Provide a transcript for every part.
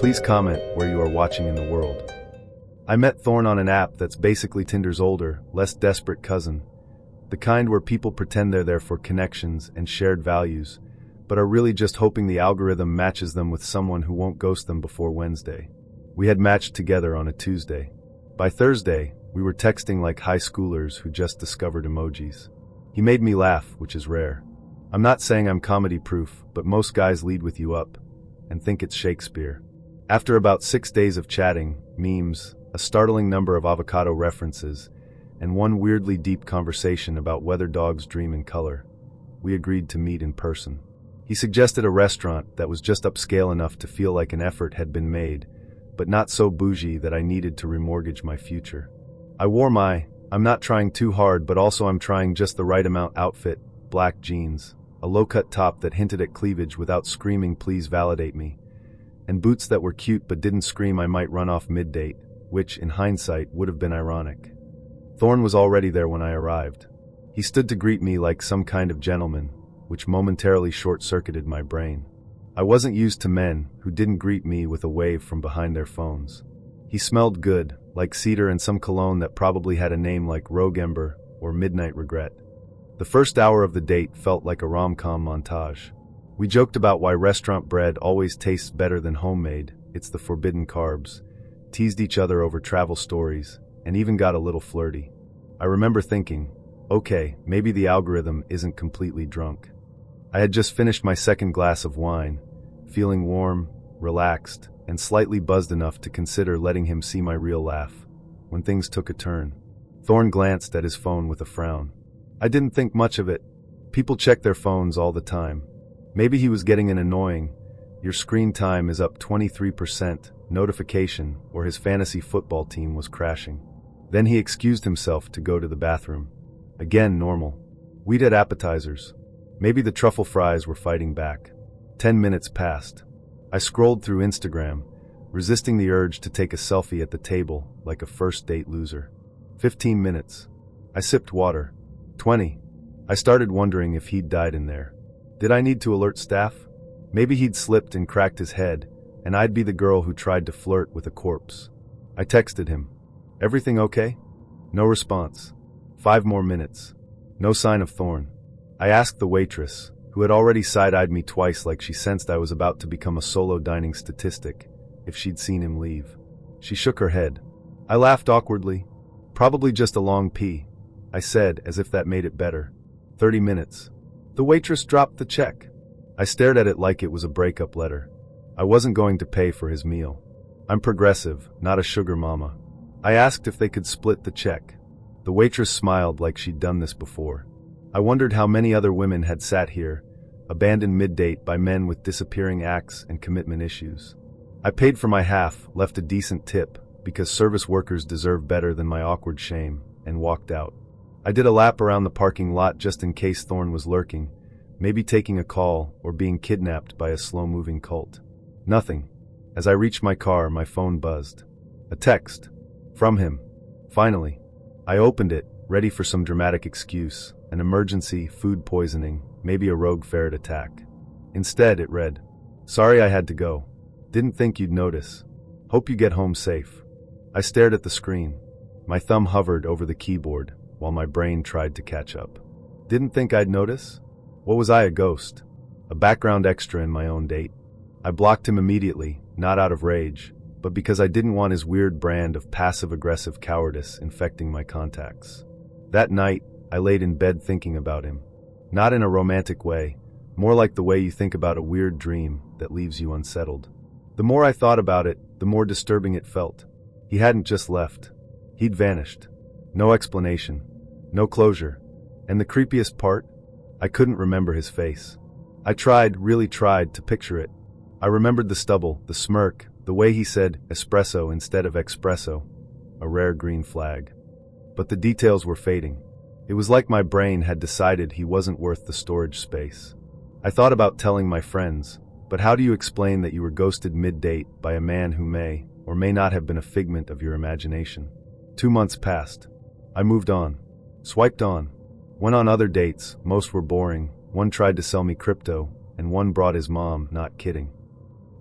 Please comment where you are watching in the world. I met Thorn on an app that's basically Tinder's older, less desperate cousin. The kind where people pretend they're there for connections and shared values, but are really just hoping the algorithm matches them with someone who won't ghost them before Wednesday. We had matched together on a Tuesday. By Thursday, we were texting like high schoolers who just discovered emojis. He made me laugh, which is rare. I'm not saying I'm comedy-proof, but most guys lead with "you up" and think it's Shakespeare. After about 6 days of chatting, memes, a startling number of avocado references, and one weirdly deep conversation about whether dogs dream in color, we agreed to meet in person. He suggested a restaurant that was just upscale enough to feel like an effort had been made, but not so bougie that I needed to remortgage my future. I wore my, I'm not trying too hard but also I'm trying just the right amount outfit, black jeans, a low-cut top that hinted at cleavage without screaming "please validate me," and boots that were cute but didn't scream I might run off mid-date, which, in hindsight, would have been ironic. Thorn was already there when I arrived. He stood to greet me like some kind of gentleman, which momentarily short-circuited my brain. I wasn't used to men who didn't greet me with a wave from behind their phones. He smelled good, like cedar and some cologne that probably had a name like Rogue Ember or Midnight Regret. The first hour of the date felt like a rom-com montage. We joked about why restaurant bread always tastes better than homemade, it's the forbidden carbs, teased each other over travel stories, and even got a little flirty. I remember thinking, okay, maybe the algorithm isn't completely drunk. I had just finished my second glass of wine, feeling warm, relaxed, and slightly buzzed enough to consider letting him see my real laugh, when things took a turn. Thorn glanced at his phone with a frown. I didn't think much of it. People check their phones all the time. Maybe he was getting an annoying, "Your screen time is up 23%, notification, or his fantasy football team was crashing. Then he excused himself to go to the bathroom. Again, normal. We'd had appetizers. Maybe the truffle fries were fighting back. 10 minutes passed. I scrolled through Instagram, resisting the urge to take a selfie at the table like a first date loser. 15 minutes. I sipped water. 20. I started wondering if he'd died in there. Did I need to alert staff? Maybe he'd slipped and cracked his head, and I'd be the girl who tried to flirt with a corpse. I texted him. Everything okay? No response. 5 more minutes. No sign of Thorn. I asked the waitress, who had already side-eyed me twice like she sensed I was about to become a solo dining statistic, if she'd seen him leave. She shook her head. I laughed awkwardly. Probably just a long pee, I said, as if that made it better. 30 minutes. The waitress dropped the check. I stared at it like it was a breakup letter. I wasn't going to pay for his meal. I'm progressive, not a sugar mama. I asked if they could split the check. The waitress smiled like she'd done this before. I wondered how many other women had sat here, abandoned mid-date by men with disappearing acts and commitment issues. I paid for my half, left a decent tip, because service workers deserve better than my awkward shame, and walked out. I did a lap around the parking lot just in case Thorn was lurking, maybe taking a call or being kidnapped by a slow-moving cult. Nothing. As I reached my car, my phone buzzed. A text. From him. Finally. I opened it, ready for some dramatic excuse, an emergency, food poisoning, maybe a rogue ferret attack. Instead, it read, "Sorry I had to go. Didn't think you'd notice. Hope you get home safe." I stared at the screen. My thumb hovered over the keyboard, while my brain tried to catch up. Didn't think I'd notice? What was I, a ghost? A background extra in my own date? I blocked him immediately, not out of rage, but because I didn't want his weird brand of passive-aggressive cowardice infecting my contacts. That night, I laid in bed thinking about him. Not in a romantic way, more like the way you think about a weird dream that leaves you unsettled. The more I thought about it, the more disturbing it felt. He hadn't just left. He'd vanished. No explanation. No closure. And the creepiest part? I couldn't remember his face. I tried, really tried, to picture it. I remembered the stubble, the smirk, the way he said espresso instead of espresso, a rare green flag. But the details were fading. It was like my brain had decided he wasn't worth the storage space. I thought about telling my friends, but how do you explain that you were ghosted mid-date by a man who may or may not have been a figment of your imagination? 2 months passed. I moved on. Swiped on. Went on other dates, most were boring. One tried to sell me crypto, and one brought his mom, not kidding.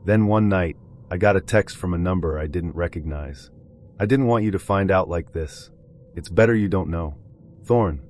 Then one night, I got a text from a number I didn't recognize. I didn't want you to find out like this. It's better you don't know. Thorn.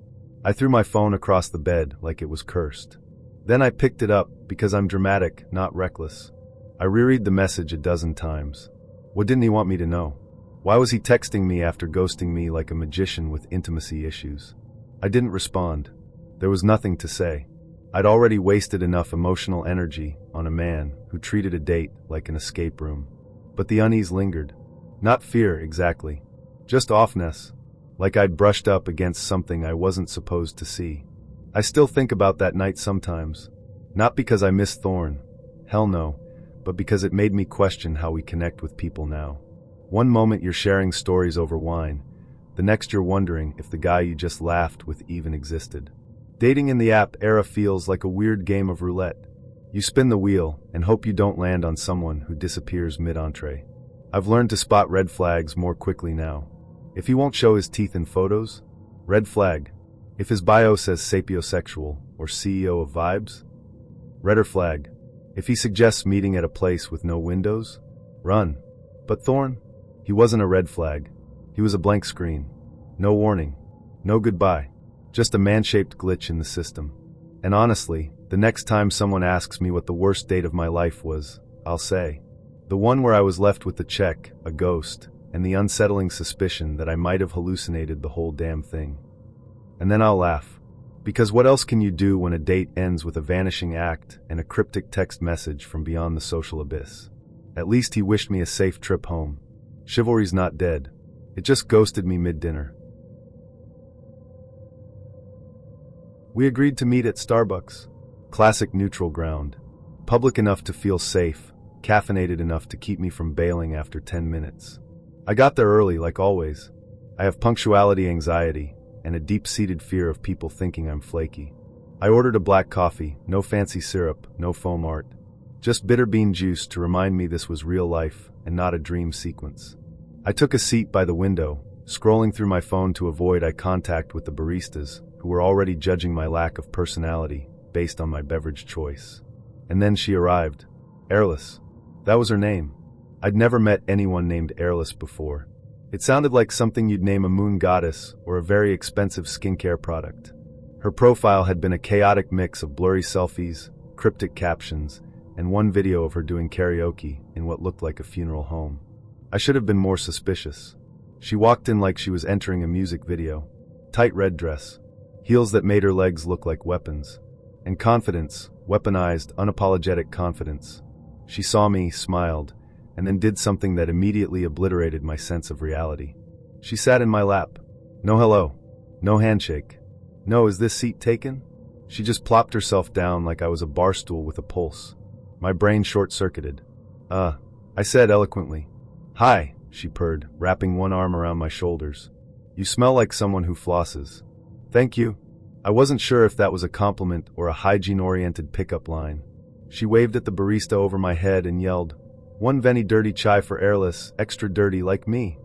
I threw my phone across the bed like it was cursed. Then I picked it up because I'm dramatic, not reckless. I reread the message a dozen times. What didn't he want me to know? Why was he texting me after ghosting me like a magician with intimacy issues? I didn't respond. There was nothing to say. I'd already wasted enough emotional energy on a man who treated a date like an escape room. But the unease lingered. Not fear, exactly. Just offness. Like I'd brushed up against something I wasn't supposed to see. I still think about that night sometimes. Not because I miss Thorn. Hell no. But because it made me question how we connect with people now. One moment you're sharing stories over wine. The next you're wondering if the guy you just laughed with even existed. Dating in the app era feels like a weird game of roulette. You spin the wheel and hope you don't land on someone who disappears mid-entree. I've learned to spot red flags more quickly now. If he won't show his teeth in photos, red flag. If his bio says sapiosexual or CEO of vibes, redder flag. If he suggests meeting at a place with no windows, run. But Thorn? He wasn't a red flag. He was a blank screen. No warning. No goodbye. Just a man-shaped glitch in the system. And honestly, the next time someone asks me what the worst date of my life was, I'll say, the one where I was left with the check, a ghost, and the unsettling suspicion that I might have hallucinated the whole damn thing. And then I'll laugh. Because what else can you do when a date ends with a vanishing act and a cryptic text message from beyond the social abyss? At least he wished me a safe trip home. Chivalry's not dead. It just ghosted me mid-dinner. We agreed to meet at Starbucks. Classic neutral ground. Public enough to feel safe, caffeinated enough to keep me from bailing after 10 minutes. I got there early, like always. I have punctuality anxiety and a deep-seated fear of people thinking I'm flaky. I ordered a black coffee, no fancy syrup, no foam art. Just bitter bean juice to remind me this was real life and not a dream sequence. I took a seat by the window, scrolling through my phone to avoid eye contact with the baristas, who were already judging my lack of personality based on my beverage choice. And then she arrived. Airless. That was her name. I'd never met anyone named Airless before. It sounded like something you'd name a moon goddess or a very expensive skincare product. Her profile had been a chaotic mix of blurry selfies, cryptic captions, and one video of her doing karaoke in what looked like a funeral home. I should have been more suspicious. She walked in like she was entering a music video. Tight red dress. Heels that made her legs look like weapons. And confidence, weaponized, unapologetic confidence. She saw me, smiled, and then did something that immediately obliterated my sense of reality. She sat in my lap. No hello. No handshake. No, is this seat taken? She just plopped herself down like I was a bar stool with a pulse. My brain short-circuited. I said eloquently. Hi, she purred, wrapping one arm around my shoulders. You smell like someone who flosses. Thank you. I wasn't sure if that was a compliment or a hygiene-oriented pickup line. She waved at the barista over my head and yelled, "One Veni dirty chai for Airless, extra dirty like me."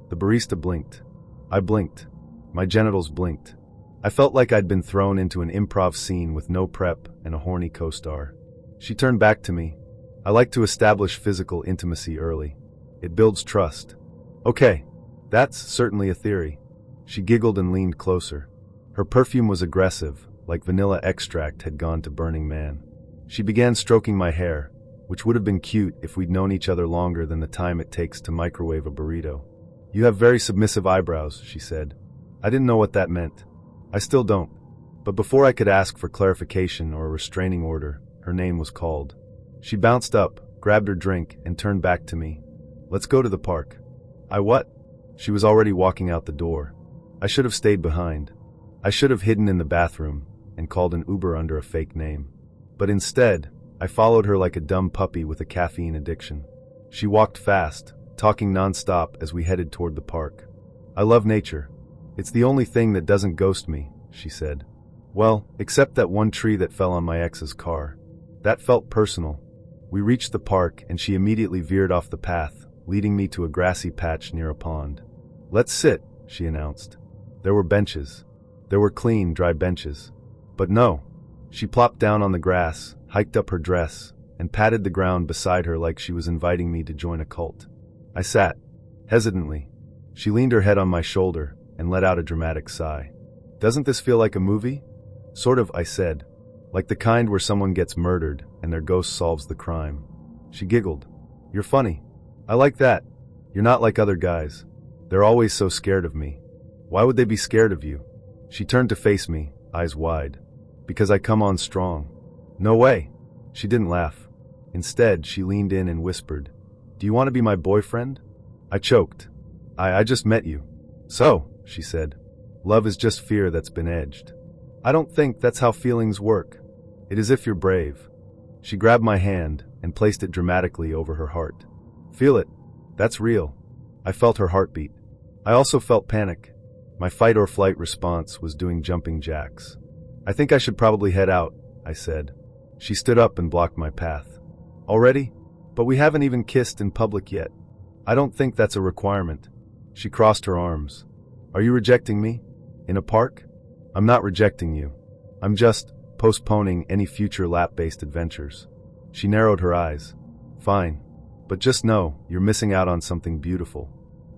The barista blinked. I blinked. My genitals blinked. I felt like I'd been thrown into an improv scene with no prep and a horny co-star. She turned back to me. I like to establish physical intimacy early. It builds trust. Okay, that's certainly a theory. She giggled and leaned closer. Her perfume was aggressive, like vanilla extract had gone to Burning Man. She began stroking my hair, which would have been cute if we'd known each other longer than the time it takes to microwave a burrito. You have very submissive eyebrows, she said. I didn't know what that meant. I still don't. But before I could ask for clarification or a restraining order, her name was called. She bounced up, grabbed her drink, and turned back to me. Let's go to the park. I what? She was already walking out the door. I should have stayed behind. I should have hidden in the bathroom and called an Uber under a fake name. But instead, I followed her like a dumb puppy with a caffeine addiction. She walked fast, talking nonstop as we headed toward the park. I love nature. It's the only thing that doesn't ghost me, she said. Well, except that one tree that fell on my ex's car. That felt personal. We reached the park and she immediately veered off the path, leading me to a grassy patch near a pond. Let's sit, she announced. There were benches. There were clean, dry benches. But no. She plopped down on the grass, hiked up her dress, and patted the ground beside her like she was inviting me to join a cult. I sat, hesitantly. She leaned her head on my shoulder and let out a dramatic sigh. "Doesn't this feel like a movie?" "Sort of," I said. "Like the kind where someone gets murdered and their ghost solves the crime." She giggled. "You're funny. I like that. You're not like other guys. They're always so scared of me." "Why would they be scared of you?" She turned to face me, eyes wide. "Because I come on strong." "No way." She didn't laugh. Instead, she leaned in and whispered, "Do you want to be my boyfriend?" I choked. I just met you." "So," she said, "love is just fear that's been edged." "I don't think that's how feelings work. It is if you're brave." She grabbed my hand and placed it dramatically over her heart. "Feel it. That's real." I felt her heartbeat. I also felt panic. My fight or flight response was doing jumping jacks. "I think I should probably head out," I said. She stood up and blocked my path. "Already? But we haven't even kissed in public yet." "I don't think that's a requirement." She crossed her arms. "Are you rejecting me? In a park?" "I'm not rejecting you. I'm just postponing any future lap-based adventures." She narrowed her eyes. "Fine. But just know, you're missing out on something beautiful."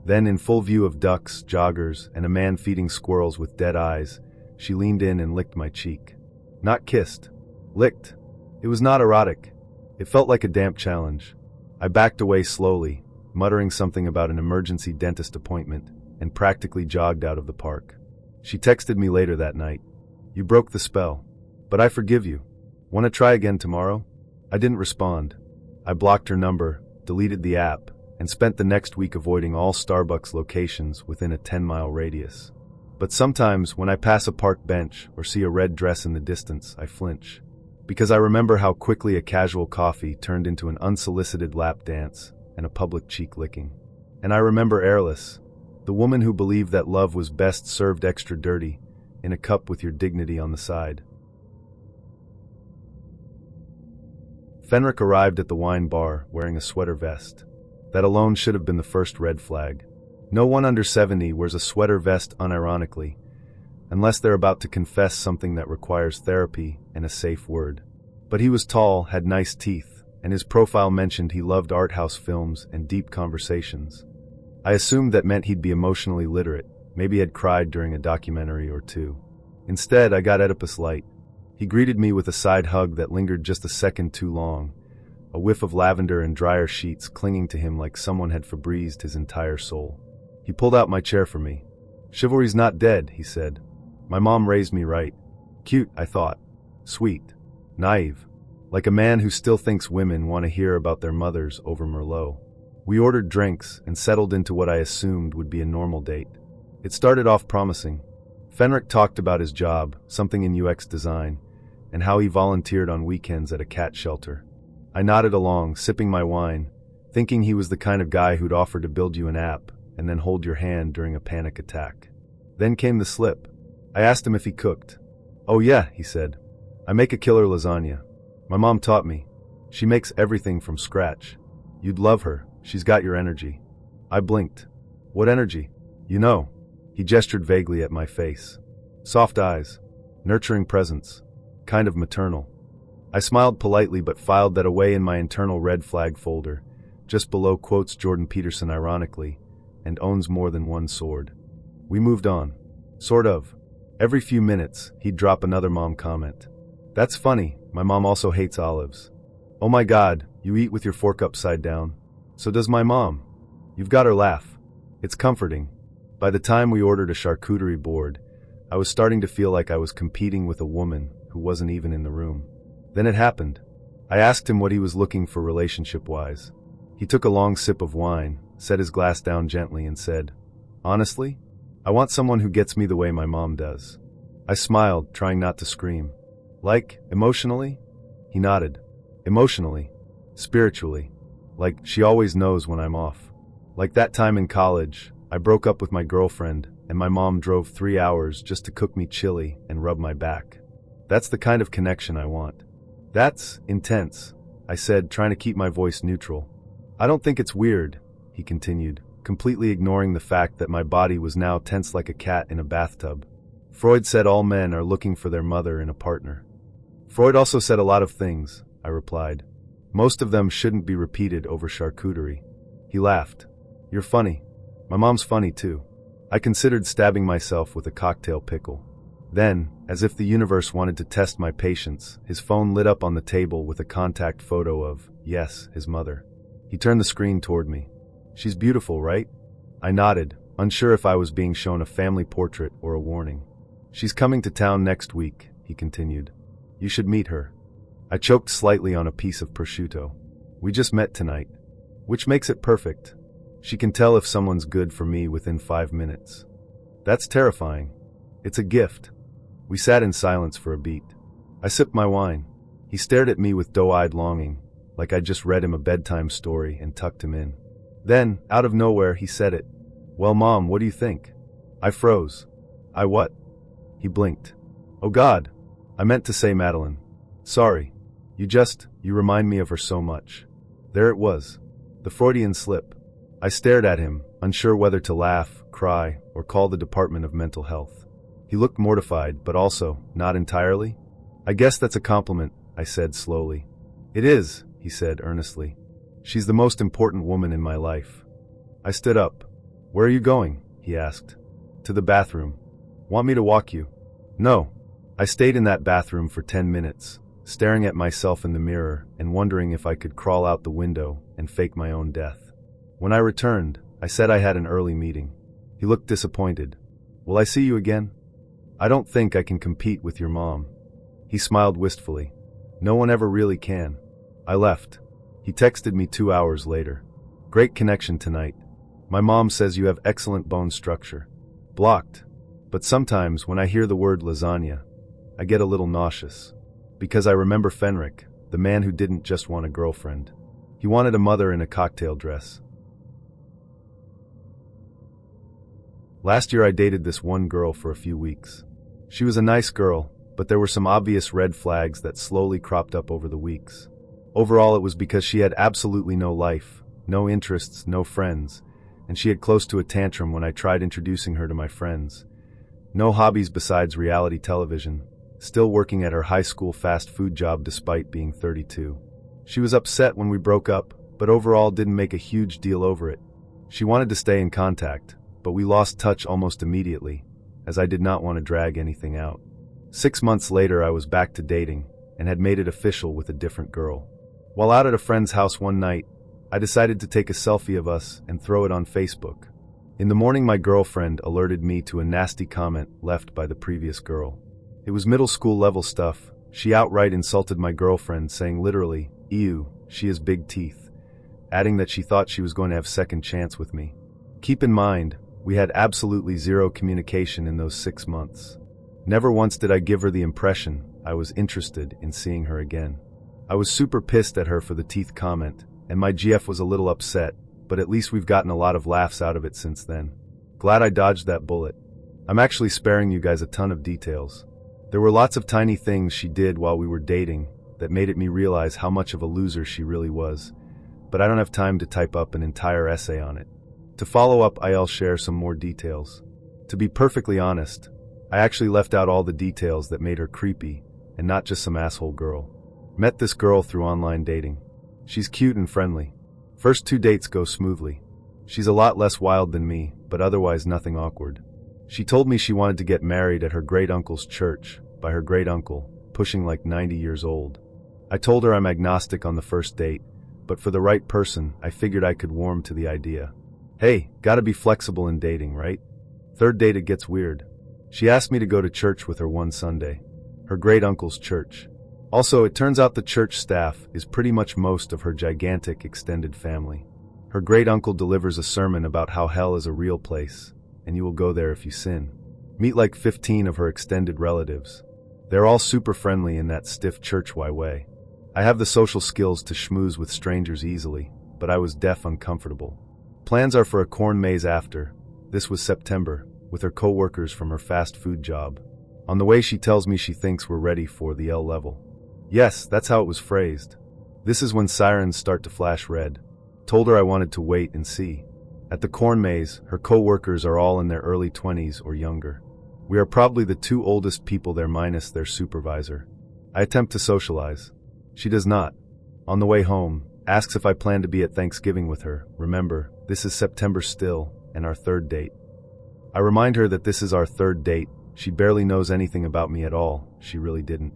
Then, in full view of ducks, joggers, and a man feeding squirrels with dead eyes, she leaned in and licked my cheek. Not kissed. Licked. It was not erotic. It felt like a damp challenge. I backed away slowly, muttering something about an emergency dentist appointment, and practically jogged out of the park. She texted me later that night. "You broke the spell. But I forgive you. Want to try again tomorrow?" I didn't respond. I blocked her number, deleted the app, and spent the next week avoiding all Starbucks locations within a 10-mile radius. But sometimes, when I pass a park bench or see a red dress in the distance, I flinch. Because I remember how quickly a casual coffee turned into an unsolicited lap dance and a public cheek licking. And I remember Airless, the woman who believed that love was best served extra dirty, in a cup with your dignity on the side. Fenric arrived at the wine bar wearing a sweater vest. That alone should have been the first red flag. No one under 70 wears a sweater vest unironically, unless they're about to confess something that requires therapy and a safe word. But he was tall, had nice teeth, and his profile mentioned he loved art house films and deep conversations. I assumed that meant he'd be emotionally literate, maybe had cried during a documentary or two. Instead, I got Oedipus Light. He greeted me with a side hug that lingered just a second too long, a whiff of lavender and dryer sheets clinging to him like someone had Febrezed his entire soul. He pulled out my chair for me. "Chivalry's not dead," he said. "My mom raised me right." Cute, I thought. Sweet. Naive. Like a man who still thinks women want to hear about their mothers over Merlot. We ordered drinks and settled into what I assumed would be a normal date. It started off promising. Fenric talked about his job, something in UX design, and how he volunteered on weekends at a cat shelter. I nodded along, sipping my wine, thinking he was the kind of guy who'd offer to build you an app and then hold your hand during a panic attack. Then came the slip. I asked him if he cooked. "Oh yeah," he said. "I make a killer lasagna. My mom taught me. She makes everything from scratch. You'd love her. She's got your energy." I blinked. "What energy?" "You know." He gestured vaguely at my face. "Soft eyes. Nurturing presence. Kind of maternal." I smiled politely but filed that away in my internal red flag folder, just below quotes Jordan Peterson ironically, and owns more than one sword. We moved on. Sort of. Every few minutes, he'd drop another mom comment. "That's funny, my mom also hates olives." "Oh my god, you eat with your fork upside down." "So does my mom." You've got her laugh. It's comforting. By the time we ordered a charcuterie board, I was starting to feel like I was competing with a woman who wasn't even in the room. Then it happened. I asked him what he was looking for relationship-wise. He took a long sip of wine, set his glass down gently and said, "Honestly, I want someone who gets me the way my mom does." I smiled, trying not to scream. "Like, emotionally?" He nodded. "Emotionally. Spiritually. Like, she always knows when I'm off. Like that time in college, I broke up with my girlfriend, and my mom drove 3 hours just to cook me chili and rub my back. That's the kind of connection I want." "That's intense," I said, trying to keep my voice neutral. "I don't think it's weird," he continued, completely ignoring the fact that my body was now tense like a cat in a bathtub. "Freud said all men are looking for their mother in a partner." "Freud also said a lot of things," I replied. Most of them shouldn't be repeated over charcuterie. He laughed. You're funny. My mom's funny too. I considered stabbing myself with a cocktail pickle. Then, as if the universe wanted to test my patience, his phone lit up on the table with a contact photo of, yes, his mother. He turned the screen toward me. She's beautiful, right? I nodded, unsure if I was being shown a family portrait or a warning. She's coming to town next week, he continued. You should meet her. I choked slightly on a piece of prosciutto. We just met tonight, which makes it perfect. She can tell if someone's good for me within 5 minutes. That's terrifying. It's a gift. We sat in silence for a beat. I sipped my wine. He stared at me with doe-eyed longing, like I'd just read him a bedtime story and tucked him in. Then, out of nowhere, he said it. Well, Mom, what do you think? I froze. I what? He blinked. Oh God. I meant to say Madeline. Sorry. You remind me of her so much. There it was. The Freudian slip. I stared at him, unsure whether to laugh, cry, or call the Department of Mental Health. He looked mortified, but also, not entirely. I guess that's a compliment, I said slowly. It is, he said earnestly. She's the most important woman in my life. I stood up. Where are you going? He asked. To the bathroom. Want me to walk you? No. I stayed in that bathroom for 10 minutes, staring at myself in the mirror and wondering if I could crawl out the window and fake my own death. When I returned, I said I had an early meeting. He looked disappointed. Will I see you again? I don't think I can compete with your mom. He smiled wistfully. No one ever really can. I left. He texted me 2 hours later. Great connection tonight. My mom says you have excellent bone structure. Blocked. But sometimes when I hear the word lasagna, I get a little nauseous. Because I remember Fenric, the man who didn't just want a girlfriend. He wanted a mother in a cocktail dress. Last year I dated this one girl for a few weeks. She was a nice girl, but there were some obvious red flags that slowly cropped up over the weeks. Overall, it was because she had absolutely no life, no interests, no friends, and she had close to a tantrum when I tried introducing her to my friends. No hobbies besides reality television, still working at her high school fast food job despite being 32. She was upset when we broke up, but overall didn't make a huge deal over it. She wanted to stay in contact, but we lost touch almost immediately, as I did not want to drag anything out. 6 months later I was back to dating, and had made it official with a different girl. While out at a friend's house one night, I decided to take a selfie of us and throw it on Facebook. In the morning my girlfriend alerted me to a nasty comment left by the previous girl. It was middle school level stuff. She outright insulted my girlfriend, saying literally, "Ew, she has big teeth," adding that she thought she was going to have second chance with me. Keep in mind, we had absolutely zero communication in those 6 months. Never once did I give her the impression I was interested in seeing her again. I was super pissed at her for the teeth comment, and my GF was a little upset, but at least we've gotten a lot of laughs out of it since then. Glad I dodged that bullet. I'm actually sparing you guys a ton of details. There were lots of tiny things she did while we were dating that made me realize how much of a loser she really was, but I don't have time to type up an entire essay on it. To follow up, I'll share some more details. To be perfectly honest, I actually left out all the details that made her creepy, and not just some asshole girl. Met this girl through online dating. She's cute and friendly. First 2 dates go smoothly. She's a lot less wild than me, but otherwise nothing awkward. She told me she wanted to get married at her great-uncle's church, by her great-uncle, pushing like 90 years old. I told her I'm agnostic on the first date, but for the right person, I figured I could warm to the idea. Hey, gotta be flexible in dating, right? Third date it gets weird. She asked me to go to church with her one Sunday. Her great-uncle's church. Also, it turns out the church staff is pretty much most of her gigantic extended family. Her great-uncle delivers a sermon about how hell is a real place, and you will go there if you sin. Meet like 15 of her extended relatives. They're all super friendly in that stiff church-wide way. I have the social skills to schmooze with strangers easily, but I was deaf uncomfortable. Plans are for a corn maze after. This was September, with her co-workers from her fast food job. On the way she tells me she thinks we're ready for the L level. Yes, that's how it was phrased. This is when sirens start to flash red. Told her I wanted to wait and see. At the corn maze, her co-workers are all in their early 20s or younger. We are probably the 2 oldest people there minus their supervisor. I attempt to socialize. She does not. On the way home, asks if I plan to be at Thanksgiving with her. Remember, this is September still, and our third date. I remind her that this is our third date. She barely knows anything about me at all, she really didn't,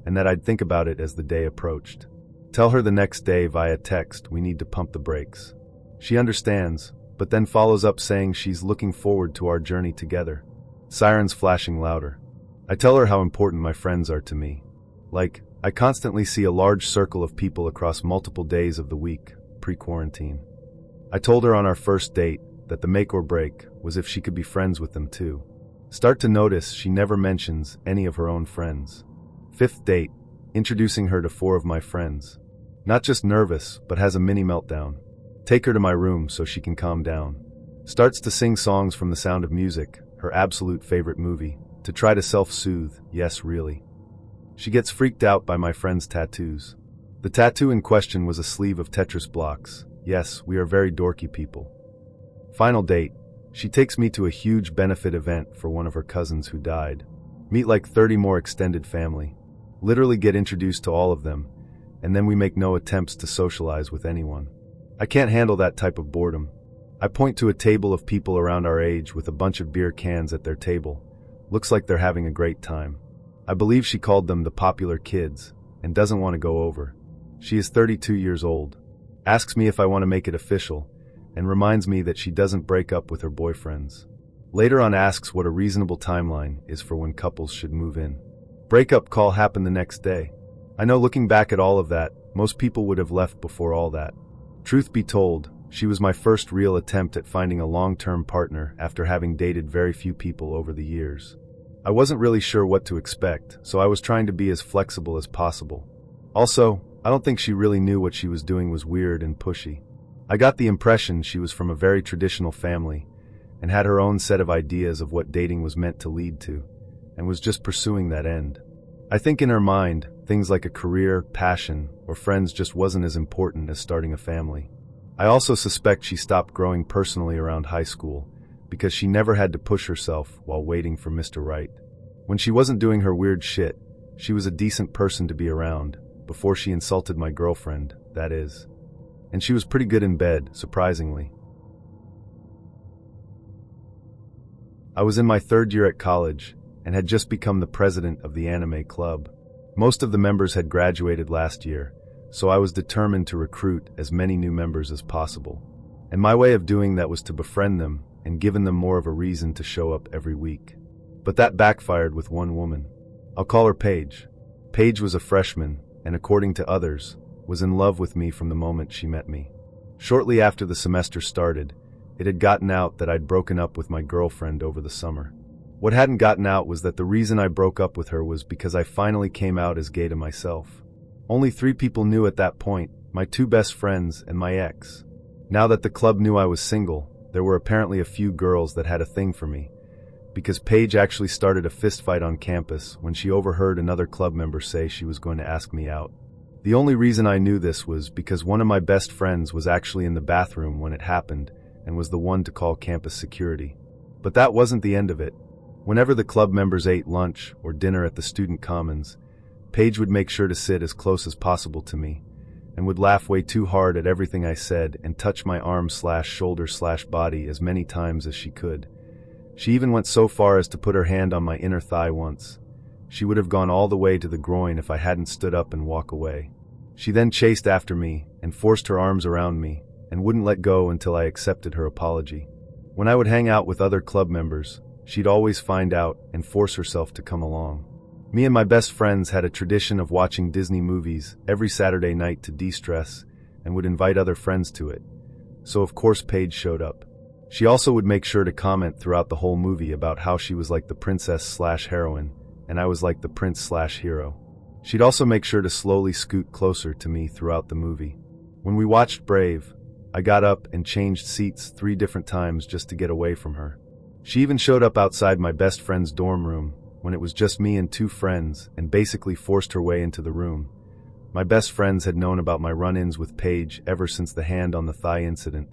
and that I'd think about it as the day approached. Tell her the next day via text we need to pump the brakes. She understands, but then follows up saying she's looking forward to our journey together. Sirens flashing louder. I tell her how important my friends are to me. Like, I constantly see a large circle of people across multiple days of the week, pre-quarantine. I told her on our first date that the make or break was if she could be friends with them too. Start to notice she never mentions any of her own friends. Fifth date, introducing her to 4 of my friends. Not just nervous, but has a mini meltdown. Take her to my room so she can calm down. Starts to sing songs from The Sound of Music, her absolute favorite movie, to try to self-soothe, yes really. She gets freaked out by my friend's tattoos. The tattoo in question was a sleeve of Tetris blocks. Yes, we are very dorky people. Final date, she takes me to a huge benefit event for one of her cousins who died. Meet like 30 more extended family. Literally get introduced to all of them, and then we make no attempts to socialize with anyone. I can't handle that type of boredom. I point to a table of people around our age with a bunch of beer cans at their table. Looks like they're having a great time. I believe she called them the popular kids, and doesn't want to go over. She is 32 years old. Asks me if I want to make it official, and reminds me that she doesn't break up with her boyfriends. Later on asks what a reasonable timeline is for when couples should move in. Breakup call happened the next day. I know looking back at all of that, most people would have left before all that. Truth be told, she was my first real attempt at finding a long-term partner after having dated very few people over the years. I wasn't really sure what to expect, so I was trying to be as flexible as possible. Also, I don't think she really knew what she was doing was weird and pushy. I got the impression she was from a very traditional family and had her own set of ideas of what dating was meant to lead to, and was just pursuing that end. I think in her mind, things like a career, passion, or friends just wasn't as important as starting a family. I also suspect she stopped growing personally around high school because she never had to push herself while waiting for Mr. Right. When she wasn't doing her weird shit, she was a decent person to be around, before she insulted my girlfriend, that is. And she was pretty good in bed, surprisingly. I was in my 3rd year at college and had just become the president of the anime club. Most of the members had graduated last year, so I was determined to recruit as many new members as possible. And my way of doing that was to befriend them and giving them more of a reason to show up every week. But that backfired with one woman. I'll call her Paige. Paige was a freshman, and according to others, was in love with me from the moment she met me. Shortly after the semester started, it had gotten out that I'd broken up with my girlfriend over the summer. What hadn't gotten out was that the reason I broke up with her was because I finally came out as gay to myself. Only 3 people knew at that point, my 2 best friends and my ex. Now that the club knew I was single, there were apparently a few girls that had a thing for me, because Paige actually started a fistfight on campus when she overheard another club member say she was going to ask me out. The only reason I knew this was because one of my best friends was actually in the bathroom when it happened and was the one to call campus security. But that wasn't the end of it. Whenever the club members ate lunch or dinner at the student commons, Paige would make sure to sit as close as possible to me, and would laugh way too hard at everything I said and touch my arm/shoulder/body as many times as she could. She even went so far as to put her hand on my inner thigh once. She would have gone all the way to the groin if I hadn't stood up and walk away. She then chased after me and forced her arms around me and wouldn't let go until I accepted her apology. When I would hang out with other club members, she'd always find out and force herself to come along. Me and my best friends had a tradition of watching Disney movies every Saturday night to de-stress and would invite other friends to it. So of course Paige showed up. She also would make sure to comment throughout the whole movie about how she was like the princess/heroine and I was like the prince/hero. She'd also make sure to slowly scoot closer to me throughout the movie. When we watched Brave, I got up and changed seats 3 different times just to get away from her. She even showed up outside my best friend's dorm room when it was just me and 2 friends and basically forced her way into the room. My best friends had known about my run-ins with Paige ever since the hand on the thigh incident,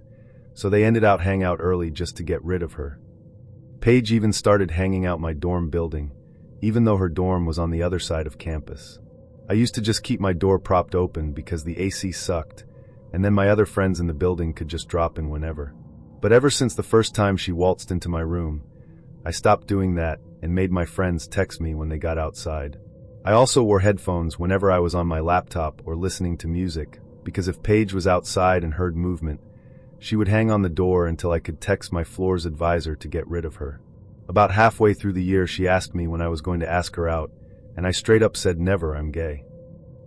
so they ended up hanging out early just to get rid of her. Paige even started hanging out my dorm building, even though her dorm was on the other side of campus. I used to just keep my door propped open because the AC sucked, and then my other friends in the building could just drop in whenever. But ever since the first time she waltzed into my room, I stopped doing that and made my friends text me when they got outside. I also wore headphones whenever I was on my laptop or listening to music, because if Paige was outside and heard movement, she would hang on the door until I could text my floor's advisor to get rid of her. About halfway through the year, she asked me when I was going to ask her out, and I straight up said never, I'm gay.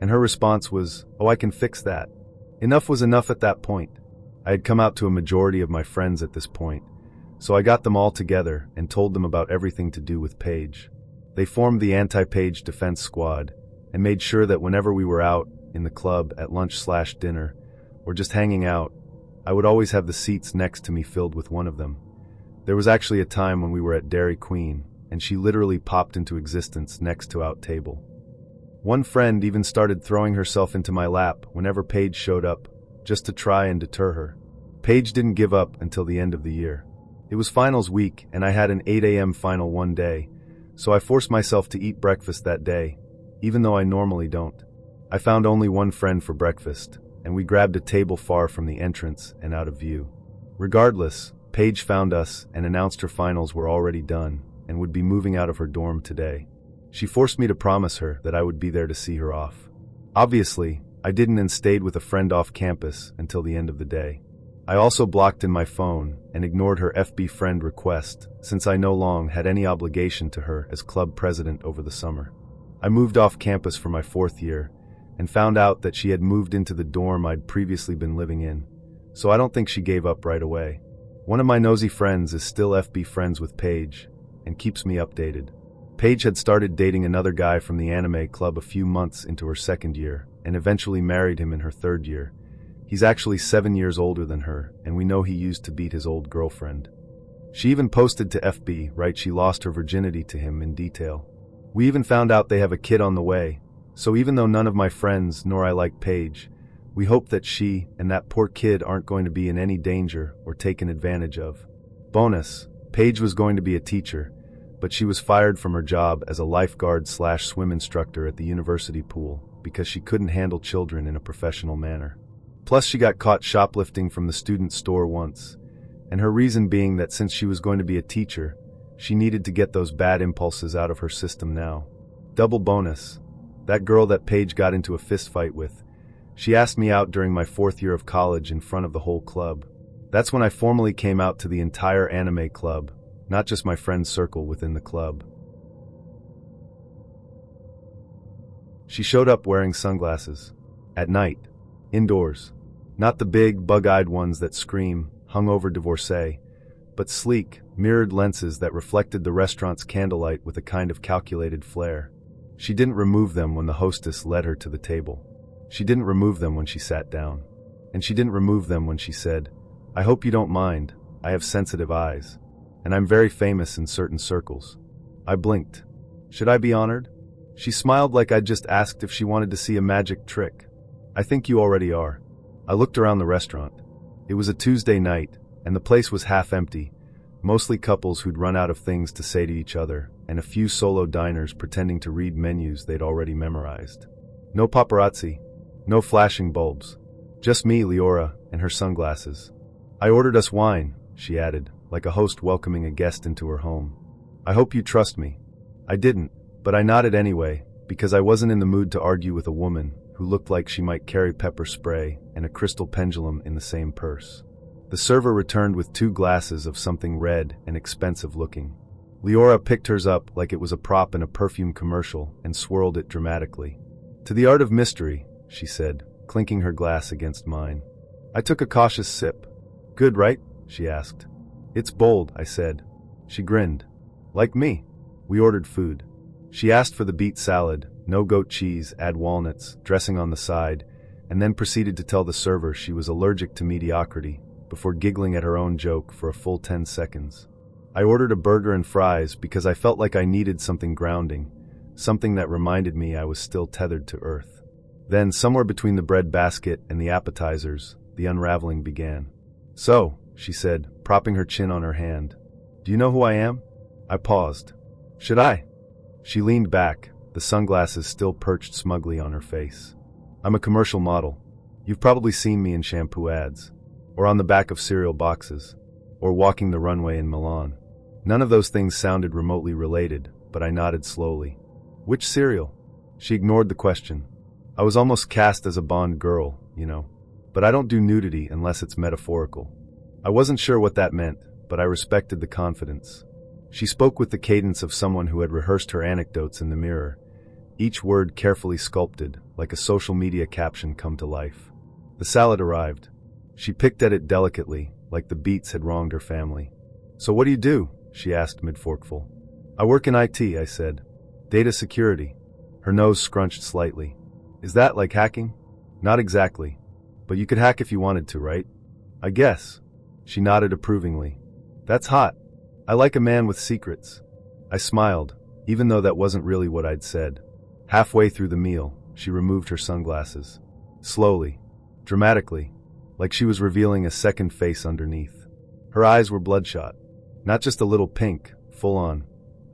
And her response was, oh, I can fix that. Enough was enough at that point. I had come out to a majority of my friends at this point, so I got them all together and told them about everything to do with Paige. They formed the anti-Paige defense squad and made sure that whenever we were out, in the club, at lunch/dinner, or just hanging out, I would always have the seats next to me filled with one of them. There was actually a time when we were at Dairy Queen, and she literally popped into existence next to our table. One friend even started throwing herself into my lap whenever Paige showed up, just to try and deter her. Paige didn't give up until the end of the year. It was finals week, and I had an 8 a.m. final one day, so I forced myself to eat breakfast that day, even though I normally don't. I found only one friend for breakfast, and we grabbed a table far from the entrance and out of view. Regardless, Paige found us and announced her finals were already done and would be moving out of her dorm today. She forced me to promise her that I would be there to see her off. Obviously, I didn't and stayed with a friend off campus until the end of the day. I also blocked in my phone and ignored her FB friend request since I no longer had any obligation to her as club president over the summer. I moved off campus for my 4th year and found out that she had moved into the dorm I'd previously been living in, so I don't think she gave up right away. One of my nosy friends is still FB friends with Paige and keeps me updated. Paige had started dating another guy from the anime club a few months into her 2nd year and eventually married him in her 3rd year. He's actually 7 years older than her, and we know he used to beat his old girlfriend. She even posted to FB, right, she lost her virginity to him in detail. We even found out they have a kid on the way, so even though none of my friends nor I like Paige, we hope that she and that poor kid aren't going to be in any danger or taken advantage of. Bonus, Paige was going to be a teacher, but she was fired from her job as a lifeguard/swim instructor at the university pool because she couldn't handle children in a professional manner. Plus, she got caught shoplifting from the student store once, and her reason being that since she was going to be a teacher, she needed to get those bad impulses out of her system now. Double bonus, that girl that Paige got into a fist fight with, she asked me out during my 4th year of college in front of the whole club. That's when I formally came out to the entire anime club, not just my friend's circle within the club. She showed up wearing sunglasses. At night. Indoors. Not the big, bug-eyed ones that scream, hungover divorcee, but sleek, mirrored lenses that reflected the restaurant's candlelight with a kind of calculated flair. She didn't remove them when the hostess led her to the table. She didn't remove them when she sat down. And she didn't remove them when she said, I hope you don't mind, I have sensitive eyes, and I'm very famous in certain circles. I blinked. Should I be honored? She smiled like I'd just asked if she wanted to see a magic trick. I think you already are. I looked around the restaurant. It was a Tuesday night, and the place was half empty, mostly couples who'd run out of things to say to each other, and a few solo diners pretending to read menus they'd already memorized. No paparazzi, no flashing bulbs. Just me, Leora, and her sunglasses. I ordered us wine, she added, like a host welcoming a guest into her home. I hope you trust me. I didn't, but I nodded anyway, because I wasn't in the mood to argue with a woman who looked like she might carry pepper spray and a crystal pendulum in the same purse. The server returned with 2 glasses of something red and expensive looking. Leora picked hers up like it was a prop in a perfume commercial and swirled it dramatically. To the art of mystery, she said, clinking her glass against mine. I took a cautious sip. Good, right? She asked. It's bold, I said. She grinned. Like me. We ordered food. She asked for the beet salad, no goat cheese, add walnuts, dressing on the side, and then proceeded to tell the server she was allergic to mediocrity, before giggling at her own joke for a full 10 seconds. I ordered a burger and fries because I felt like I needed something grounding, something that reminded me I was still tethered to earth. Then, somewhere between the bread basket and the appetizers, the unraveling began. So, she said, propping her chin on her hand, do you know who I am? I paused. Should I? She leaned back, the sunglasses still perched smugly on her face. I'm a commercial model. You've probably seen me in shampoo ads, or on the back of cereal boxes, or walking the runway in Milan. None of those things sounded remotely related, but I nodded slowly. Which cereal? She ignored the question. I was almost cast as a Bond girl, you know. But I don't do nudity unless it's metaphorical. I wasn't sure what that meant, but I respected the confidence. She spoke with the cadence of someone who had rehearsed her anecdotes in the mirror, each word carefully sculpted, like a social media caption come to life. The salad arrived. She picked at it delicately, like the beets had wronged her family. So what do you do? She asked mid-forkful. I work in IT, I said. Data security. Her nose scrunched slightly. Is that like hacking? Not exactly. But you could hack if you wanted to, right? I guess. She nodded approvingly. That's hot. I like a man with secrets. I smiled, even though that wasn't really what I'd said. Halfway through the meal, she removed her sunglasses. Slowly. Dramatically. Like she was revealing a second face underneath. Her eyes were bloodshot. Not just a little pink, full on.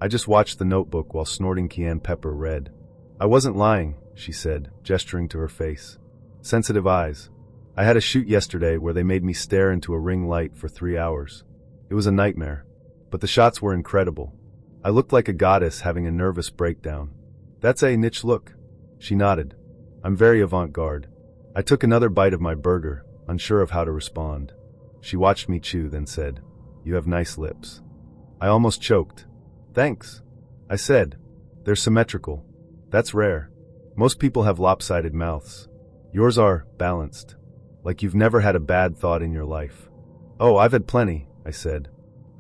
I just watched The Notebook while snorting cayenne pepper red. I wasn't lying, she said, gesturing to her face. Sensitive eyes. I had a shoot yesterday where they made me stare into a ring light for 3 hours. It was a nightmare. But the shots were incredible. I looked like a goddess having a nervous breakdown. That's a niche look. She nodded. I'm very avant-garde. I took another bite of my burger, unsure of how to respond. She watched me chew, then said, You have nice lips. I almost choked. Thanks. I said. They're symmetrical. That's rare. Most people have lopsided mouths. Yours are balanced. Like you've never had a bad thought in your life. Oh, I've had plenty, I said.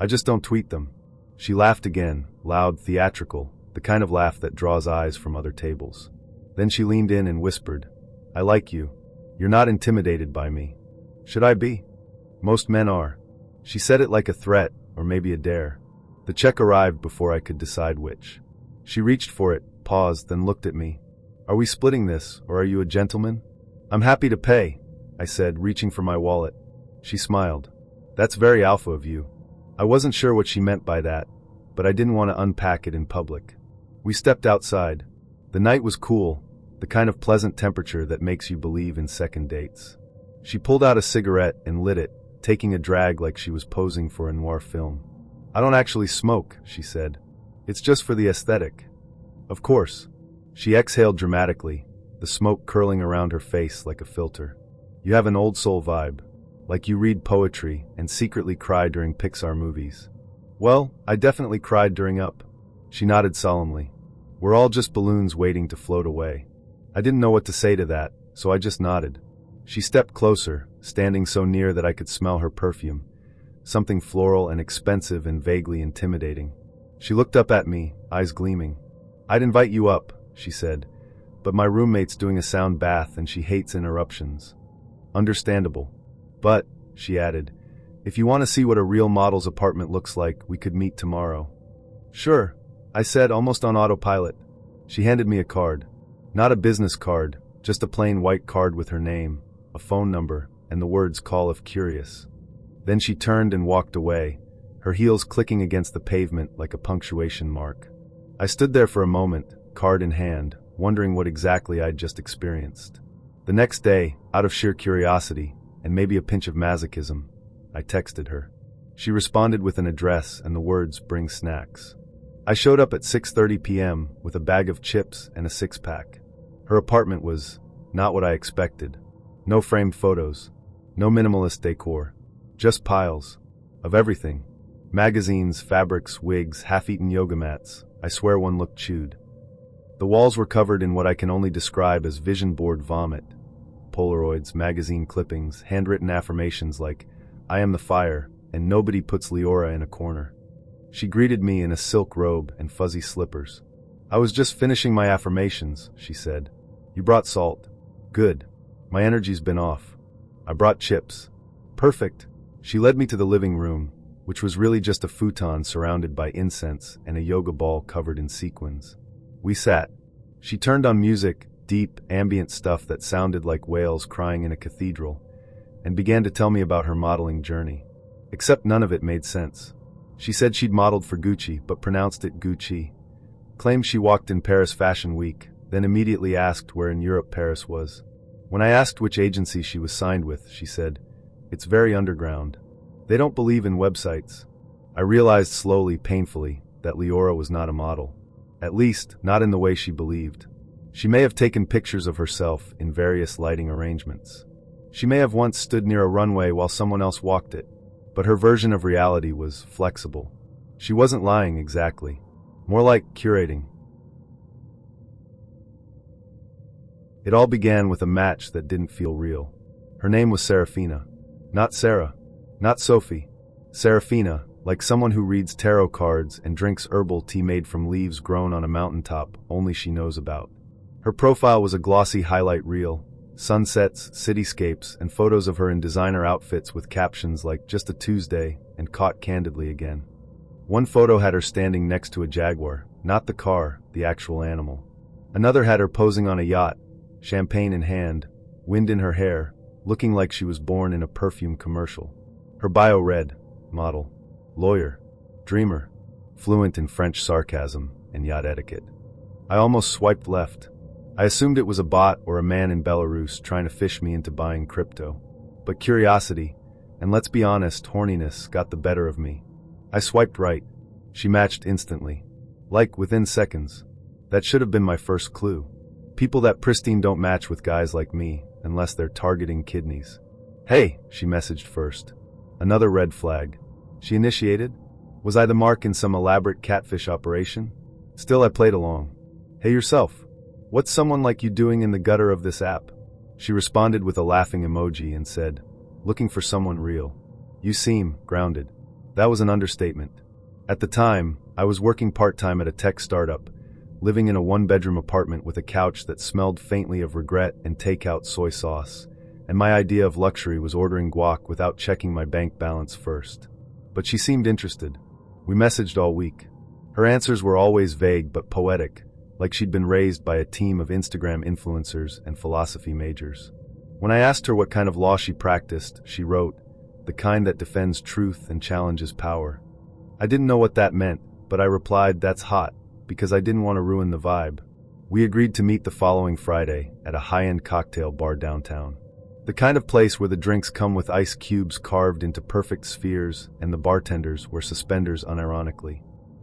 I just don't tweet them. She laughed again, loud, theatrical, the kind of laugh that draws eyes from other tables. Then she leaned in and whispered, I like you. You're not intimidated by me. Should I be? Most men are. She said it like a threat, or maybe a dare. The check arrived before I could decide which. She reached for it, paused, then looked at me. Are we splitting this, or are you a gentleman? I'm happy to pay, I said, reaching for my wallet. She smiled. That's very alpha of you. I wasn't sure what she meant by that, but I didn't want to unpack it in public. We stepped outside. The night was cool, the kind of pleasant temperature that makes you believe in second dates. She pulled out a cigarette and lit it, taking a drag like she was posing for a noir film. I don't actually smoke, she said. It's just for the aesthetic. Of course. She exhaled dramatically, the smoke curling around her face like a filter. You have an old soul vibe. Like you read poetry and secretly cry during Pixar movies. Well, I definitely cried during Up. She nodded solemnly. We're all just balloons waiting to float away. I didn't know what to say to that, so I just nodded. She stepped closer, standing so near that I could smell her perfume. Something floral and expensive and vaguely intimidating. She looked up at me, eyes gleaming. I'd invite you up, she said, but my roommate's doing a sound bath and she hates interruptions. Understandable. But, she added, if you want to see what a real model's apartment looks like, we could meet tomorrow. Sure, I said, almost on autopilot. She handed me a card. Not a business card, just a plain white card with her name, a phone number, and the words call if curious. Then she turned and walked away, her heels clicking against the pavement like a punctuation mark. I stood there for a moment, card in hand, wondering what exactly I'd just experienced. The next day, out of sheer curiosity, and maybe a pinch of masochism, I texted her. She responded with an address and the words, bring snacks. I showed up at 6:30 p.m. with a bag of chips and a six-pack. Her apartment was not what I expected. No framed photos, no minimalist decor, just piles of everything. Magazines, fabrics, wigs, half-eaten yoga mats. I swear one looked chewed. The walls were covered in what I can only describe as vision board vomit. Polaroids, magazine clippings, handwritten affirmations like, I am the fire, and nobody puts Leora in a corner. She greeted me in a silk robe and fuzzy slippers. I was just finishing my affirmations, she said. You brought salt. Good. My energy's been off. I brought chips. Perfect. She led me to the living room, which was really just a futon surrounded by incense and a yoga ball covered in sequins. We sat. She turned on music, deep, ambient stuff that sounded like whales crying in a cathedral, and began to tell me about her modeling journey. Except none of it made sense. She said she'd modeled for Gucci, but pronounced it Gucci. Claimed she walked in Paris Fashion Week, then immediately asked where in Europe Paris was. When I asked which agency she was signed with, she said, "It's very underground. They don't believe in websites." I realized slowly, painfully, that Leora was not a model. At least, not in the way she believed. She may have taken pictures of herself in various lighting arrangements. She may have once stood near a runway while someone else walked it, but her version of reality was flexible. She wasn't lying exactly. More like curating. It all began with a match that didn't feel real. Her name was Serafina. Not Sarah. Not Sophie. Serafina, like someone who reads tarot cards and drinks herbal tea made from leaves grown on a mountaintop only she knows about. Her profile was a glossy highlight reel, sunsets, cityscapes, and photos of her in designer outfits with captions like "Just a Tuesday" and "Caught candidly again." One photo had her standing next to a jaguar, not the car, the actual animal. Another had her posing on a yacht, champagne in hand, wind in her hair, looking like she was born in a perfume commercial. Her bio read, model, lawyer, dreamer, fluent in French sarcasm and yacht etiquette. I almost swiped left. I assumed it was a bot or a man in Belarus trying to fish me into buying crypto. But curiosity, and let's be honest, horniness, got the better of me. I swiped right. She matched instantly. Like, within seconds. That should have been my first clue. People that pristine don't match with guys like me, unless they're targeting kidneys. "Hey," she messaged first. Another red flag. She initiated? Was I the mark in some elaborate catfish operation? Still, I played along. "Hey yourself. What's someone like you doing in the gutter of this app?" She responded with a laughing emoji and said, "Looking for someone real. You seem grounded." That was an understatement. At the time, I was working part-time at a tech startup, living in a one-bedroom apartment with a couch that smelled faintly of regret and takeout soy sauce, and my idea of luxury was ordering guac without checking my bank balance first. But she seemed interested. We messaged all week. Her answers were always vague but poetic, like she'd been raised by a team of Instagram influencers and philosophy majors. When I asked her what kind of law she practiced, she wrote, "The kind that defends truth and challenges power." I didn't know what that meant, but I replied, "That's hot," because I didn't want to ruin the vibe. We agreed to meet the following Friday at a high-end cocktail bar downtown. The kind of place where the drinks come with ice cubes carved into perfect spheres and the bartenders wear suspenders unironically.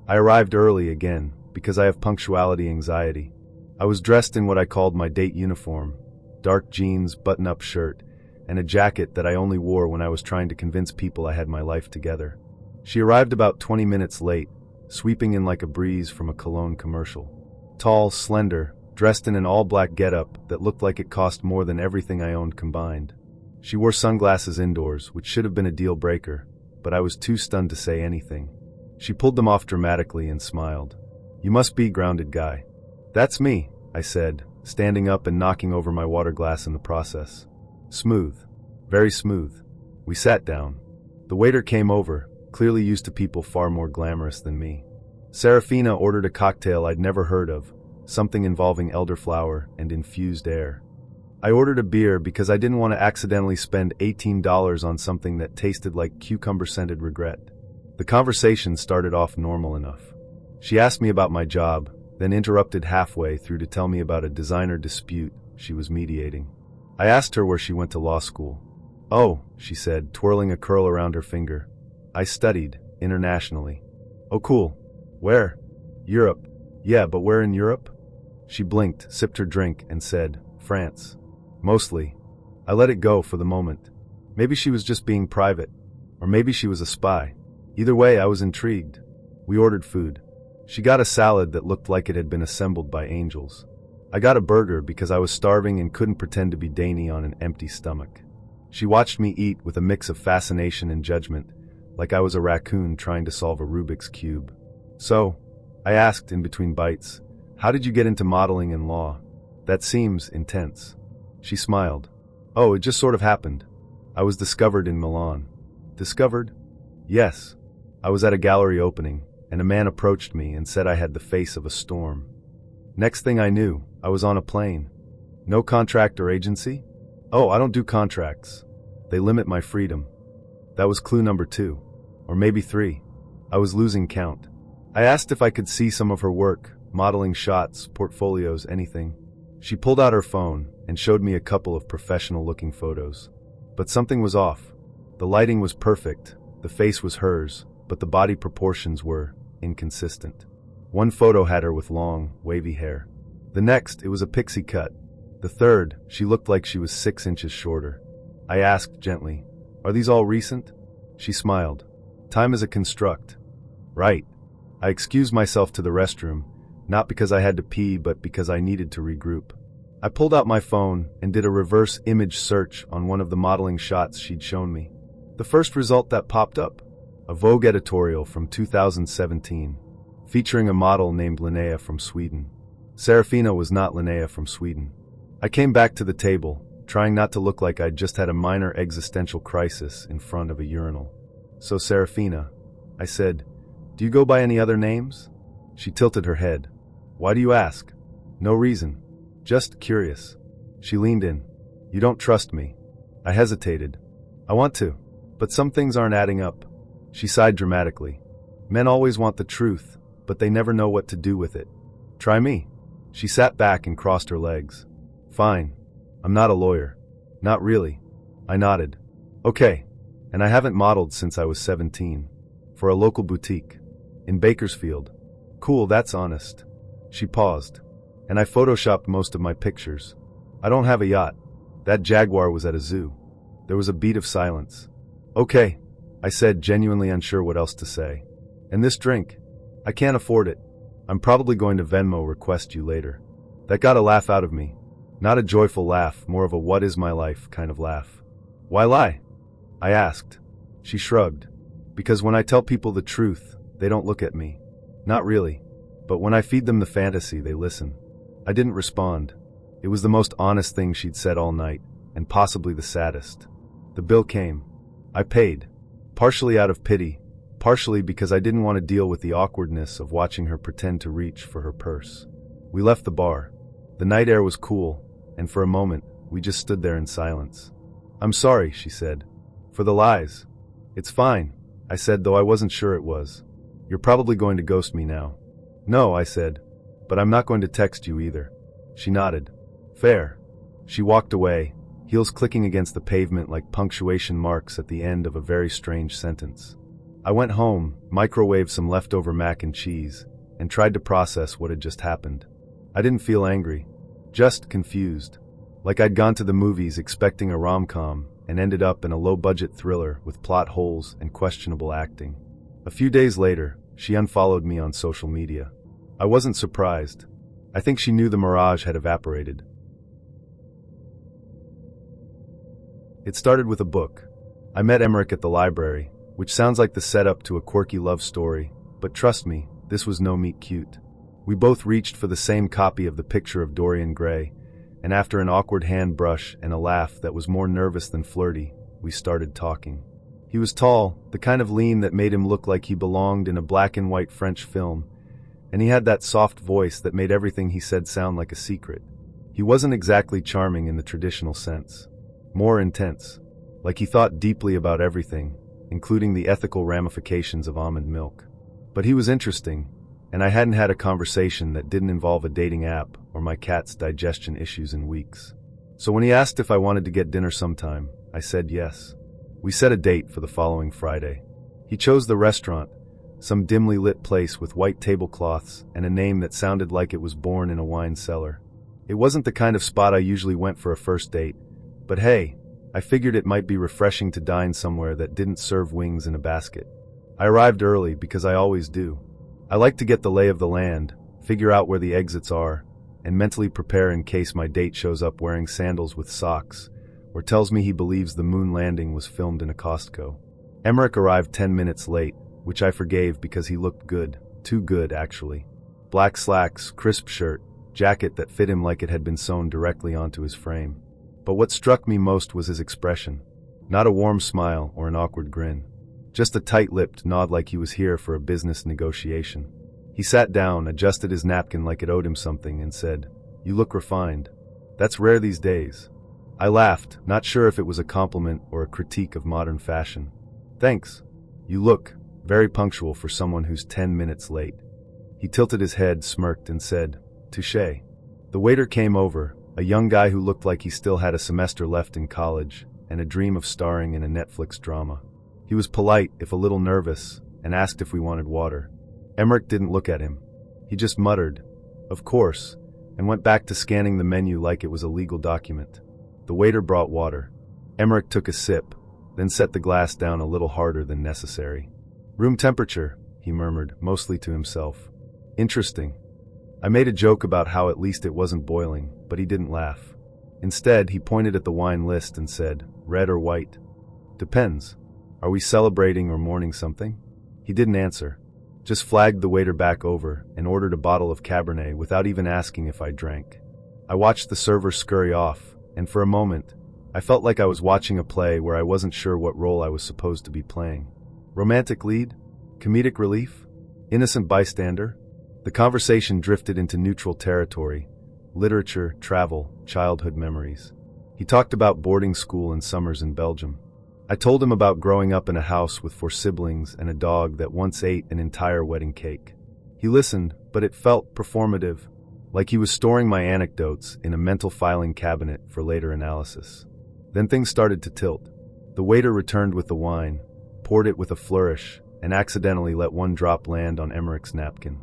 I arrived early again, because I have punctuality anxiety. I was dressed in what I called my date uniform, dark jeans, button-up shirt, and a jacket that I only wore when I was trying to convince people I had my life together. She arrived about 20 minutes late, sweeping in like a breeze from a cologne commercial. Tall, slender, dressed in an all-black getup that looked like it cost more than everything I owned combined. She wore sunglasses indoors, which should have been a deal breaker, but I was too stunned to say anything. She pulled them off dramatically and smiled. "You must be grounded guy." "That's me," I said, standing up and knocking over my water glass in the process. "Smooth. Very smooth." We sat down. The waiter came over, clearly used to people far more glamorous than me. Serafina ordered a cocktail I'd never heard of, something involving elderflower and infused air. I ordered a beer because I didn't want to accidentally spend $18 on something that tasted like cucumber-scented regret. The conversation started off normal enough. She asked me about my job, then interrupted halfway through to tell me about a designer dispute she was mediating. I asked her where she went to law school. "Oh," she said, twirling a curl around her finger. "I studied internationally." "Oh cool. Where?" "Europe." "Yeah, but where in Europe?" She blinked, sipped her drink, and said, "France." "Mostly." I let it go for the moment. Maybe she was just being private. Or maybe she was a spy. Either way, I was intrigued. We ordered food. She got a salad that looked like it had been assembled by angels. I got a burger because I was starving and couldn't pretend to be dainty on an empty stomach. She watched me eat with a mix of fascination and judgment, like I was a raccoon trying to solve a Rubik's Cube. "So," I asked in between bites, "how did you get into modeling and law? That seems intense." She smiled. "Oh, it just sort of happened. I was discovered in Milan." "Discovered?" "Yes. I was at a gallery opening, and a man approached me and said I had the face of a storm. Next thing I knew, I was on a plane. No contract or agency? Oh, I don't do contracts. They limit my freedom." That was clue number 2. Or maybe 3. I was losing count. I asked if I could see some of her work, modeling shots, portfolios, anything. She pulled out her phone and showed me a couple of professional-looking photos. But something was off. The lighting was perfect, the face was hers, but the body proportions were inconsistent. One photo had her with long, wavy hair. The next, it was a pixie cut. The third, she looked like she was 6 inches shorter. I asked gently, "Are these all recent?" She smiled. "Time is a construct." Right. I excused myself to the restroom, not because I had to pee but because I needed to regroup. I pulled out my phone and did a reverse image search on one of the modeling shots she'd shown me. The first result that popped up, a Vogue editorial from 2017, featuring a model named Linnea from Sweden. Serafina was not Linnea from Sweden. I came back to the table, trying not to look like I'd just had a minor existential crisis in front of a urinal. "So Serafina," I said, "do you go by any other names?" She tilted her head. "Why do you ask?" "No reason. Just curious." She leaned in. "You don't trust me." I hesitated. "I want to. But some things aren't adding up." She sighed dramatically. "Men always want the truth, but they never know what to do with it. Try me." She sat back and crossed her legs. "Fine. I'm not a lawyer." "Not really." I nodded. "Okay. And I haven't modeled since I was 17. For a local boutique. In Bakersfield." "Cool, that's honest." She paused. "And I photoshopped most of my pictures. I don't have a yacht. That Jaguar was at a zoo." There was a beat of silence. "Okay," I said, genuinely unsure what else to say. "And this drink? I can't afford it. I'm probably going to Venmo request you later." That got a laugh out of me. Not a joyful laugh, more of a what is my life kind of laugh. "Why lie?" I asked. She shrugged. "Because when I tell people the truth, they don't look at me. Not really. But when I feed them the fantasy, they listen." I didn't respond. It was the most honest thing she'd said all night, and possibly the saddest. The bill came. I paid. Partially out of pity, partially because I didn't want to deal with the awkwardness of watching her pretend to reach for her purse. We left the bar. The night air was cool, and for a moment, we just stood there in silence. "I'm sorry," she said. "For the lies." "It's fine," I said, though I wasn't sure it was. "You're probably going to ghost me now." "No," I said. "But I'm not going to text you either." She nodded. "Fair." She walked away, heels clicking against the pavement like punctuation marks at the end of a very strange sentence. I went home, microwaved some leftover mac and cheese, and tried to process what had just happened. I didn't feel angry, just confused. Like I'd gone to the movies expecting a rom-com and ended up in a low-budget thriller with plot holes and questionable acting. A few days later, she unfollowed me on social media. I wasn't surprised. I think she knew the mirage had evaporated. It started with a book. I met Emmerich at the library, which sounds like the setup to a quirky love story, but trust me, this was no meet cute. We both reached for the same copy of The Picture of Dorian Gray, and after an awkward hand brush and a laugh that was more nervous than flirty, we started talking. He was tall, the kind of lean that made him look like he belonged in a black and white French film, and he had that soft voice that made everything he said sound like a secret. He wasn't exactly charming in the traditional sense. More intense. Like he thought deeply about everything, including the ethical ramifications of almond milk. But he was interesting, and I hadn't had a conversation that didn't involve a dating app or my cat's digestion issues in weeks. So when he asked if I wanted to get dinner sometime, I said yes. We set a date for the following Friday. He chose the restaurant, some dimly lit place with white tablecloths and a name that sounded like it was born in a wine cellar. It wasn't the kind of spot I usually went for a first date, but hey, I figured it might be refreshing to dine somewhere that didn't serve wings in a basket. I arrived early because I always do. I like to get the lay of the land, figure out where the exits are, and mentally prepare in case my date shows up wearing sandals with socks, or tells me he believes the moon landing was filmed in a Costco. Emmerich arrived 10 minutes late, which I forgave because he looked good. Too good, actually. Black slacks, crisp shirt, jacket that fit him like it had been sewn directly onto his frame. But what struck me most was his expression. Not a warm smile or an awkward grin. Just a tight-lipped nod like he was here for a business negotiation. He sat down, adjusted his napkin like it owed him something, and said, "You look refined." That's rare these days. I laughed, not sure if it was a compliment or a critique of modern fashion. "Thanks. You look very punctual for someone who's 10 minutes late." He tilted his head, smirked, and said, "Touché." The waiter came over, a young guy who looked like he still had a semester left in college and a dream of starring in a Netflix drama. He was polite, if a little nervous, and asked if we wanted water. Emmerich didn't look at him. He just muttered, "Of course," and went back to scanning the menu like it was a legal document. The waiter brought water. Emmerich took a sip, then set the glass down a little harder than necessary. "Room temperature," he murmured, mostly to himself. "Interesting." I made a joke about how at least it wasn't boiling, but he didn't laugh. Instead, he pointed at the wine list and said, "Red or white?" "Depends. Are we celebrating or mourning something?" He didn't answer, just flagged the waiter back over and ordered a bottle of Cabernet without even asking if I drank. I watched the server scurry off, and for a moment, I felt like I was watching a play where I wasn't sure what role I was supposed to be playing. Romantic lead? Comedic relief? Innocent bystander? The conversation drifted into neutral territory: literature, travel, childhood memories. He talked about boarding school and summers in Belgium. I told him about growing up in a house with 4 siblings and a dog that once ate an entire wedding cake. He listened, but it felt performative, like he was storing my anecdotes in a mental filing cabinet for later analysis. Then things started to tilt. The waiter returned with the wine, poured it with a flourish, and accidentally let one drop land on Emmerich's napkin.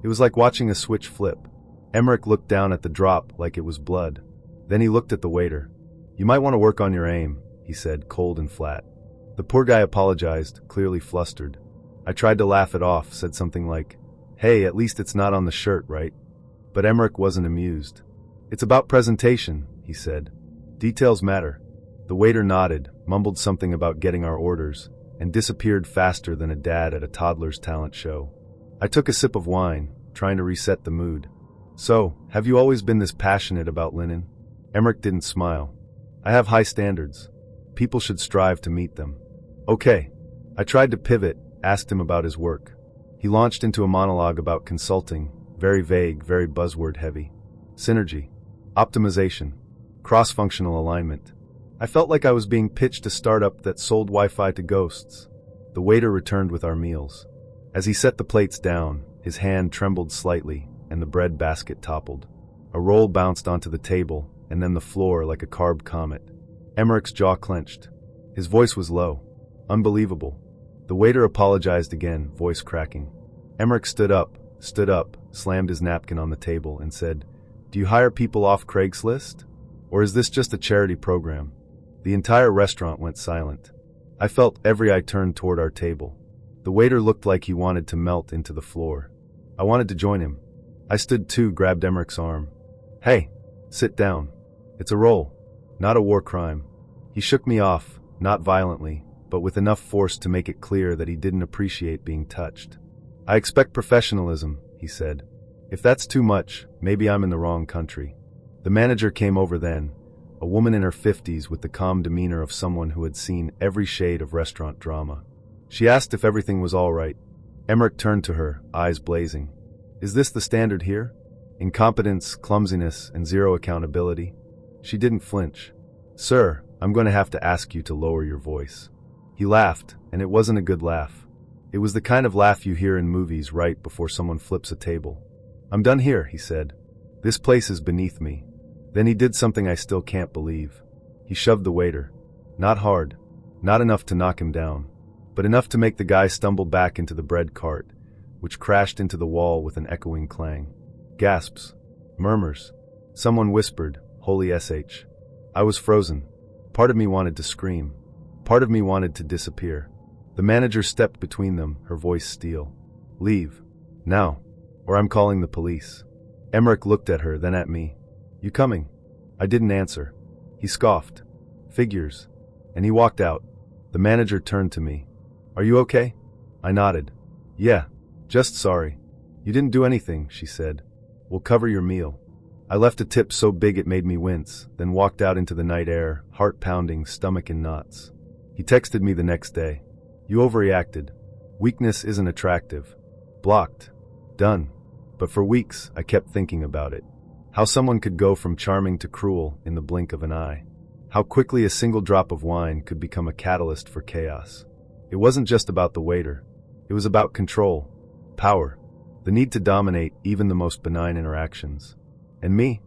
It was like watching a switch flip. Emmerich looked down at the drop like it was blood. Then he looked at the waiter. "You might want to work on your aim," he said, cold and flat. The poor guy apologized, clearly flustered. I tried to laugh it off, said something like, "Hey, at least it's not on the shirt, right?" But Emmerich wasn't amused. "It's about presentation," he said. "Details matter." The waiter nodded, mumbled something about getting our orders, and disappeared faster than a dad at a toddler's talent show. I took a sip of wine, trying to reset the mood. "So, have you always been this passionate about linen?" Emmerich didn't smile. "I have high standards. People should strive to meet them." "Okay." I tried to pivot, asked him about his work. He launched into a monologue about consulting, very vague, very buzzword heavy. Synergy. Optimization. Cross-functional alignment. I felt like I was being pitched a startup that sold Wi-Fi to ghosts. The waiter returned with our meals. As he set the plates down, his hand trembled slightly, and the bread basket toppled. A roll bounced onto the table, and then the floor like a carved comet. Emmerich's jaw clenched. His voice was low. Unbelievable. The waiter apologized again, voice cracking. Emmerich stood up, slammed his napkin on the table, and said, "Do you hire people off Craigslist? Or is this just a charity program?" The entire restaurant went silent. I felt every eye turned toward our table. The waiter looked like he wanted to melt into the floor. I wanted to join him. I stood too, grabbed Emmerich's arm. "Hey, sit down. It's a role, not a war crime." He shook me off, not violently, but with enough force to make it clear that he didn't appreciate being touched. "I expect professionalism," he said. "If that's too much, maybe I'm in the wrong country." The manager came over then, a woman in her 50s with the calm demeanor of someone who had seen every shade of restaurant drama. She asked if everything was all right. Emmerich turned to her, eyes blazing. "Is this the standard here? Incompetence, clumsiness, and zero accountability?" She didn't flinch. "Sir, I'm going to have to ask you to lower your voice." He laughed, and it wasn't a good laugh. It was the kind of laugh you hear in movies right before someone flips a table. "I'm done here," he said. "This place is beneath me." Then he did something I still can't believe. He shoved the waiter. Not hard, not enough to knock him down, but enough to make the guy stumble back into the bread cart, which crashed into the wall with an echoing clang. Gasps. Murmurs. Someone whispered, "Holy SH." I was frozen. Part of me wanted to scream. Part of me wanted to disappear. The manager stepped between them, her voice steel. "Leave. Now. Or I'm calling the police." Emmerich looked at her, then at me. "You coming?" I didn't answer. He scoffed. "Figures." And he walked out. The manager turned to me. "Are you okay?" I nodded. "Yeah. Just sorry." "You didn't do anything," she said. "We'll cover your meal." I left a tip so big it made me wince, then walked out into the night air, heart pounding, stomach in knots. He texted me the next day. "You overreacted. Weakness isn't attractive." Blocked. Done. But for weeks, I kept thinking about it. How someone could go from charming to cruel in the blink of an eye. How quickly a single drop of wine could become a catalyst for chaos. It wasn't just about the waiter. It was about control. Power. The need to dominate even the most benign interactions. And me?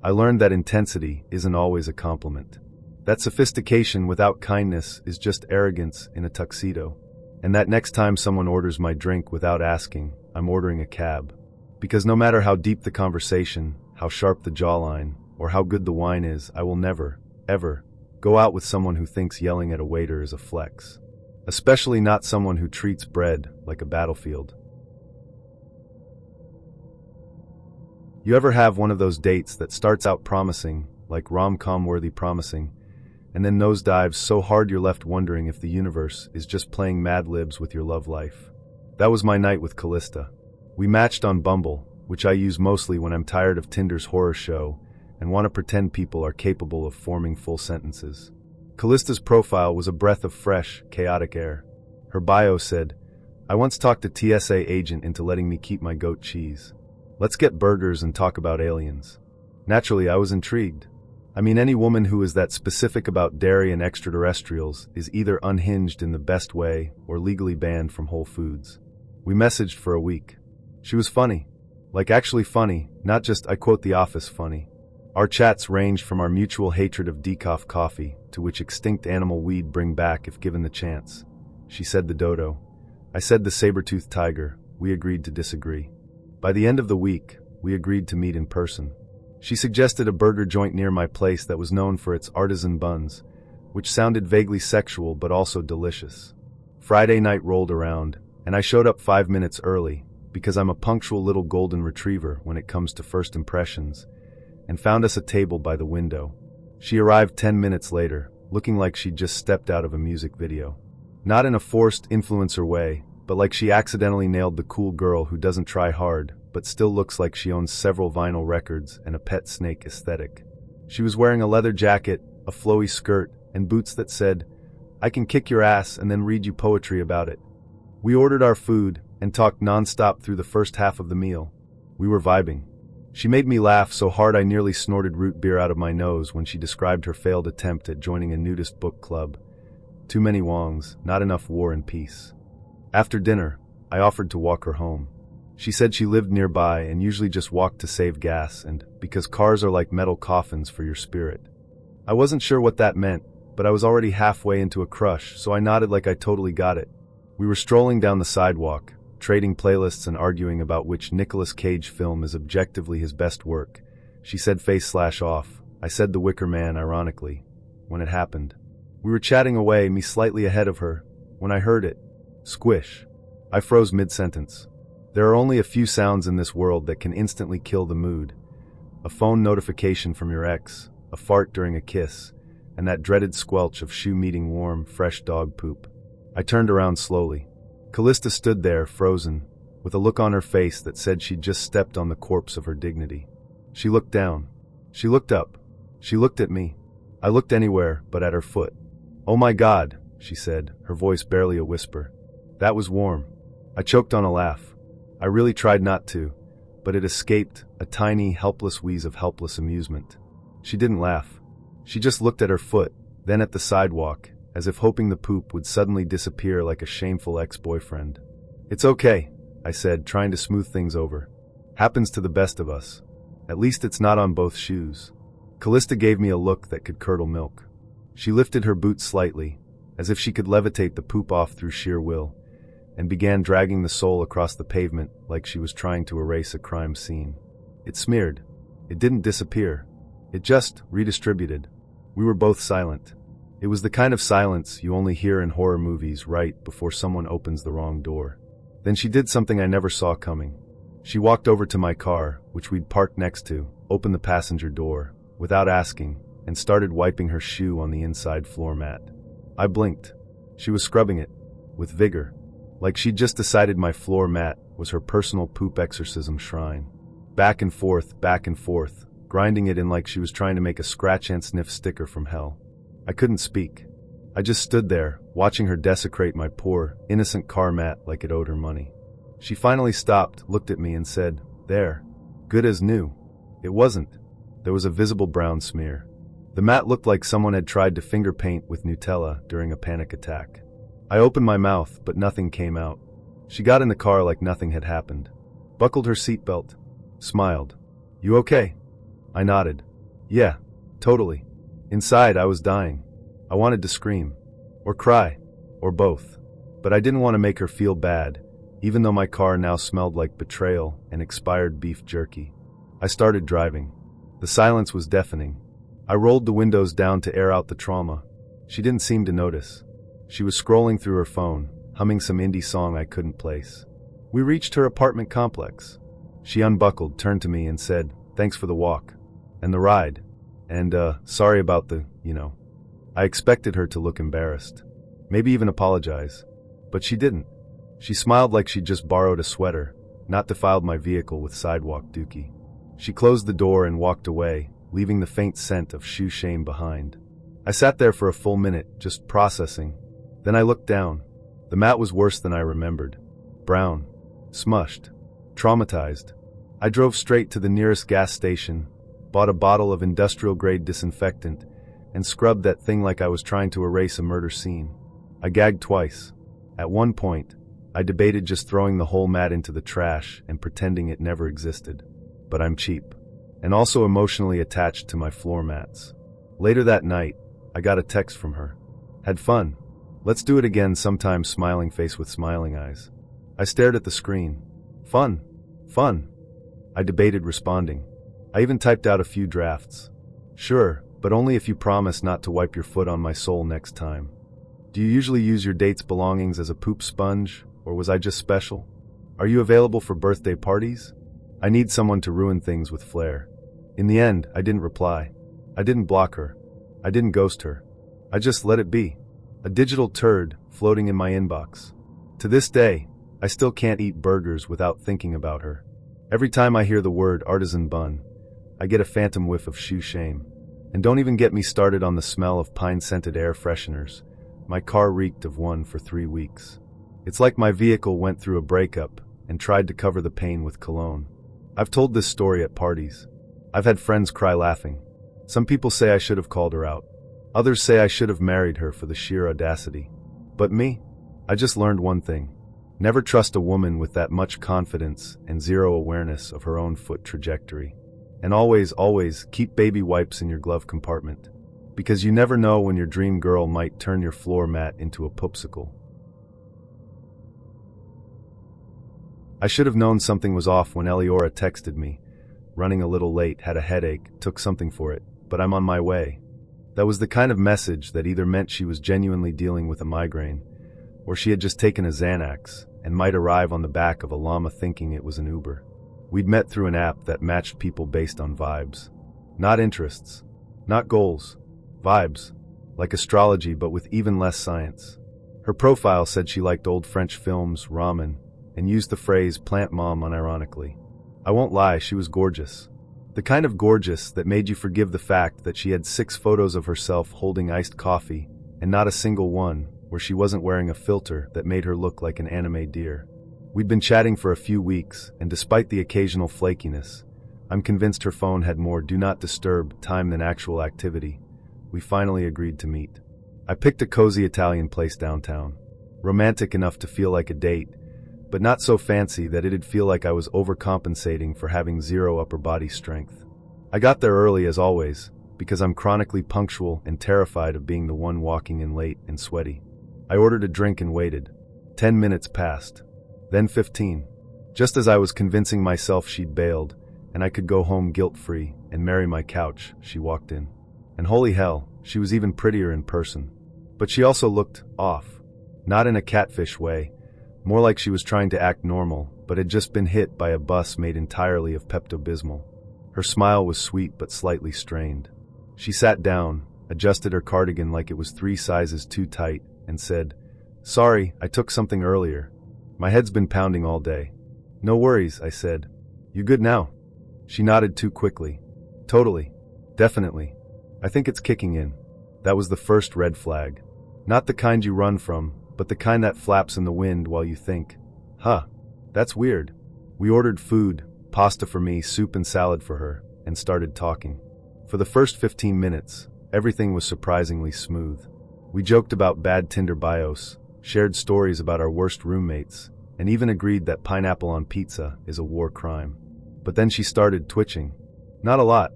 I learned that intensity isn't always a compliment. That sophistication without kindness is just arrogance in a tuxedo. And that next time someone orders my drink without asking, I'm ordering a cab. Because no matter how deep the conversation, how sharp the jawline, or how good the wine is, I will never, ever, go out with someone who thinks yelling at a waiter is a flex. Especially not someone who treats bread like a battlefield. You ever have one of those dates that starts out promising, like rom-com worthy promising, and then nosedives so hard you're left wondering if the universe is just playing Mad Libs with your love life? That was my night with Callista. We matched on Bumble, which I use mostly when I'm tired of Tinder's horror show and want to pretend people are capable of forming full sentences. Callista's profile was a breath of fresh, chaotic air. Her bio said, "I once talked a TSA agent into letting me keep my goat cheese. Let's get burgers and talk about aliens." Naturally, I was intrigued. I mean, any woman who is that specific about dairy and extraterrestrials is either unhinged in the best way or legally banned from Whole Foods. We messaged for a week. She was funny. Like actually funny, not just I quote The Office funny. Our chats ranged from our mutual hatred of decaf coffee to which extinct animal we'd bring back if given the chance. She said the dodo. I said the saber-toothed tiger. We agreed to disagree. By the end of the week, we agreed to meet in person. She suggested a burger joint near my place that was known for its artisan buns, which sounded vaguely sexual but also delicious. Friday night rolled around, and I showed up 5 minutes early, because I'm a punctual little golden retriever when it comes to first impressions, and found us a table by the window. She arrived 10 minutes later, looking like she'd just stepped out of a music video. Not in a forced influencer way, but like she accidentally nailed the cool girl who doesn't try hard, but still looks like she owns several vinyl records and a pet snake aesthetic. She was wearing a leather jacket, a flowy skirt, and boots that said, "I can kick your ass and then read you poetry about it." We ordered our food and talked nonstop through the first half of the meal. We were vibing. She made me laugh so hard I nearly snorted root beer out of my nose when she described her failed attempt at joining a nudist book club. Too many Wongs, not enough War and Peace. After dinner, I offered to walk her home. She said she lived nearby and usually just walked to save gas and because cars are like metal coffins for your spirit. I wasn't sure what that meant, but I was already halfway into a crush, so I nodded like I totally got it. We were strolling down the sidewalk, trading playlists and arguing about which Nicolas Cage film is objectively his best work. She said face/off. I said The Wicker Man, ironically, when it happened. We were chatting away, me slightly ahead of her, when I heard it. Squish. I froze mid-sentence. There are only a few sounds in this world that can instantly kill the mood. A phone notification from your ex, a fart during a kiss, and that dreaded squelch of shoe meeting warm, fresh dog poop. I turned around slowly. Callista stood there, frozen, with a look on her face that said she'd just stepped on the corpse of her dignity. She looked down. She looked up. She looked at me. I looked anywhere but at her foot. "Oh my God," she said, her voice barely a whisper. "That was warm." I choked on a laugh. I really tried not to, but it escaped, a tiny, helpless wheeze of helpless amusement. She didn't laugh. She just looked at her foot, then at the sidewalk, as if hoping the poop would suddenly disappear like a shameful ex-boyfriend. "It's okay," I said, trying to smooth things over. "Happens to the best of us. At least it's not on both shoes." Callista gave me a look that could curdle milk. She lifted her boot slightly, as if she could levitate the poop off through sheer will, and began dragging the sole across the pavement like she was trying to erase a crime scene. It smeared. It didn't disappear. It just redistributed. We were both silent. It was the kind of silence you only hear in horror movies right before someone opens the wrong door. Then she did something I never saw coming. She walked over to my car, which we'd parked next to, opened the passenger door, without asking, and started wiping her shoe on the inside floor mat. I blinked. She was scrubbing it, with vigor, like she'd just decided my floor mat was her personal poop exorcism shrine. Back and forth, grinding it in like she was trying to make a scratch and sniff sticker from hell. I couldn't speak. I just stood there, watching her desecrate my poor, innocent car mat like it owed her money. She finally stopped, looked at me and said, "There. Good as new." It wasn't. There was a visible brown smear. The mat looked like someone had tried to finger paint with Nutella during a panic attack. I opened my mouth, but nothing came out. She got in the car like nothing had happened. buckled her seatbelt, smiled. "You okay?" I nodded. "Yeah, totally." Inside, I was dying. I wanted to scream. Or cry. Or both. But I didn't want to make her feel bad, even though my car now smelled like betrayal and expired beef jerky. I started driving. The silence was deafening. I rolled the windows down to air out the trauma. She didn't seem to notice. She was scrolling through her phone, humming some indie song I couldn't place. We reached her apartment complex. She unbuckled, turned to me and said, "Thanks for the walk. And the ride. And, sorry about the. I expected her to look embarrassed. Maybe even apologize. But she didn't. She smiled like she'd just borrowed a sweater, not defiled my vehicle with sidewalk dookie. She closed the door and walked away, leaving the faint scent of shoe shame behind. I sat there for a full minute, just processing. Then I looked down. The mat was worse than I remembered. Brown. Smushed. Traumatized. I drove straight to the nearest gas station, bought a bottle of industrial-grade disinfectant, and scrubbed that thing like I was trying to erase a murder scene. I gagged twice. At one point, I debated just throwing the whole mat into the trash and pretending it never existed. But I'm cheap. And also emotionally attached to my floor mats. Later that night, I got a text from her. "Had fun. Let's do it again sometime," smiling face with smiling eyes. I stared at the screen. Fun. Fun. I debated responding. I even typed out a few drafts. "Sure, but only if you promise not to wipe your foot on my soul next time. Do you usually use your date's belongings as a poop sponge, or was I just special? Are you available for birthday parties? I need someone to ruin things with flair." In the end, I didn't reply. I didn't block her. I didn't ghost her. I just let it be. A digital turd floating in my inbox. To this day, I still can't eat burgers without thinking about her. Every time I hear the word artisan bun, I get a phantom whiff of shoe shame. And don't even get me started on the smell of pine-scented air fresheners. My car reeked of one for 3 weeks. It's like my vehicle went through a breakup and tried to cover the pain with cologne. I've told this story at parties. I've had friends cry laughing. Some people say I should have called her out. Others say I should have married her for the sheer audacity. But me? I just learned one thing. Never trust a woman with that much confidence and zero awareness of her own foot trajectory. And always, always keep baby wipes in your glove compartment. Because you never know when your dream girl might turn your floor mat into a popsicle. I should have known something was off when Eliora texted me. Running a little late, had a headache, took something for it, but I'm on my way. That was the kind of message that either meant she was genuinely dealing with a migraine, or she had just taken a Xanax and might arrive on the back of a llama thinking it was an Uber. We'd met through an app that matched people based on vibes. Not interests. Not goals. Vibes. Like astrology, but with even less science. Her profile said she liked old French films, ramen, and used the phrase plant mom unironically. I won't lie, she was gorgeous. The kind of gorgeous that made you forgive the fact that she had 6 photos of herself holding iced coffee, and not a single one where she wasn't wearing a filter that made her look like an anime deer. We'd been chatting for a few weeks, and despite the occasional flakiness, I'm convinced her phone had more do not disturb time than actual activity. We finally agreed to meet. I picked a cozy Italian place downtown. Romantic enough to feel like a date, but not so fancy that it'd feel like I was overcompensating for having zero upper body strength. I got there early as always, because I'm chronically punctual and terrified of being the one walking in late and sweaty. I ordered a drink and waited. 10 minutes passed. Then 15. Just as I was convincing myself she'd bailed, and I could go home guilt-free and marry my couch, she walked in. And holy hell, she was even prettier in person. But she also looked off. Not in a catfish way, more like she was trying to act normal, but had just been hit by a bus made entirely of Pepto-Bismol. Her smile was sweet but slightly strained. She sat down, adjusted her cardigan like it was 3 sizes too tight, and said, "Sorry, I took something earlier. My head's been pounding all day." "No worries," I said. "You good now?" She nodded too quickly. "Totally. Definitely. I think it's kicking in." That was the first red flag. Not the kind you run from, but the kind that flaps in the wind while you think, "Huh, that's weird." We ordered food, pasta for me, soup and salad for her, and started talking. For the first 15 minutes, everything was surprisingly smooth. We joked about bad Tinder bios, shared stories about our worst roommates, and even agreed that pineapple on pizza is a war crime. But then she started twitching. Not a lot,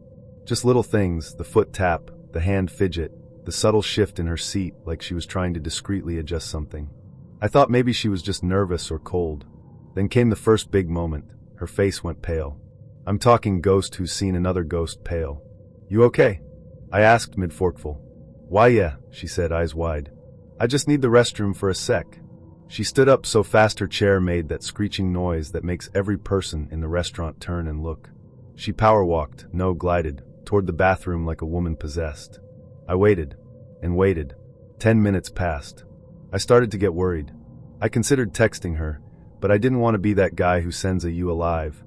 just little things, the foot tap, the hand fidget, the subtle shift in her seat like she was trying to discreetly adjust something. I thought maybe she was just nervous or cold. Then came the first big moment. Her face went pale. I'm talking ghost who's seen another ghost pale. You okay? I asked mid-forkful. Why yeah, she said, eyes wide. I just need the restroom for a sec. She stood up so fast her chair made that screeching noise that makes every person in the restaurant turn and look. She power walked, no glided, toward the bathroom like a woman possessed. I waited, and waited. 10 minutes passed. I started to get worried. I considered texting her, but I didn't want to be that guy who sends a "you alive"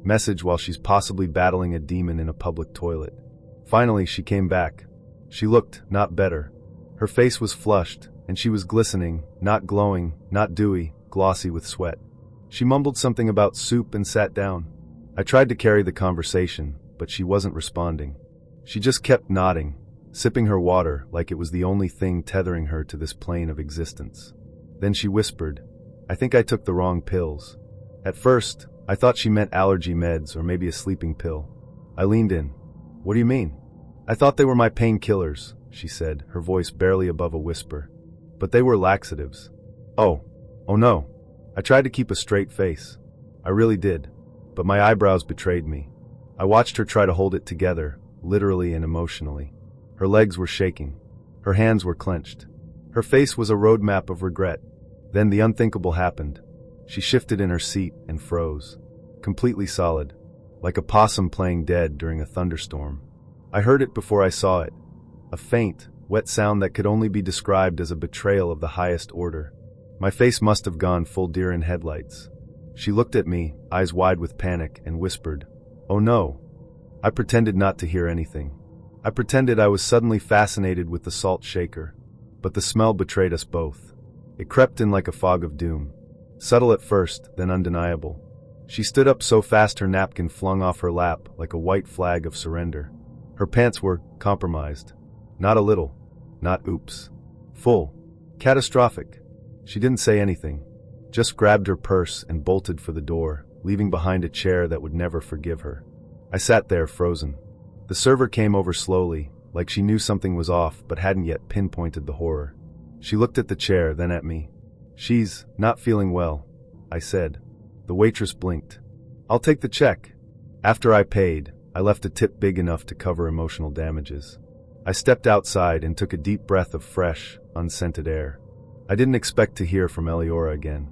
message while she's possibly battling a demon in a public toilet. Finally, she came back. She looked not better. Her face was flushed, and she was glistening, not glowing, not dewy, glossy with sweat. She mumbled something about soup and sat down. I tried to carry the conversation, but she wasn't responding. She just kept nodding, sipping her water like it was the only thing tethering her to this plane of existence. Then she whispered, I think I took the wrong pills. At first, I thought she meant allergy meds or maybe a sleeping pill. I leaned in. What do you mean? I thought they were my painkillers, she said, her voice barely above a whisper. But they were laxatives. Oh no. I tried to keep a straight face. I really did. But my eyebrows betrayed me. I watched her try to hold it together, literally and emotionally. Her legs were shaking. Her hands were clenched. Her face was a roadmap of regret. Then the unthinkable happened. She shifted in her seat and froze. Completely solid. Like a possum playing dead during a thunderstorm. I heard it before I saw it. A faint, wet sound that could only be described as a betrayal of the highest order. My face must have gone full deer in headlights. She looked at me, eyes wide with panic, and whispered, Oh no. I pretended not to hear anything. I pretended I was suddenly fascinated with the salt shaker. But the smell betrayed us both. It crept in like a fog of doom. Subtle at first, then undeniable. She stood up so fast her napkin flung off her lap like a white flag of surrender. Her pants were compromised. Not a little. Not oops. Full. Catastrophic. She didn't say anything. Just grabbed her purse and bolted for the door, leaving behind a chair that would never forgive her. I sat there frozen. The server came over slowly, like she knew something was off but hadn't yet pinpointed the horror. She looked at the chair, then at me. She's not feeling well, I said. The waitress blinked. I'll take the check. After I paid, I left a tip big enough to cover emotional damages. I stepped outside and took a deep breath of fresh, unscented air. I didn't expect to hear from Eliora again.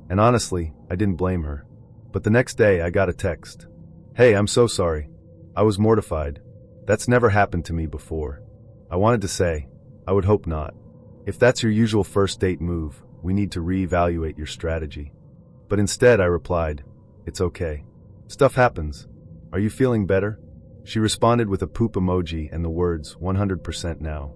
And honestly, I didn't blame her. But the next day I got a text. Hey, I'm so sorry. I was mortified. That's never happened to me before. I wanted to say, I would hope not. If that's your usual first date move, we need to reevaluate your strategy. But instead I replied, it's okay. Stuff happens. Are you feeling better? She responded with a poop emoji and the words, 100% now.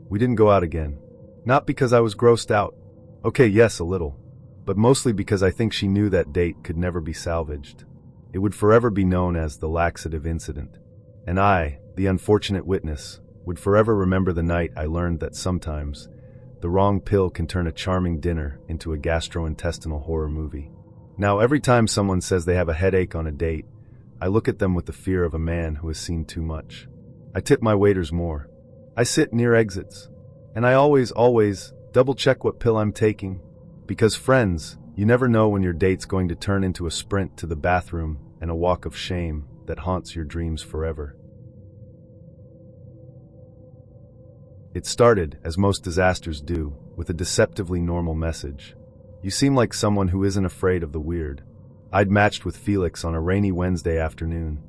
We didn't go out again. Not because I was grossed out. Okay, yes, a little. But mostly because I think she knew that date could never be salvaged. It would forever be known as the laxative incident. And I, the unfortunate witness, would forever remember the night I learned that sometimes the wrong pill can turn a charming dinner into a gastrointestinal horror movie. Now, every time someone says they have a headache on a date, I look at them with the fear of a man who has seen too much. I tip my waiters more. I sit near exits. And I always double-check what pill I'm taking. Because friends, you never know when your date's going to turn into a sprint to the bathroom and a walk of shame that haunts your dreams forever. It started, as most disasters do, with a deceptively normal message. You seem like someone who isn't afraid of the weird. I'd matched with Felix on a rainy Wednesday afternoon,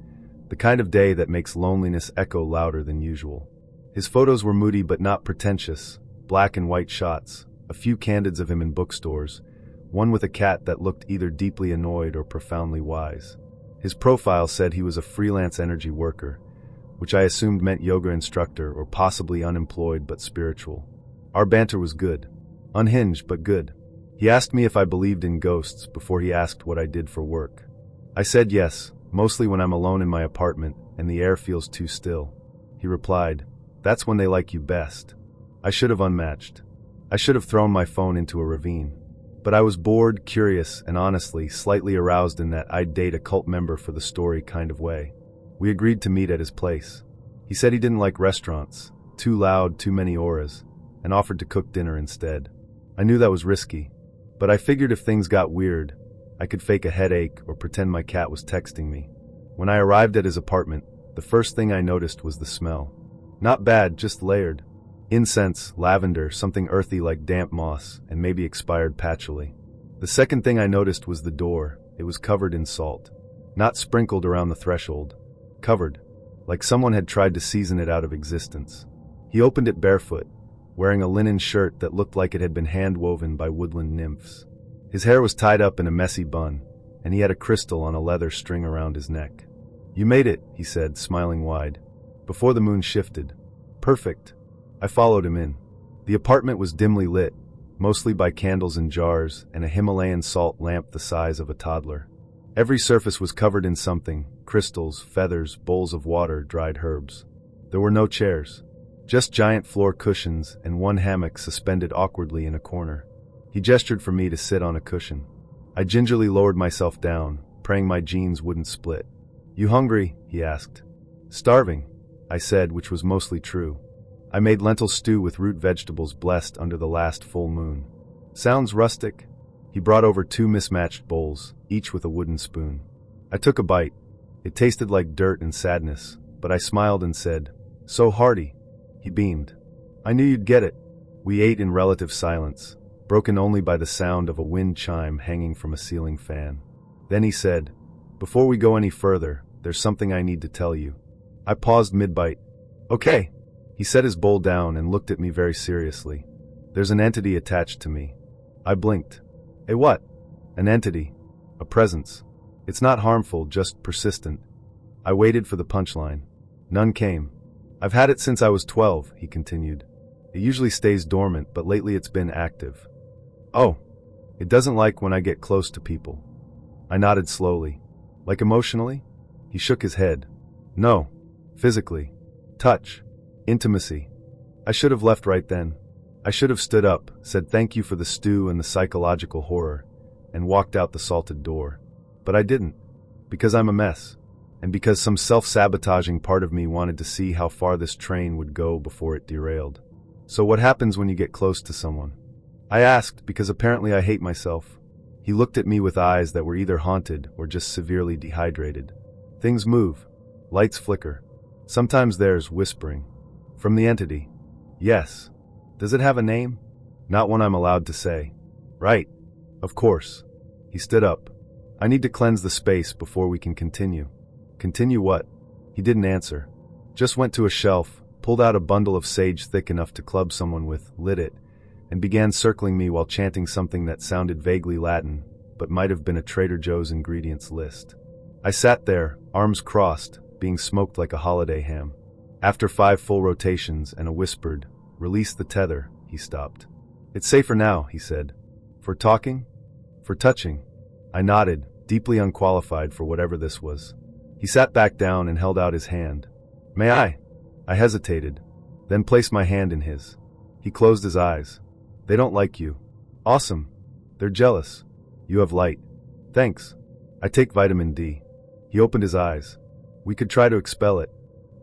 the kind of day that makes loneliness echo louder than usual. His photos were moody but not pretentious, black and white shots, a few candids of him in bookstores, one with a cat that looked either deeply annoyed or profoundly wise. His profile said he was a freelance energy worker, which I assumed meant yoga instructor or possibly unemployed but spiritual. Our banter was good. Unhinged but good. He asked me if I believed in ghosts before he asked what I did for work. I said yes, mostly when I'm alone in my apartment and the air feels too still. He replied, that's when they like you best. I should have unmatched. I should have thrown my phone into a ravine. But I was bored, curious, and honestly, slightly aroused in that I'd date a cult member for the story kind of way. We agreed to meet at his place. He said he didn't like restaurants, too loud, too many auras, and offered to cook dinner instead. I knew that was risky, but I figured if things got weird, I could fake a headache or pretend my cat was texting me. When I arrived at his apartment, the first thing I noticed was the smell. Not bad, just layered. Incense, lavender, something earthy like damp moss, and maybe expired patchouli. The second thing I noticed was the door. It was covered in salt. Not sprinkled around the threshold. Covered. Like someone had tried to season it out of existence. He opened it barefoot, wearing a linen shirt that looked like it had been hand-woven by woodland nymphs. His hair was tied up in a messy bun, and he had a crystal on a leather string around his neck. "You made it," he said, smiling wide. Before the moon shifted. "Perfect." I followed him in. The apartment was dimly lit, mostly by candles in jars and a Himalayan salt lamp the size of a toddler. Every surface was covered in something: crystals, feathers, bowls of water, dried herbs. There were no chairs. Just giant floor cushions and one hammock suspended awkwardly in a corner. He gestured for me to sit on a cushion. I gingerly lowered myself down, praying my jeans wouldn't split. "You hungry?" he asked. "Starving," I said, which was mostly true. I made lentil stew with root vegetables blessed under the last full moon. "Sounds rustic." He brought over 2 mismatched bowls, each with a wooden spoon. I took a bite. It tasted like dirt and sadness, but I smiled and said, "So hearty." He beamed. "I knew you'd get it." We ate in relative silence, broken only by the sound of a wind chime hanging from a ceiling fan. Then he said, "Before we go any further, there's something I need to tell you." I paused mid-bite. "Okay." He set his bowl down and looked at me very seriously. "There's an entity attached to me." I blinked. "A what?" "An entity. A presence. It's not harmful, just persistent." I waited for the punchline. None came. "I've had it since I was 12, he continued. "It usually stays dormant, but lately it's been active." "Oh. It doesn't like when I get close to people." I nodded slowly. "Like emotionally?" He shook his head. "No. Physically. Touch. Intimacy." I should have left right then. I should have stood up, said thank you for the stew and the psychological horror, and walked out the salted door. But I didn't. Because I'm a mess. And because some self-sabotaging part of me wanted to see how far this train would go before it derailed. "So what happens when you get close to someone?" I asked, because apparently I hate myself. He looked at me with eyes that were either haunted or just severely dehydrated. "Things move. Lights flicker. Sometimes there's whispering. From the entity." "Yes." "Does it have a name?" "Not one I'm allowed to say." "Right. Of course." He stood up. "I need to cleanse the space before we can continue." "Continue what?" He didn't answer. Just went to a shelf, pulled out a bundle of sage thick enough to club someone with, lit it, and began circling me while chanting something that sounded vaguely Latin, but might have been a Trader Joe's ingredients list. I sat there, arms crossed, being smoked like a holiday ham. After 5 full rotations and a whispered, "Release the tether," he stopped. "It's safer now," he said. "For talking?" "For touching." I nodded, deeply unqualified for whatever this was. He sat back down and held out his hand. "May I?" I hesitated, then placed my hand in his. He closed his eyes. "They don't like you." "Awesome. They're jealous." "You have light." "Thanks. I take vitamin D." He opened his eyes. "We could try to expel it."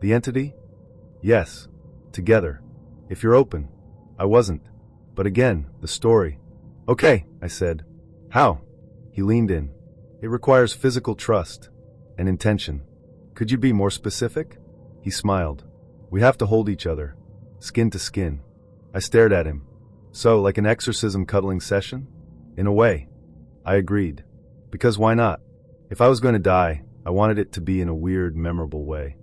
"The entity?" "Yes. Together. If you're open." I wasn't. But again, the story. "Okay," I said. "How?" He leaned in. "It requires physical trust. And intention." "Could you be more specific?" He smiled. "We have to hold each other. Skin to skin." I stared at him. "So, like an exorcism cuddling session?" "In a way." I agreed. Because why not? If I was going to die, I wanted it to be in a weird, memorable way.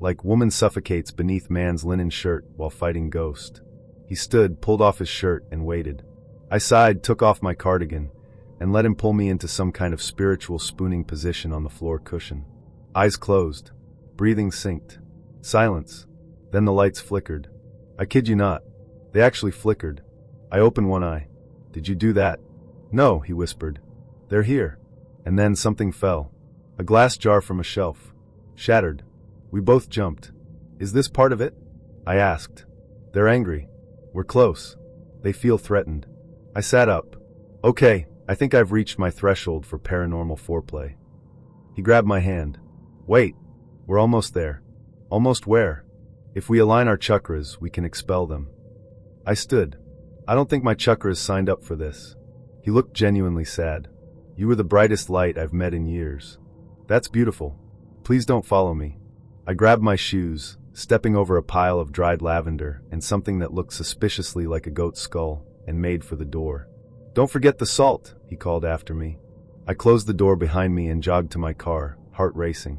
Like woman suffocates beneath man's linen shirt while fighting ghost. He stood, pulled off his shirt, and waited. I sighed, took off my cardigan, and let him pull me into some kind of spiritual spooning position on the floor cushion. Eyes closed. Breathing synced. Silence. Then the lights flickered. I kid you not. They actually flickered. I opened one eye. "Did you do that?" "No," he whispered. "They're here." And then something fell. A glass jar from a shelf. Shattered. We both jumped. "Is this part of it?" I asked. "They're angry. We're close. They feel threatened." I sat up. "Okay," I think I've reached my threshold for paranormal foreplay. He grabbed my hand. Wait, we're almost there. Almost where? If we align our chakras, we can expel them. I stood. I don't think my chakras signed up for this. He looked genuinely sad. You were the brightest light I've met in years. That's beautiful. Please don't follow me. I grabbed my shoes, stepping over a pile of dried lavender and something that looked suspiciously like a goat's skull, and made for the door. Don't forget the salt, he called after me. I closed the door behind me and jogged to my car, heart racing.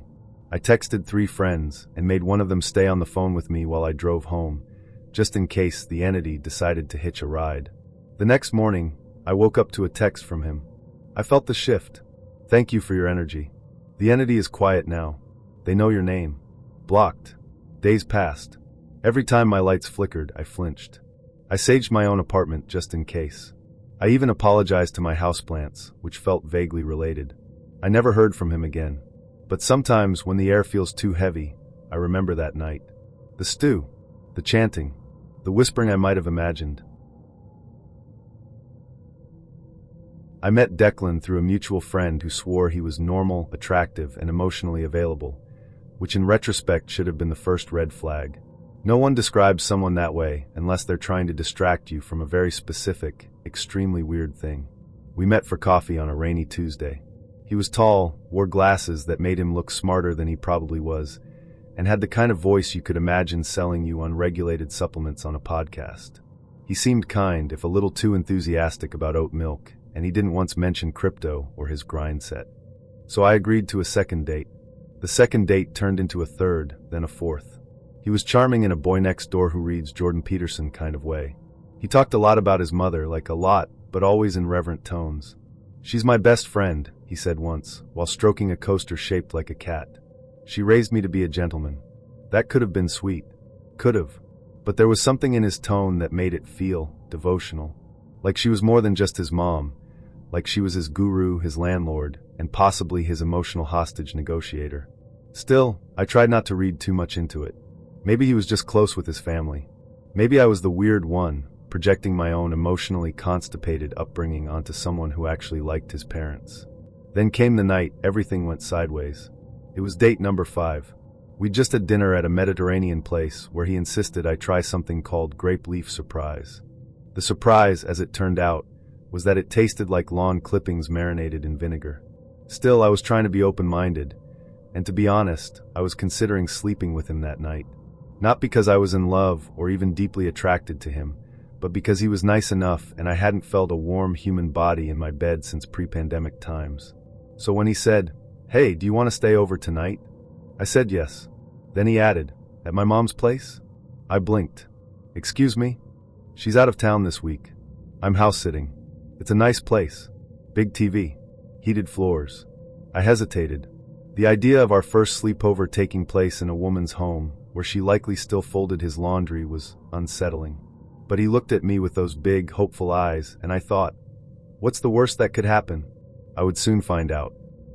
I texted 3 friends and made one of them stay on the phone with me while I drove home, just in case the entity decided to hitch a ride. The next morning, I woke up to a text from him. I felt the shift. Thank you for your energy. The entity is quiet now. They know your name. Blocked. Days passed. Every time my lights flickered, I flinched. I saged my own apartment just in case. I even apologized to my houseplants, which felt vaguely related. I never heard from him again. But sometimes when the air feels too heavy, I remember that night. The stew, the chanting, the whispering I might have imagined. I met Declan through a mutual friend who swore he was normal, attractive, and emotionally available, which in retrospect should have been the first red flag. No one describes someone that way unless they're trying to distract you from a very specific, extremely weird thing. We met for coffee on a rainy Tuesday. He was tall, wore glasses that made him look smarter than he probably was, and had the kind of voice you could imagine selling you unregulated supplements on a podcast. He seemed kind, if a little too enthusiastic about oat milk, and he didn't once mention crypto or his grind set. So I agreed to a second date. The second date turned into a third, then a fourth. He was charming in a boy next door who reads Jordan Peterson kind of way. He talked a lot about his mother, like a lot, but always in reverent tones. She's my best friend, he said once, while stroking a coaster shaped like a cat. She raised me to be a gentleman. That could have been sweet. Could have. But there was something in his tone that made it feel devotional. Like she was more than just his mom. Like she was his guru, his landlord, and possibly his emotional hostage negotiator. Still, I tried not to read too much into it. Maybe he was just close with his family. Maybe I was the weird one, projecting my own emotionally constipated upbringing onto someone who actually liked his parents. Then came the night everything went sideways. It was date number 5. We'd just had dinner at a Mediterranean place where he insisted I try something called grape leaf surprise. The surprise, as it turned out, was that it tasted like lawn clippings marinated in vinegar. Still, I was trying to be open-minded, and to be honest, I was considering sleeping with him that night. Not because I was in love or even deeply attracted to him, but because he was nice enough and I hadn't felt a warm human body in my bed since pre-pandemic times. So when he said, "Hey, do you want to stay over tonight?" I said yes. Then he added, "At my mom's place?" I blinked. "Excuse me?" "She's out of town this week. I'm house-sitting. It's a nice place. Big TV. Heated floors." I hesitated. The idea of our first sleepover taking place in a woman's home, where she likely still folded his laundry, was unsettling. But he looked at me with those big, hopeful eyes, and I thought, what's the worst that could happen? I would soon find out.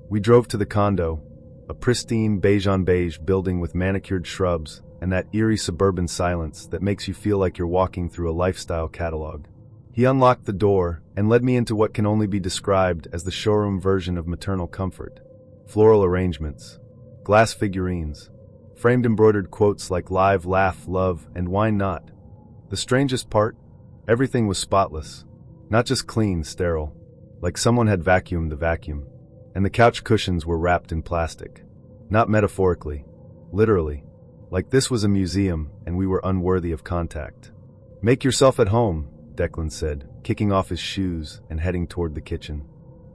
We drove to the condo, a pristine beige-on-beige building with manicured shrubs and that eerie suburban silence that makes you feel like you're walking through a lifestyle catalog. He unlocked the door and led me into what can only be described as the showroom version of maternal comfort. Floral arrangements, glass figurines, framed embroidered quotes like "Live, Laugh, Love, and Wine Not." The strangest part? Everything was spotless. Not just clean, sterile, like someone had vacuumed the vacuum. And the couch cushions were wrapped in plastic. Not metaphorically, literally. Like this was a museum and we were unworthy of contact. "Make yourself at home," Declan said, kicking off his shoes and heading toward the kitchen.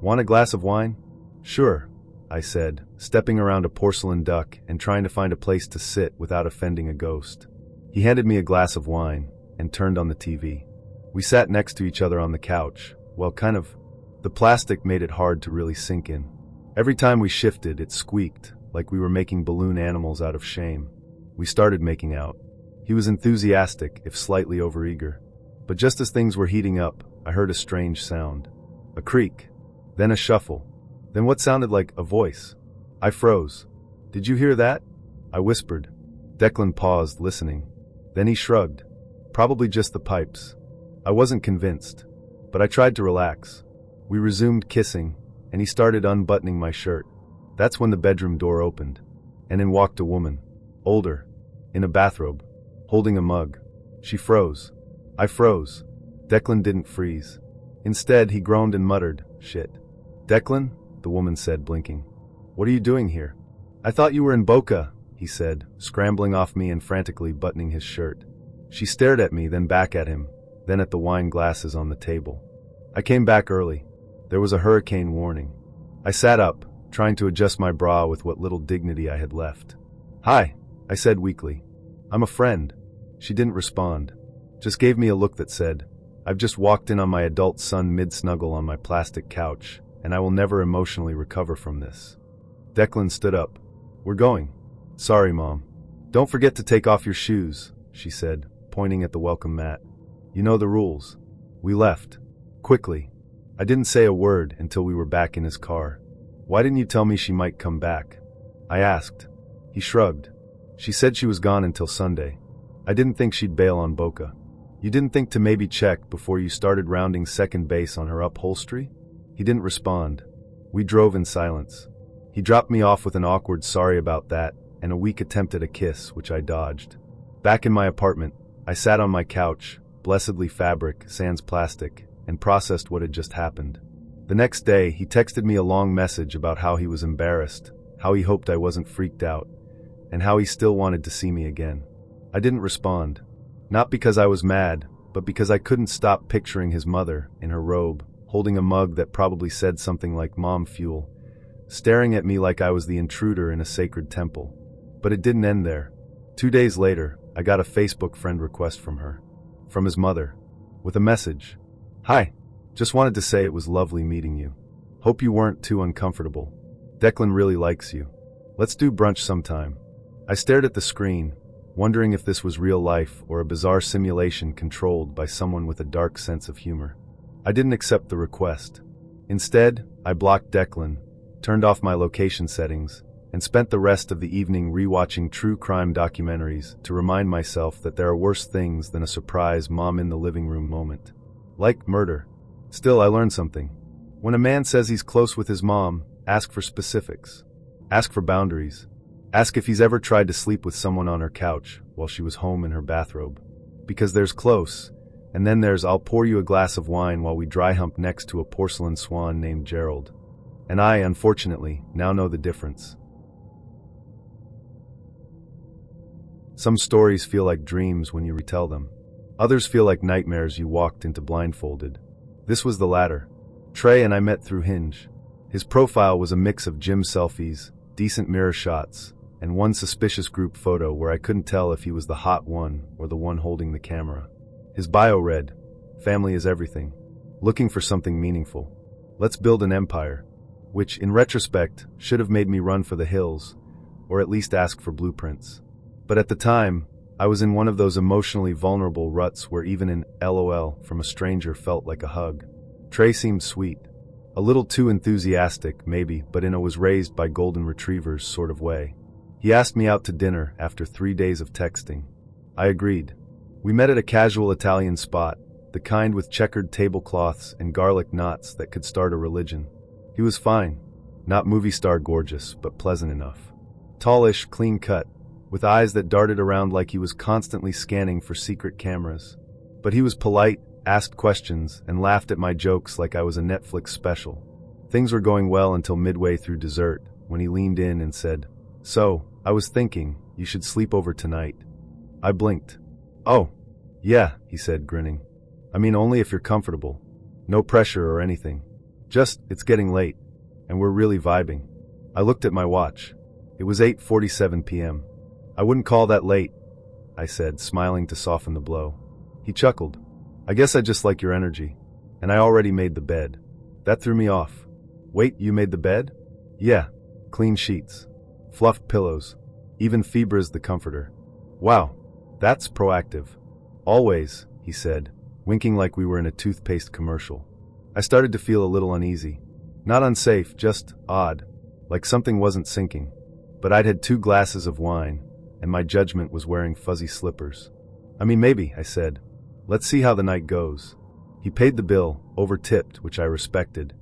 "Want a glass of wine?" "Sure," I said, stepping around a porcelain duck and trying to find a place to sit without offending a ghost. He handed me a glass of wine and turned on the TV. We sat next to each other on the couch, well, kind of. The plastic made it hard to really sink in. Every time we shifted, it squeaked, like we were making balloon animals out of shame. We started making out. He was enthusiastic, if slightly overeager. But just as things were heating up, I heard a strange sound. A creak, then a shuffle, then what sounded like a voice. I froze. "Did you hear that?" I whispered. Declan paused, listening. Then he shrugged. "Probably just the pipes." I wasn't convinced, but I tried to relax. We resumed kissing, and he started unbuttoning my shirt. That's when the bedroom door opened, and in walked a woman, older, in a bathrobe, holding a mug. She froze. I froze. Declan didn't freeze. Instead, he groaned and muttered, "Shit." "Declan?" the woman said, blinking. "What are you doing here?" "I thought you were in Boca," he said, scrambling off me and frantically buttoning his shirt. She stared at me, then back at him, then at the wine glasses on the table. I came back early. There was a hurricane warning. I sat up, trying to adjust my bra with what little dignity I had left. "Hi," I said weakly. "I'm a friend." She didn't respond, just gave me a look that said, "I've just walked in on my adult son mid-snuggle on my plastic couch, and I will never emotionally recover from this." Declan stood up. "We're going." "Sorry, Mom." "Don't forget to take off your shoes," she said, pointing at the welcome mat. "You know the rules." We left. Quickly. I didn't say a word until we were back in his car. "Why didn't you tell me she might come back?" I asked. He shrugged. "She said she was gone until Sunday. I didn't think she'd bail on Boca." "You didn't think to maybe check before you started rounding second base on her upholstery?" He didn't respond. We drove in silence. He dropped me off with an awkward "sorry about that" and a weak attempt at a kiss, which I dodged. Back in my apartment, I sat on my couch, blessedly fabric, sans plastic, and processed what had just happened. The next day, he texted me a long message about how he was embarrassed, how he hoped I wasn't freaked out, and how he still wanted to see me again. I didn't respond. Not because I was mad, but because I couldn't stop picturing his mother, in her robe, holding a mug that probably said something like "Mom Fuel," staring at me like I was the intruder in a sacred temple. But it didn't end there. 2 days later, I got a Facebook friend request from her. From his mother. With a message. "Hi. Just wanted to say it was lovely meeting you. Hope you weren't too uncomfortable. Declan really likes you. Let's do brunch sometime." I stared at the screen, wondering if this was real life or a bizarre simulation controlled by someone with a dark sense of humor. I didn't accept the request. Instead, I blocked Declan, turned off my location settings, and spent the rest of the evening rewatching true crime documentaries to remind myself that there are worse things than a surprise mom in the living room moment. Like murder. Still, I learned something. When a man says he's close with his mom, ask for specifics. Ask for boundaries. Ask if he's ever tried to sleep with someone on her couch while she was home in her bathrobe. Because there's close, and then there's "I'll pour you a glass of wine while we dry hump next to a porcelain swan named Gerald." And I, unfortunately, now know the difference. Some stories feel like dreams when you retell them. Others feel like nightmares you walked into blindfolded. This was the latter. Trey and I met through Hinge. His profile was a mix of gym selfies, decent mirror shots, and one suspicious group photo where I couldn't tell if he was the hot one or the one holding the camera. His bio read, "Family is everything. Looking for something meaningful. Let's build an empire." Which, in retrospect, should have made me run for the hills, or at least ask for blueprints. But at the time, I was in one of those emotionally vulnerable ruts where even an LOL from a stranger felt like a hug. Trey seemed sweet. A little too enthusiastic, maybe, but in a was raised by golden retrievers sort of way. He asked me out to dinner after 3 days of texting. I agreed. We met at a casual Italian spot, the kind with checkered tablecloths and garlic knots that could start a religion. He was fine. Not movie star gorgeous, but pleasant enough. Tallish, clean cut, with eyes that darted around like he was constantly scanning for secret cameras. But he was polite, asked questions, and laughed at my jokes like I was a Netflix special. Things were going well until midway through dessert, when he leaned in and said, "So, I was thinking, you should sleep over tonight." I blinked. "Oh, yeah," he said, grinning. "I mean, only if you're comfortable. No pressure or anything. Just, it's getting late, and we're really vibing." I looked at my watch. It was 8:47 p.m. "I wouldn't call that late," I said, smiling to soften the blow. He chuckled. "I guess I just like your energy. And I already made the bed." That threw me off. "Wait, you made the bed?" "Yeah. Clean sheets. Fluffed pillows. Even Fibra's the comforter." "Wow. That's proactive." "Always," he said, winking like we were in a toothpaste commercial. I started to feel a little uneasy. Not unsafe, just odd. Like something wasn't sinking. But I'd had 2 glasses of wine, and my judgment was wearing fuzzy slippers. "I mean, maybe," I said. "Let's see how the night goes." He paid the bill, over-tipped, which I respected,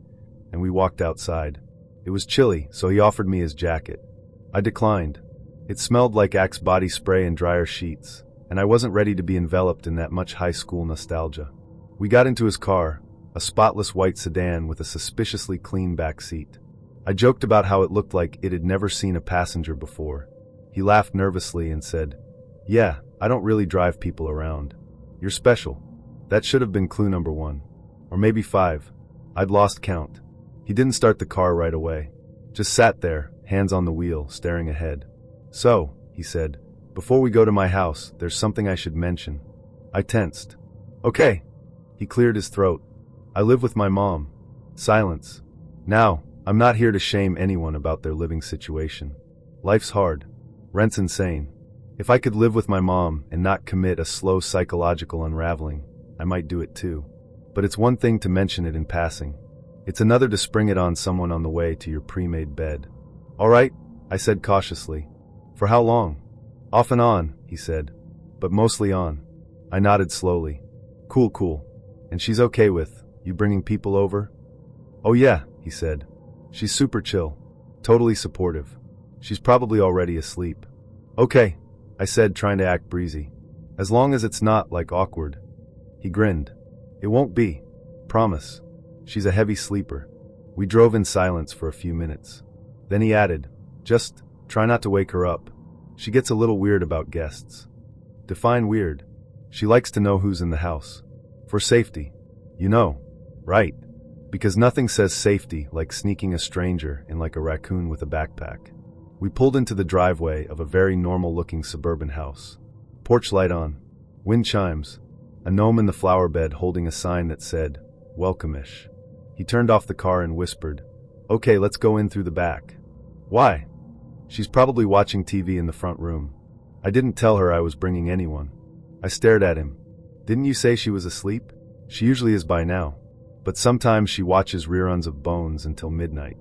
and we walked outside. It was chilly, so he offered me his jacket. I declined. It smelled like Axe body spray and dryer sheets, and I wasn't ready to be enveloped in that much high school nostalgia. We got into his car, a spotless white sedan with a suspiciously clean back seat. I joked about how it looked like it had never seen a passenger before. He laughed nervously and said, "Yeah, I don't really drive people around. You're special." That should have been clue number 1. Or maybe 5. I'd lost count. He didn't start the car right away. Just sat there, hands on the wheel, staring ahead. "So," he said, "before we go to my house, there's something I should mention." I tensed. "Okay." He cleared his throat. "I live with my mom." Silence. Now, I'm not here to shame anyone about their living situation. Life's hard. Rent's insane. If I could live with my mom and not commit a slow psychological unraveling, I might do it too. But it's one thing to mention it in passing. It's another to spring it on someone on the way to your pre-made bed. "All right," I said cautiously. "For how long?" "Off and on," he said. "But mostly on." I nodded slowly. Cool. And she's okay with you bringing people over?" "Oh yeah," he said. "She's super chill. Totally supportive. She's probably already asleep." "Okay," I said, trying to act breezy. "As long as it's not, like, awkward." He grinned. "It won't be. Promise. She's a heavy sleeper." We drove in silence for a few minutes. Then he added, "Just try not to wake her up. She gets a little weird about guests." "Define weird." "She likes to know who's in the house. For safety. You know, right? Because nothing says safety like sneaking a stranger in like a raccoon with a backpack." We pulled into the driveway of a very normal-looking suburban house. Porch light on. Wind chimes. A gnome in the flower bed holding a sign that said, "Welcome-ish." He turned off the car and whispered, "Okay, let's go in through the back." "Why?" "She's probably watching TV in the front room." I didn't tell her I was bringing anyone. I stared at him. "Didn't you say she was asleep?" "She usually is by now. But sometimes she watches reruns of Bones until midnight."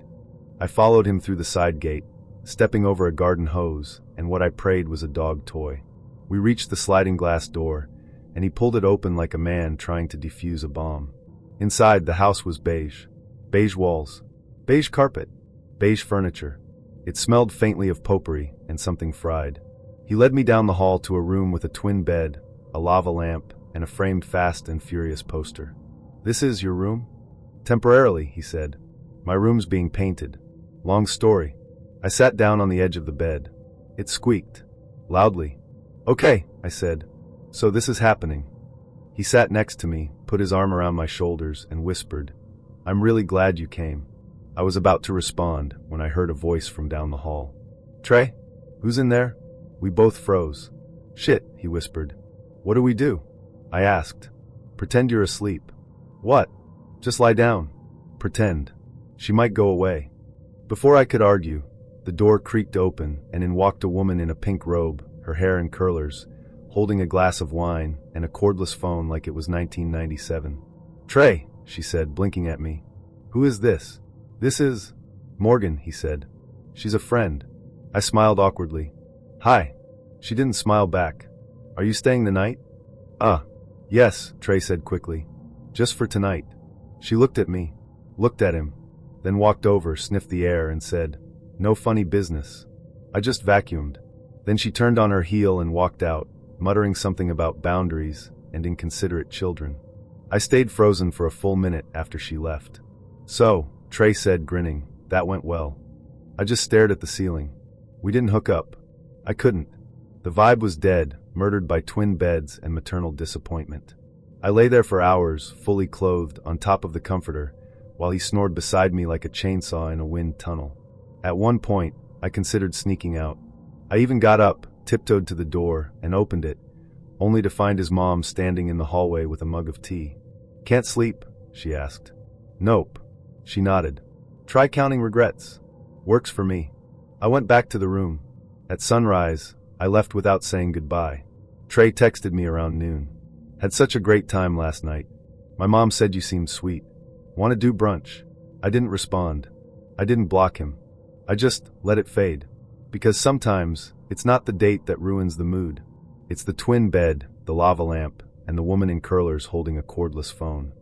I followed him through the side gate, stepping over a garden hose and what I prayed was a dog toy. We reached the sliding glass door, and he pulled it open like a man trying to defuse a bomb. Inside, the house was beige. Beige walls. Beige carpet. Beige furniture. It smelled faintly of potpourri and something fried. He led me down the hall to a room with a twin bed, a lava lamp, and a framed Fast and Furious poster. "This is your room?" "Temporarily," he said. "My room's being painted." "Long story." I sat down on the edge of the bed. It squeaked. Loudly. "Okay," I said. "So this is happening." He sat next to me, put his arm around my shoulders, and whispered, "I'm really glad you came." I was about to respond when I heard a voice from down the hall. "Trey? Who's in there?" We both froze. "Shit," he whispered. "What do we do?" I asked. "Pretend you're asleep." "What?" "Just lie down. Pretend. She might go away." Before I could argue, the door creaked open and in walked a woman in a pink robe, her hair in curlers, holding a glass of wine and a cordless phone like it was 1997. "Trey," she said, blinking at me. "Who is this?" "This is Morgan," he said. "She's a friend." I smiled awkwardly. "Hi." She didn't smile back. "Are you staying the night?" Yes," Trey said quickly. "Just for tonight." She looked at me, looked at him, then walked over, sniffed the air, and said, "No funny business. I just vacuumed." Then she turned on her heel and walked out, muttering something about boundaries and inconsiderate children. I stayed frozen for a full minute after she left. "So," Trey said, grinning, "that went well." I just stared at the ceiling. We didn't hook up. I couldn't. The vibe was dead, murdered by twin beds and maternal disappointment. I lay there for hours, fully clothed, on top of the comforter, while he snored beside me like a chainsaw in a wind tunnel. At one point, I considered sneaking out. I even got up, tiptoed to the door, and opened it, only to find his mom standing in the hallway with a mug of tea. "Can't sleep?" she asked. "Nope." She nodded. "Try counting regrets. Works for me." I went back to the room. At sunrise, I left without saying goodbye. Trey texted me around noon. "Had such a great time last night. My mom said you seemed sweet. Want to do brunch?" I didn't respond. I didn't block him. I just let it fade. Because sometimes, it's not the date that ruins the mood. It's the twin bed, the lava lamp, and the woman in curlers holding a cordless phone.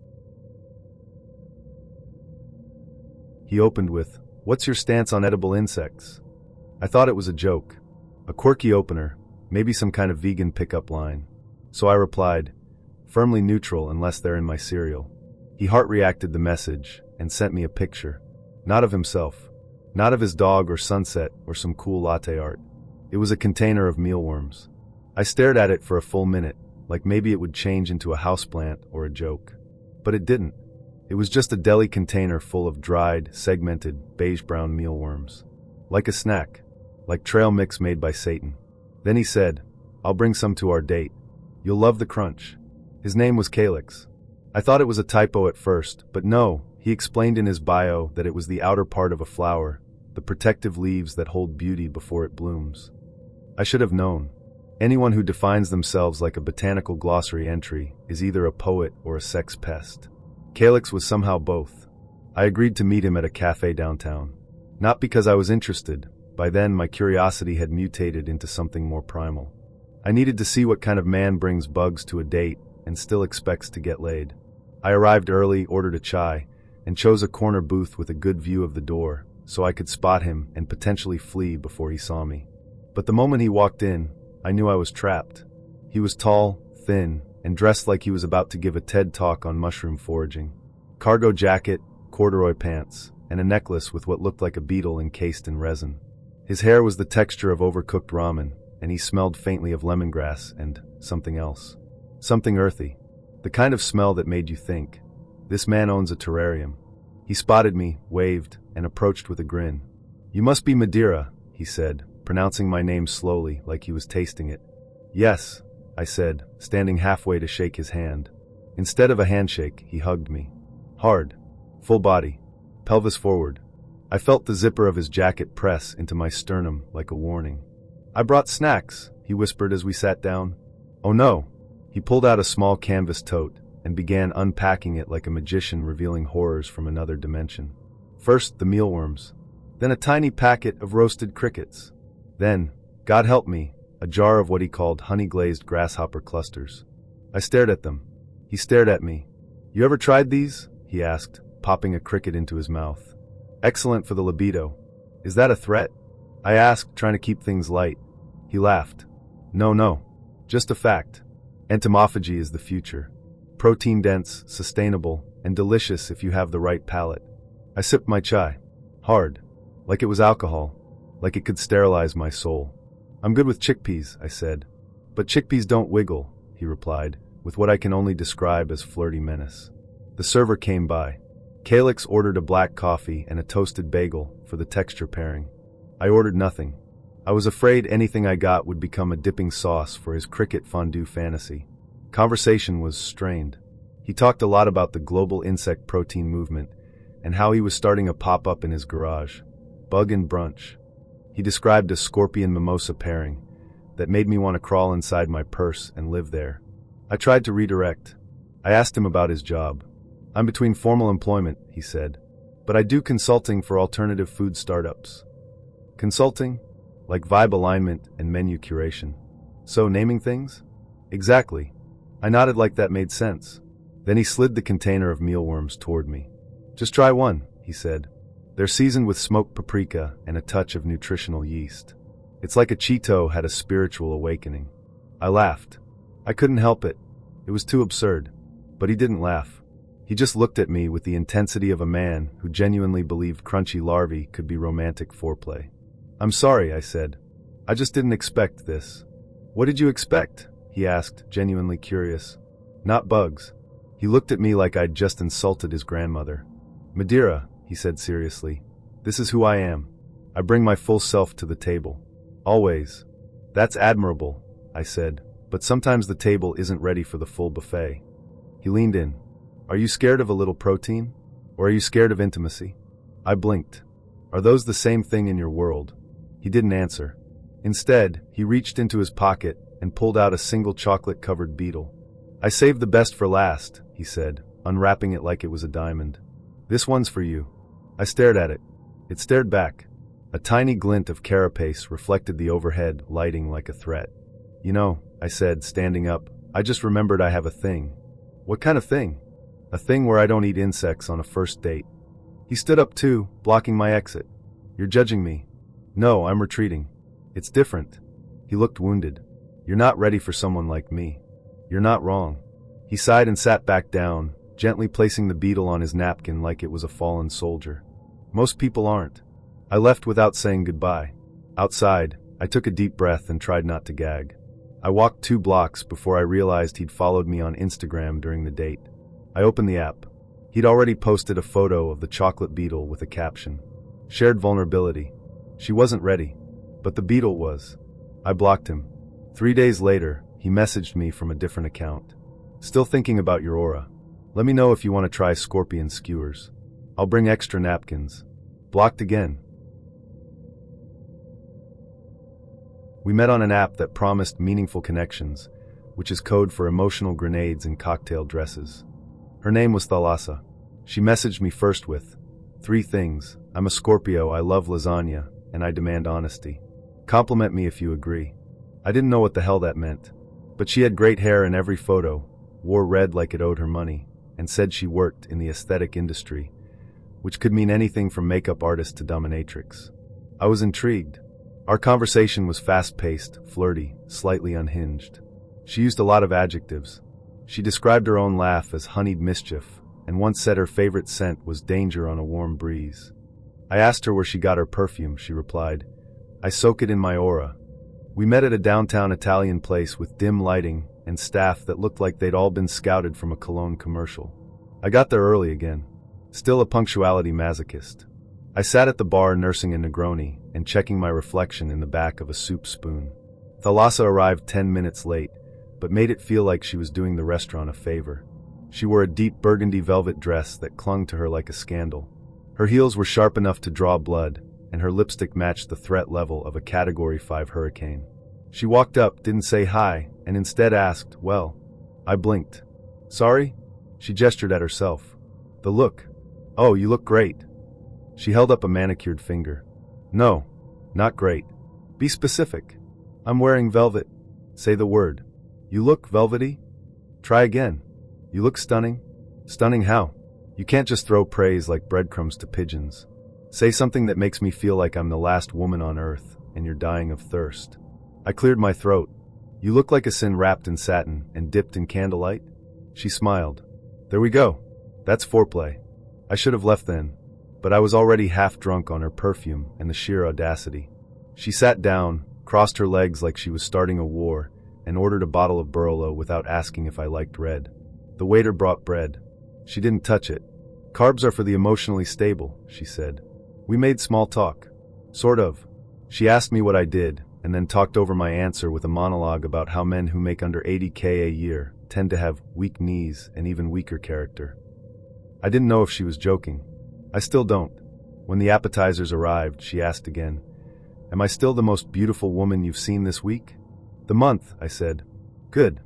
He opened with, "What's your stance on edible insects?" I thought it was a joke. A quirky opener, maybe some kind of vegan pickup line. So I replied, "Firmly neutral unless they're in my cereal." He heart-reacted the message and sent me a picture. Not of himself. Not of his dog or sunset or some cool latte art. It was a container of mealworms. I stared at it for a full minute, like maybe it would change into a houseplant or a joke. But it didn't. It was just a deli container full of dried, segmented, beige-brown mealworms. Like a snack. Like trail mix made by Satan. Then he said, "I'll bring some to our date. You'll love the crunch." His name was Calyx. I thought it was a typo at first, but no, he explained in his bio that it was the outer part of a flower, the protective leaves that hold beauty before it blooms. I should have known. Anyone who defines themselves like a botanical glossary entry is either a poet or a sex pest. Calyx was somehow both. I agreed to meet him at a cafe downtown. Not because I was interested. By then, my curiosity had mutated into something more primal. I needed to see what kind of man brings bugs to a date and still expects to get laid. I arrived early, ordered a chai, and chose a corner booth with a good view of the door, so I could spot him and potentially flee before he saw me. But the moment he walked in, I knew I was trapped. He was tall, thin, and dressed like he was about to give a TED talk on mushroom foraging. Cargo jacket, corduroy pants, and a necklace with what looked like a beetle encased in resin. His hair was the texture of overcooked ramen, and he smelled faintly of lemongrass and something else. Something earthy. The kind of smell that made you think, this man owns a terrarium. He spotted me, waved, and approached with a grin. "You must be Madeira," he said, pronouncing my name slowly like he was tasting it. "Yes," I said, standing halfway to shake his hand. Instead of a handshake, he hugged me. Hard. Full body. Pelvis forward. I felt the zipper of his jacket press into my sternum like a warning. "I brought snacks," he whispered as we sat down. "Oh no." He pulled out a small canvas tote and began unpacking it like a magician revealing horrors from another dimension. First, the mealworms. Then a tiny packet of roasted crickets. Then, God help me, a jar of what he called honey-glazed grasshopper clusters. I stared at them. He stared at me. "You ever tried these?" he asked, popping a cricket into his mouth. "Excellent for the libido." "Is that a threat?" I asked, trying to keep things light. He laughed. No, just a fact. Entomophagy is the future. Protein-dense, sustainable, and delicious if you have the right palate. I sipped my chai. Hard. Like it was alcohol. Like it could sterilize my soul. "I'm good with chickpeas," I said. "But chickpeas don't wiggle," he replied, with what I can only describe as flirty menace. The server came by. Calyx ordered a black coffee and a toasted bagel for the texture pairing. I ordered nothing. I was afraid anything I got would become a dipping sauce for his cricket fondue fantasy. Conversation was strained. He talked a lot about the global insect protein movement and how he was starting a pop-up in his garage. Bug and brunch. He described a scorpion mimosa pairing that made me want to crawl inside my purse and live there. I tried to redirect. I asked him about his job. "I'm between formal employment," he said, "but I do consulting for alternative food startups." Consulting? Like vibe alignment and menu curation. So, naming things? Exactly. I nodded like that made sense. Then he slid the container of mealworms toward me. "Just try one," he said. "They're seasoned with smoked paprika and a touch of nutritional yeast. It's like a Cheeto had a spiritual awakening." I laughed. I couldn't help it. It was too absurd. But he didn't laugh. He just looked at me with the intensity of a man who genuinely believed crunchy larvae could be romantic foreplay. "I'm sorry," I said. "I just didn't expect this." "What did you expect?" he asked, genuinely curious. "Not bugs." He looked at me like I'd just insulted his grandmother. "Madeira," he said seriously. "This is who I am. I bring my full self to the table. Always." "That's admirable," I said, "but sometimes the table isn't ready for the full buffet." He leaned in. "Are you scared of a little protein? Or are you scared of intimacy?" I blinked. "Are those the same thing in your world?" He didn't answer. Instead, he reached into his pocket and pulled out a single chocolate-covered beetle. "I saved the best for last," he said, unwrapping it like it was a diamond. "This one's for you." I stared at it. It stared back. A tiny glint of carapace reflected the overhead lighting like a threat. "You know," I said, standing up, "I just remembered I have a thing." "What kind of thing?" "A thing where I don't eat insects on a first date." He stood up too, blocking my exit. You're judging me. No, I'm retreating. It's different. He looked wounded. You're not ready for someone like me. You're not wrong. He sighed and sat back down, gently placing the beetle on his napkin like it was a fallen soldier. Most people aren't. I left without saying goodbye. Outside, I took a deep breath and tried not to gag. I walked 2 blocks before I realized he'd followed me on Instagram during the date. I opened the app. He'd already posted a photo of the chocolate beetle with a caption. Shared vulnerability. She wasn't ready, but the beetle was. I blocked him. 3 days later, he messaged me from a different account. Still thinking about your aura. Let me know if you want to try scorpion skewers. I'll bring extra napkins. Blocked again. We met on an app that promised meaningful connections, which is code for emotional grenades and cocktail dresses. Her name was Thalassa. She messaged me first with 3 things. I'm a Scorpio, I love lasagna, and I demand honesty. Compliment me if you agree. I didn't know what the hell that meant. But she had great hair in every photo, wore red like it owed her money, and said she worked in the aesthetic industry, which could mean anything from makeup artist to dominatrix. I was intrigued. Our conversation was fast-paced, flirty, slightly unhinged. She used a lot of adjectives. She described her own laugh as honeyed mischief, and once said her favorite scent was danger on a warm breeze. I asked her where she got her perfume. She replied, I soak it in my aura. We met at a downtown Italian place with dim lighting and staff that looked like they'd all been scouted from a cologne commercial. I got there early again, still a punctuality masochist. I sat at the bar nursing a Negroni and checking my reflection in the back of a soup spoon. Thalassa arrived 10 minutes late, but made it feel like she was doing the restaurant a favor. She wore a deep burgundy velvet dress that clung to her like a scandal. Her heels were sharp enough to draw blood, and her lipstick matched the threat level of a Category 5 hurricane. She walked up, didn't say hi, and instead asked, well. I blinked. Sorry? She gestured at herself. The look. Oh, you look great. She held up a manicured finger. No, not great. Be specific. I'm wearing velvet. Say the word. You look velvety? Try again. You look stunning. Stunning how? You can't just throw praise like breadcrumbs to pigeons. Say something that makes me feel like I'm the last woman on earth and you're dying of thirst. I cleared my throat. You look like a sin wrapped in satin and dipped in candlelight. She smiled. There we go. That's foreplay. I should have left then, but I was already half drunk on her perfume and the sheer audacity. She sat down, crossed her legs like she was starting a war, and ordered a bottle of Barolo without asking if I liked red. The waiter brought bread. She didn't touch it. Carbs are for the emotionally stable, she said. We made small talk. Sort of. She asked me what I did, and then talked over my answer with a monologue about how men who make under $80K a year tend to have weak knees and even weaker character. I didn't know if she was joking. I still don't. When the appetizers arrived, she asked again, Am I still the most beautiful woman you've seen this week? The month, I said. Good.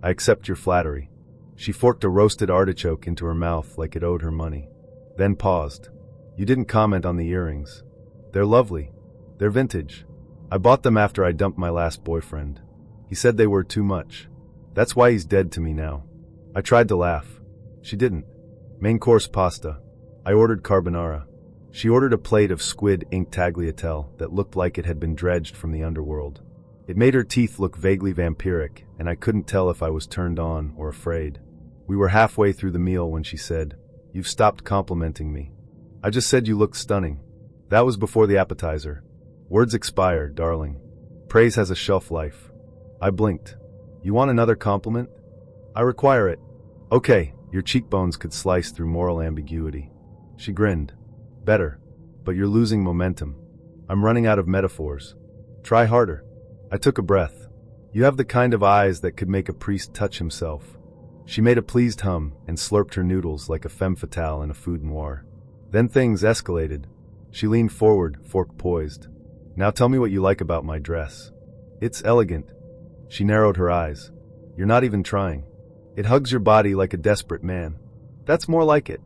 I accept your flattery. She forked a roasted artichoke into her mouth like it owed her money. Then paused. You didn't comment on the earrings. They're lovely. They're vintage. I bought them after I dumped my last boyfriend. He said they were too much. That's why he's dead to me now. I tried to laugh. She didn't. Main course pasta. I ordered carbonara. She ordered a plate of squid ink tagliatelle that looked like it had been dredged from the underworld. It made her teeth look vaguely vampiric, and I couldn't tell if I was turned on or afraid. We were halfway through the meal when she said, You've stopped complimenting me. I just said you looked stunning. That was before the appetizer. Words expire, darling. Praise has a shelf life. I blinked. You want another compliment? I require it. Okay, your cheekbones could slice through moral ambiguity. She grinned. Better. But you're losing momentum. I'm running out of metaphors. Try harder. I took a breath. You have the kind of eyes that could make a priest touch himself. She made a pleased hum and slurped her noodles like a femme fatale in a food noir. Then things escalated. She leaned forward, fork poised. Now tell me what you like about my dress. It's elegant. She narrowed her eyes. You're not even trying. It hugs your body like a desperate man. That's more like it.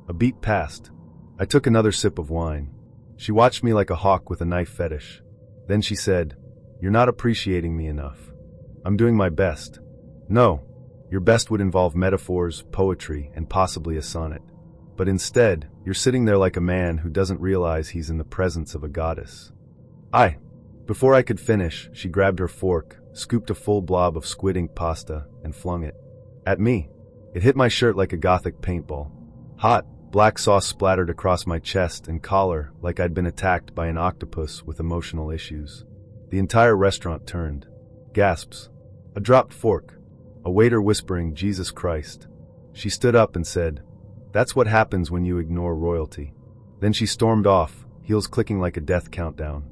A beat passed. I took another sip of wine. She watched me like a hawk with a knife fetish. Then she said, You're not appreciating me enough. I'm doing my best. No, your best would involve metaphors, poetry, and possibly a sonnet. But instead, you're sitting there like a man who doesn't realize he's in the presence of a goddess. Before I could finish, she grabbed her fork, scooped a full blob of squid ink pasta, and flung it at me. It hit my shirt like a gothic paintball. Hot, black sauce splattered across my chest and collar like I'd been attacked by an octopus with emotional issues. The entire restaurant turned. Gasps. A dropped fork. A waiter whispering, "Jesus Christ." She stood up and said, "That's what happens when you ignore royalty." Then she stormed off, heels clicking like a death countdown.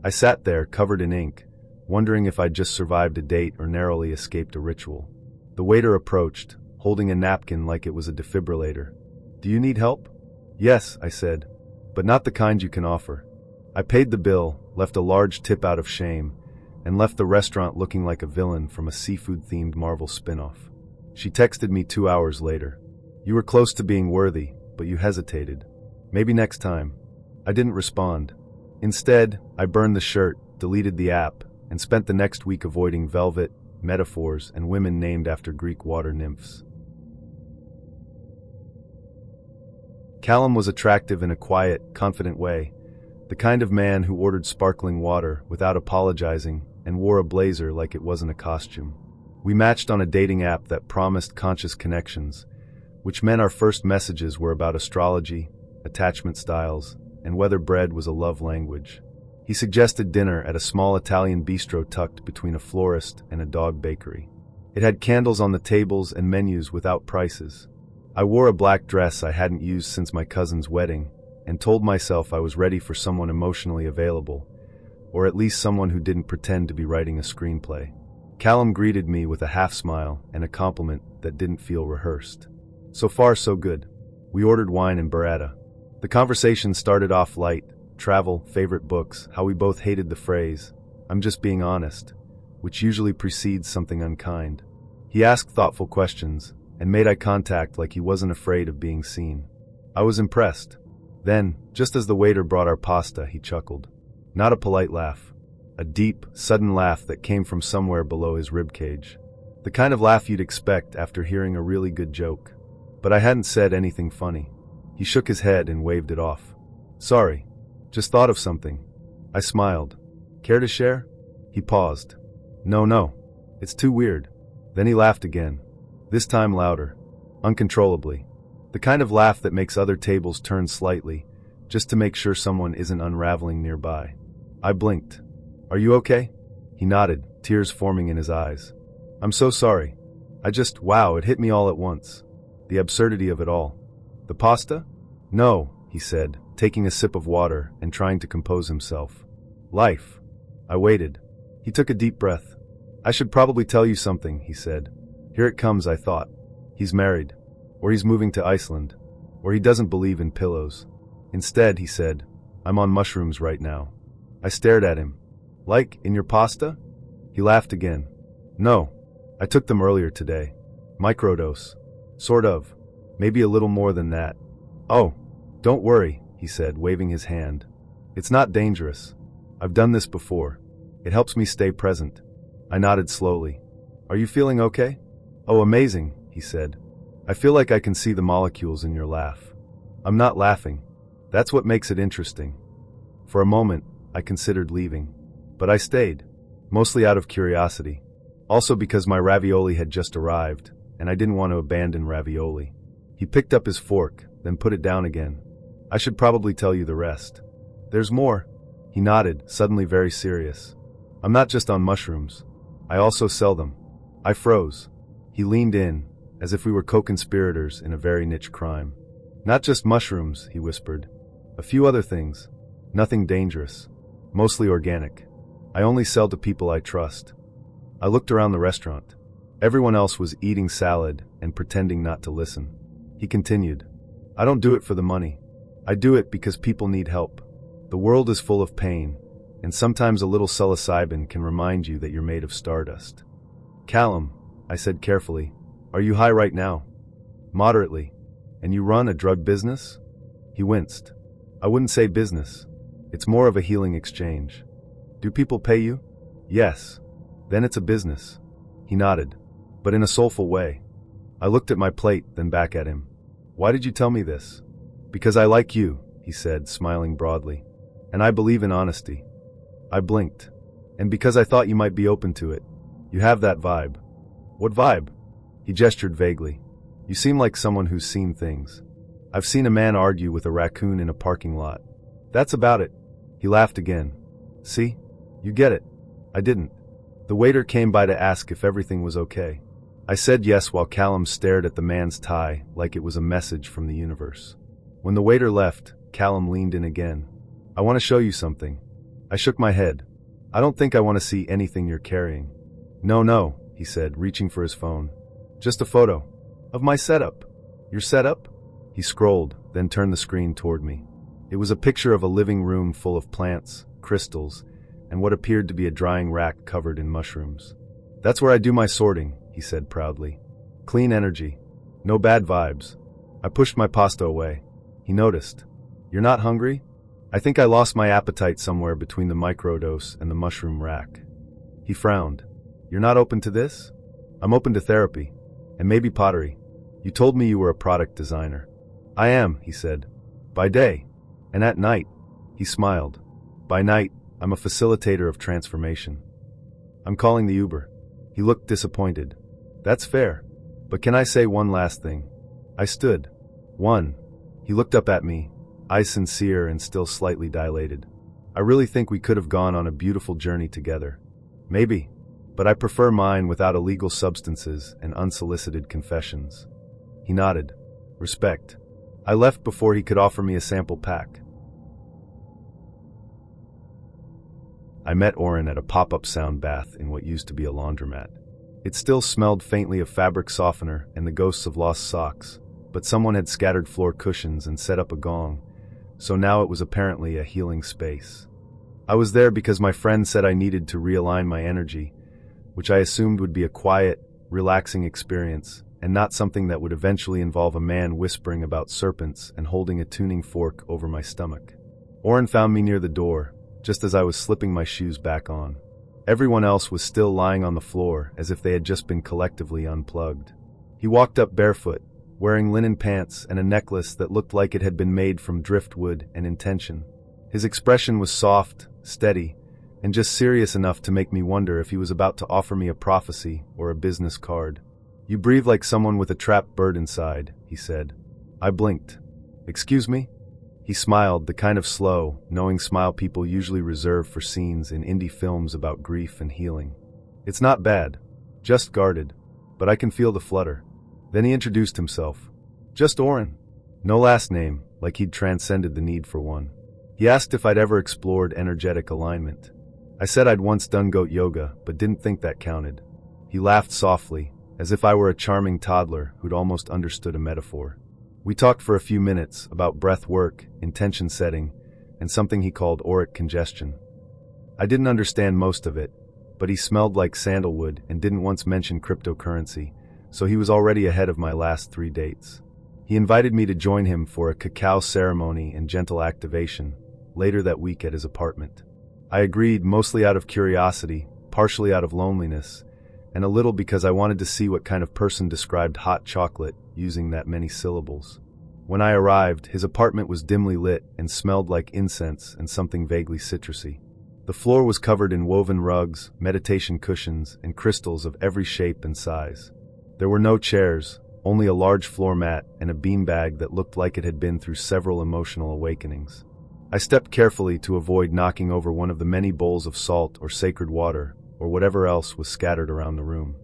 I sat there, covered in ink, wondering if I'd just survived a date or narrowly escaped a ritual. The waiter approached, holding a napkin like it was a defibrillator. "Do you need help?" "Yes," I said, "but not the kind you can offer." I paid the bill, left a large tip out of shame, and left the restaurant looking like a villain from a seafood-themed Marvel spin-off. She texted me 2 hours later. "You were close to being worthy, but you hesitated. Maybe next time." I didn't respond. Instead, I burned the shirt, deleted the app, and spent the next week avoiding velvet, metaphors, and women named after Greek water nymphs. Callum was attractive in a quiet, confident way, the kind of man who ordered sparkling water without apologizing and wore a blazer like it wasn't a costume. We matched on a dating app that promised conscious connections, which meant our first messages were about astrology, attachment styles, and whether bread was a love language. He suggested dinner at a small Italian bistro tucked between a florist and a dog bakery. It had candles on the tables and menus without prices. I wore a black dress I hadn't used since my cousin's wedding, and told myself I was ready for someone emotionally available, or at least someone who didn't pretend to be writing a screenplay. Callum greeted me with a half smile and a compliment that didn't feel rehearsed. So far, so good. We ordered wine and burrata. The conversation started off light: travel, favorite books, how we both hated the phrase, "I'm just being honest," which usually precedes something unkind. He asked thoughtful questions and made eye contact like he wasn't afraid of being seen. I was impressed. Then, just as the waiter brought our pasta, he chuckled. Not a polite laugh. A deep, sudden laugh that came from somewhere below his ribcage. The kind of laugh you'd expect after hearing a really good joke. But I hadn't said anything funny. He shook his head and waved it off. "Sorry. Just thought of something." I smiled. "Care to share?" He paused. No. It's too weird." Then he laughed again. This time louder. Uncontrollably. The kind of laugh that makes other tables turn slightly, just to make sure someone isn't unraveling nearby. I blinked. "Are you okay?" He nodded, tears forming in his eyes. "I'm so sorry. Wow, it hit me all at once. The absurdity of it all." "The pasta?" "No," he said, taking a sip of water and trying to compose himself. "Life." I waited. He took a deep breath. "I should probably tell you something," he said. "Here it comes," I thought. He's married. Or he's moving to Iceland. Or he doesn't believe in pillows. Instead, he said, "I'm on mushrooms right now." I stared at him. "Like, in your pasta?" He laughed again. "No. I took them earlier today. Microdose. Sort of. Maybe a little more than that." "Oh, don't worry," he said, waving his hand. "It's not dangerous. I've done this before. It helps me stay present." I nodded slowly. "Are you feeling okay?" "Oh, amazing," he said. "I feel like I can see the molecules in your laugh." "I'm not laughing. That's what makes it interesting." For a moment, I considered leaving. But I stayed. Mostly out of curiosity. Also because my ravioli had just arrived, and I didn't want to abandon ravioli. He picked up his fork, then put it down again. "I should probably tell you the rest." "There's more." He nodded, suddenly very serious. "I'm not just on mushrooms. I also sell them." I froze. He leaned in, as if we were co-conspirators in a very niche crime. "Not just mushrooms," he whispered. "A few other things. Nothing dangerous. Mostly organic. I only sell to people I trust." I looked around the restaurant. Everyone else was eating salad and pretending not to listen. He continued, "I don't do it for the money. I do it because people need help. The world is full of pain, and sometimes a little psilocybin can remind you that you're made of stardust." "Callum," I said carefully, "are you high right now?" "Moderately. And you run a drug business?" He winced. "I wouldn't say business. It's more of a healing exchange." "Do people pay you?" "Yes." "Then it's a business." He nodded, but in a soulful way. I looked at my plate, then back at him. "Why did you tell me this?" Because I like you, he said, smiling broadly. And I believe in honesty. I blinked. And because I thought you might be open to it. You have that vibe. What vibe? He gestured vaguely. You seem like someone who's seen things. I've seen a man argue with a raccoon in a parking lot. That's about it. He laughed again. See? You get it. I didn't. The waiter came by to ask if everything was okay. I said yes while Callum stared at the man's tie like it was a message from the universe. When the waiter left, Callum leaned in again. I want to show you something. I shook my head. I don't think I want to see anything you're carrying. No, he said, reaching for his phone. Just a photo. Of my setup. Your setup? He scrolled, then turned the screen toward me. It was a picture of a living room full of plants, crystals, and what appeared to be a drying rack covered in mushrooms. That's where I do my sorting, he said proudly. Clean energy. No bad vibes. I pushed my pasta away. He noticed. You're not hungry? I think I lost my appetite somewhere between the microdose and the mushroom rack. He frowned. You're not open to this? I'm open to therapy. And maybe pottery. You told me you were a product designer. I am, he said. By day. And at night. He smiled. By night, I'm a facilitator of transformation. I'm calling the Uber. He looked disappointed. That's fair. But can I say one last thing? I stood. One. He looked up at me, eyes sincere and still slightly dilated. I really think we could have gone on a beautiful journey together. Maybe. But I prefer mine without illegal substances and unsolicited confessions. He nodded. Respect. I left before he could offer me a sample pack. I met Oren at a pop-up sound bath in what used to be a laundromat. It still smelled faintly of fabric softener and the ghosts of lost socks, but someone had scattered floor cushions and set up a gong, so now it was apparently a healing space. I was there because my friend said I needed to realign my energy, which I assumed would be a quiet, relaxing experience, and not something that would eventually involve a man whispering about serpents and holding a tuning fork over my stomach. Oren found me near the door, just as I was slipping my shoes back on. Everyone else was still lying on the floor as if they had just been collectively unplugged. He walked up barefoot, wearing linen pants and a necklace that looked like it had been made from driftwood and intention. His expression was soft, steady, and just serious enough to make me wonder if he was about to offer me a prophecy or a business card. You breathe like someone with a trapped bird inside, he said. I blinked. Excuse me? He smiled, the kind of slow, knowing smile people usually reserve for scenes in indie films about grief and healing. It's not bad, just guarded, but I can feel the flutter. Then he introduced himself. Just Oren. No last name, like he'd transcended the need for one. He asked if I'd ever explored energetic alignment. I said I'd once done goat yoga, but didn't think that counted. He laughed softly, as if I were a charming toddler who'd almost understood a metaphor. We talked for a few minutes about breath work, intention setting, and something he called auric congestion. I didn't understand most of it, but he smelled like sandalwood and didn't once mention cryptocurrency, so he was already ahead of my last 3 dates. He invited me to join him for a cacao ceremony and gentle activation later that week at his apartment. I agreed, mostly out of curiosity, partially out of loneliness, and a little because I wanted to see what kind of person described hot chocolate using that many syllables. When I arrived, his apartment was dimly lit and smelled like incense and something vaguely citrusy. The floor was covered in woven rugs, meditation cushions, and crystals of every shape and size. There were no chairs, only a large floor mat and a beanbag that looked like it had been through several emotional awakenings. I stepped carefully to avoid knocking over one of the many bowls of salt or sacred water, or whatever else was scattered around the room.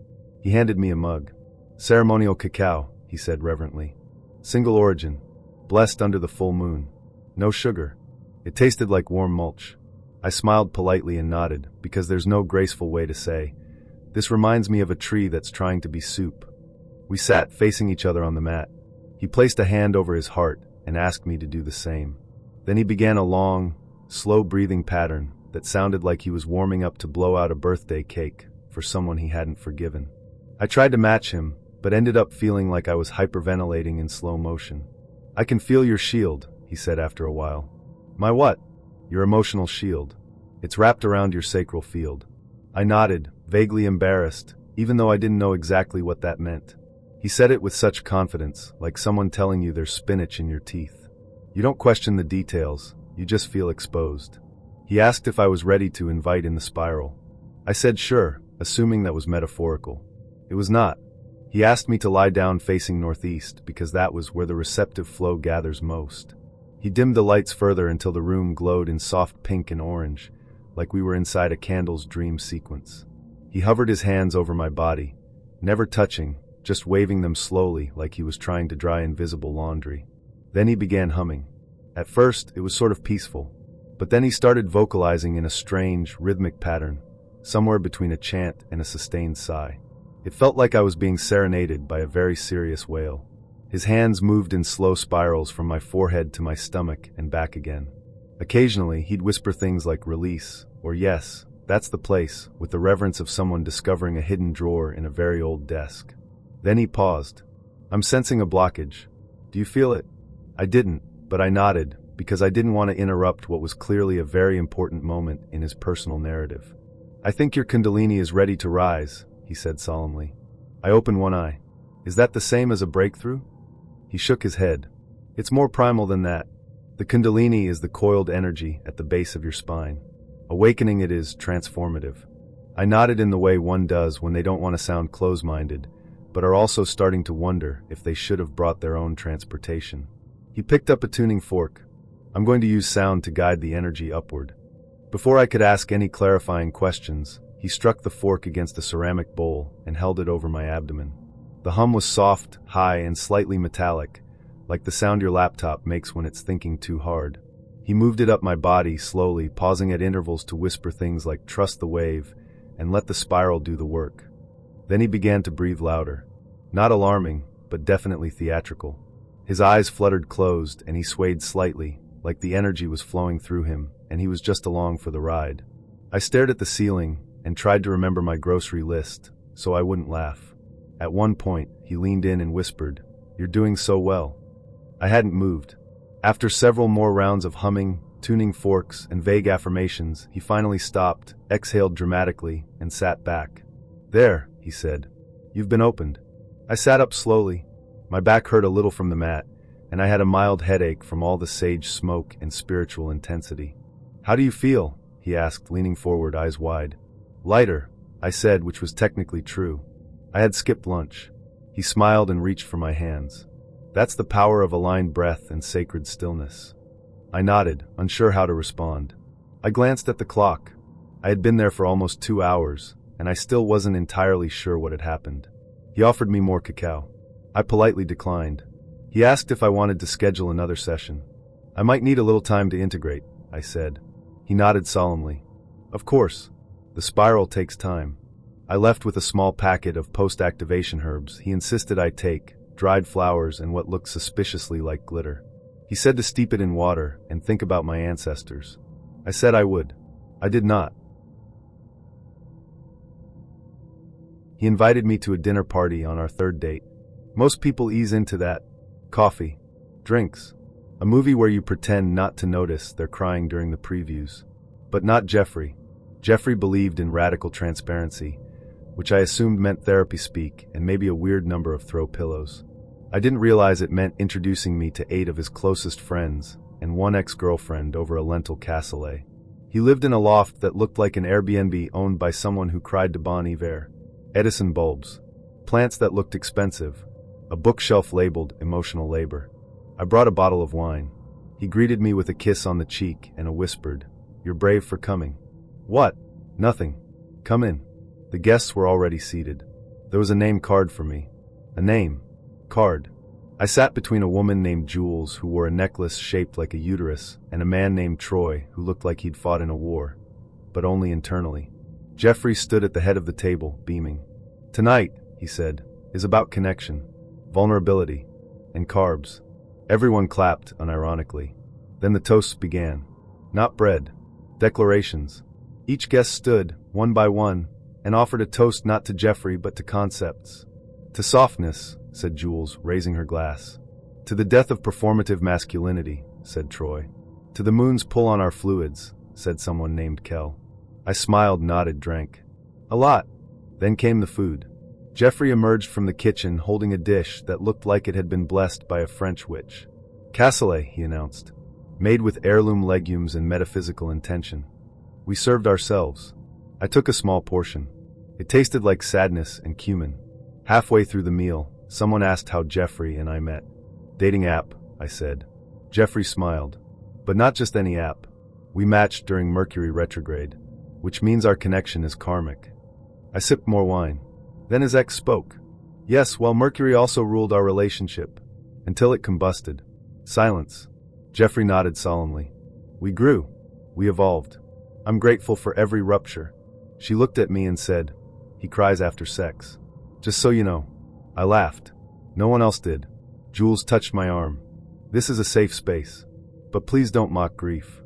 He handed me a mug. Ceremonial cacao, he said reverently. Single origin, blessed under the full moon. No sugar. It tasted like warm mulch. I smiled politely and nodded, because there's no graceful way to say, "This reminds me of a tree that's trying to be soup." We sat facing each other on the mat. He placed a hand over his heart and asked me to do the same. Then he began a long, slow-breathing pattern that sounded like he was warming up to blow out a birthday cake for someone he hadn't forgiven. I tried to match him, but ended up feeling like I was hyperventilating in slow motion. "I can feel your shield," he said after a while. "My what?" "Your emotional shield. It's wrapped around your sacral field." I nodded, vaguely embarrassed, even though I didn't know exactly what that meant. He said it with such confidence, like someone telling you there's spinach in your teeth. You don't question the details, you just feel exposed. He asked if I was ready to invite in the spiral. I said sure, assuming that was metaphorical. It was not. He asked me to lie down facing northeast because that was where the receptive flow gathers most. He dimmed the lights further until the room glowed in soft pink and orange, like we were inside a candle's dream sequence. He hovered his hands over my body, never touching, just waving them slowly like he was trying to dry invisible laundry. Then he began humming. At first, it was sort of peaceful, but then he started vocalizing in a strange, rhythmic pattern, somewhere between a chant and a sustained sigh. It felt like I was being serenaded by a very serious wail. His hands moved in slow spirals from my forehead to my stomach and back again. Occasionally, he'd whisper things like release, or yes, that's the place, with the reverence of someone discovering a hidden drawer in a very old desk. Then he paused. I'm sensing a blockage. Do you feel it? I didn't, but I nodded, because I didn't want to interrupt what was clearly a very important moment in his personal narrative. I think your kundalini is ready to rise, he said solemnly. I opened one eye. Is that the same as a breakthrough? He shook his head. It's more primal than that. The kundalini is the coiled energy at the base of your spine. Awakening it is transformative. I nodded in the way one does when they don't want to sound close-minded, but are also starting to wonder if they should have brought their own transportation. He picked up a tuning fork. I'm going to use sound to guide the energy upward. Before I could ask any clarifying questions, he struck the fork against a ceramic bowl and held it over my abdomen. The hum was soft, high, and slightly metallic, like the sound your laptop makes when it's thinking too hard. He moved it up my body slowly, pausing at intervals to whisper things like trust the wave and let the spiral do the work. Then he began to breathe louder. Not alarming, but definitely theatrical. His eyes fluttered closed and he swayed slightly, like the energy was flowing through him and he was just along for the ride. I stared at the ceiling and tried to remember my grocery list, so I wouldn't laugh. At one point, he leaned in and whispered, "You're doing so well." I hadn't moved. After several more rounds of humming, tuning forks, and vague affirmations, he finally stopped, exhaled dramatically, and sat back. There, he said. You've been opened. I sat up slowly. My back hurt a little from the mat, and I had a mild headache from all the sage smoke and spiritual intensity. How do you feel? He asked, leaning forward, eyes wide. Lighter, I said, which was technically true. I had skipped lunch. He smiled and reached for my hands. That's the power of aligned breath and sacred stillness. I nodded, unsure how to respond. I glanced at the clock. I had been there for almost 2 hours, and I still wasn't entirely sure what had happened. He offered me more cacao. I politely declined. He asked if I wanted to schedule another session. I might need a little time to integrate, I said. He nodded solemnly. Of course. The spiral takes time. I left with a small packet of post-activation herbs he insisted I take, dried flowers and what looked suspiciously like glitter. He said to steep it in water and think about my ancestors. I said I would. I did not. He invited me to a dinner party on our third date. Most people ease into that. Coffee. Drinks. A movie where you pretend not to notice they're crying during the previews. But not Jeffrey. Jeffrey believed in radical transparency, which I assumed meant therapy speak and maybe a weird number of throw pillows. I didn't realize it meant introducing me to 8 of his closest friends and 1 ex-girlfriend over a lentil cassoulet. He lived in a loft that looked like an Airbnb owned by someone who cried to Bon Iver. Edison bulbs. Plants that looked expensive. A bookshelf labeled emotional labor. I brought a bottle of wine. He greeted me with a kiss on the cheek and a whispered, "You're brave for coming." What? Nothing. Come in. The guests were already seated. There was a name card for me. A name. Card. I sat between a woman named Jules who wore a necklace shaped like a uterus and a man named Troy who looked like he'd fought in a war, but only internally. Jeffrey stood at the head of the table, beaming. Tonight, he said, is about connection, vulnerability, and carbs. Everyone clapped, unironically. Then the toasts began. Not bread. Declarations. Each guest stood, one by one, and offered a toast not to Jeffrey but to concepts. To softness, said Jules, raising her glass. To the death of performative masculinity, said Troy. To the moon's pull on our fluids, said someone named Kel. I smiled, nodded, drank. A lot. Then came the food. Jeffrey emerged from the kitchen holding a dish that looked like it had been blessed by a French witch. Cassoulet, he announced, made with heirloom legumes and metaphysical intention. We served ourselves. I took a small portion. It tasted like sadness and cumin. Halfway through the meal, someone asked how Jeffrey and I met. Dating app, I said. Jeffrey smiled. But not just any app. We matched during Mercury retrograde, which means our connection is karmic. I sipped more wine. Then his ex spoke. Yes, well, Mercury also ruled our relationship. Until it combusted. Silence. Jeffrey nodded solemnly. We grew. We evolved. I'm grateful for every rupture. She looked at me and said, he cries after sex. Just so you know. I laughed. No one else did. Jules touched my arm. This is a safe space. But please don't mock grief.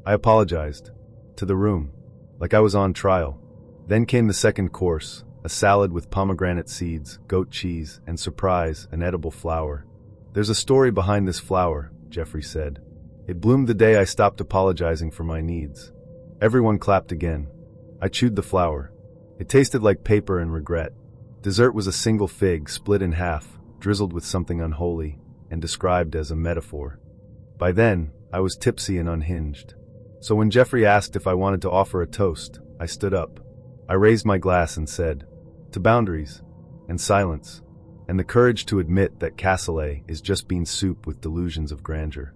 I apologized. To the room. Like I was on trial. Then came the second course, a salad with pomegranate seeds, goat cheese, and surprise, an edible flower. There's a story behind this flower, Jeffrey said. It bloomed the day I stopped apologizing for my needs. Everyone clapped again. I chewed the flower. It tasted like paper and regret. Dessert was a single fig split in half, drizzled with something unholy, and described as a metaphor. By then, I was tipsy and unhinged. So when Jeffrey asked if I wanted to offer a toast, I stood up. I raised my glass and said, to boundaries, and silence, and the courage to admit that cassoulet is just bean soup with delusions of grandeur.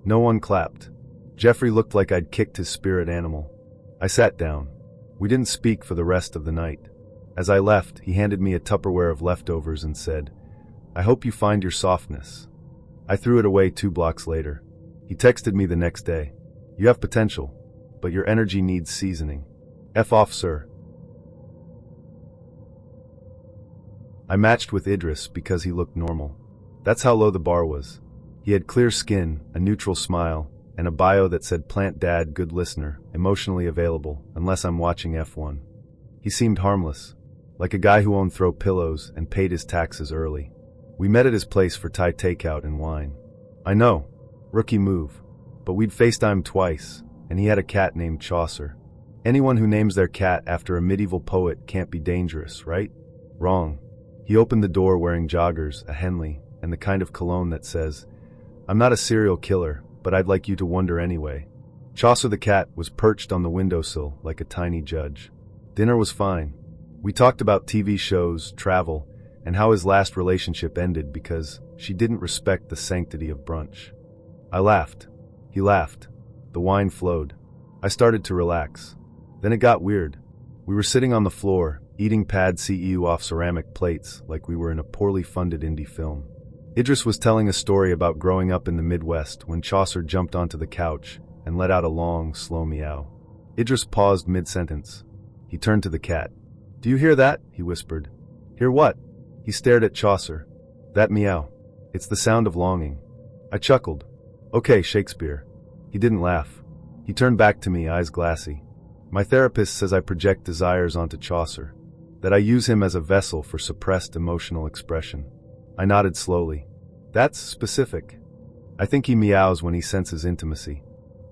No one clapped. Jeffrey looked like I'd kicked his spirit animal. I sat down. We didn't speak for the rest of the night. As I left, he handed me a Tupperware of leftovers and said, I hope you find your softness. I threw it away 2 blocks later. He texted me the next day. You have potential, but your energy needs seasoning. F off, sir. I matched with Idris because he looked normal. That's how low the bar was. He had clear skin, a neutral smile, and a bio that said plant dad, good listener, emotionally available, unless I'm watching F1. He seemed harmless, like a guy who owned throw pillows and paid his taxes early. We met at his place for Thai takeout and wine. I know, rookie move, but we'd FaceTime twice, and he had a cat named Chaucer. Anyone who names their cat after a medieval poet can't be dangerous, right? Wrong. He opened the door wearing joggers, a Henley, and the kind of cologne that says, I'm not a serial killer, but I'd like you to wonder anyway. Chaucer the cat was perched on the windowsill like a tiny judge. Dinner was fine. We talked about TV shows, travel, and how his last relationship ended because she didn't respect the sanctity of brunch. I laughed. He laughed. The wine flowed. I started to relax. Then it got weird. We were sitting on the floor, eating pad see ew off ceramic plates like we were in a poorly funded indie film. Idris was telling a story about growing up in the Midwest when Chaucer jumped onto the couch and let out a long, slow meow. Idris paused mid-sentence. He turned to the cat. Do you hear that? He whispered. Hear what? He stared at Chaucer. That meow. It's the sound of longing. I chuckled. Okay, Shakespeare. He didn't laugh. He turned back to me, eyes glassy. My therapist says I project desires onto Chaucer, that I use him as a vessel for suppressed emotional expression. I nodded slowly. That's specific. I think he meows when he senses intimacy.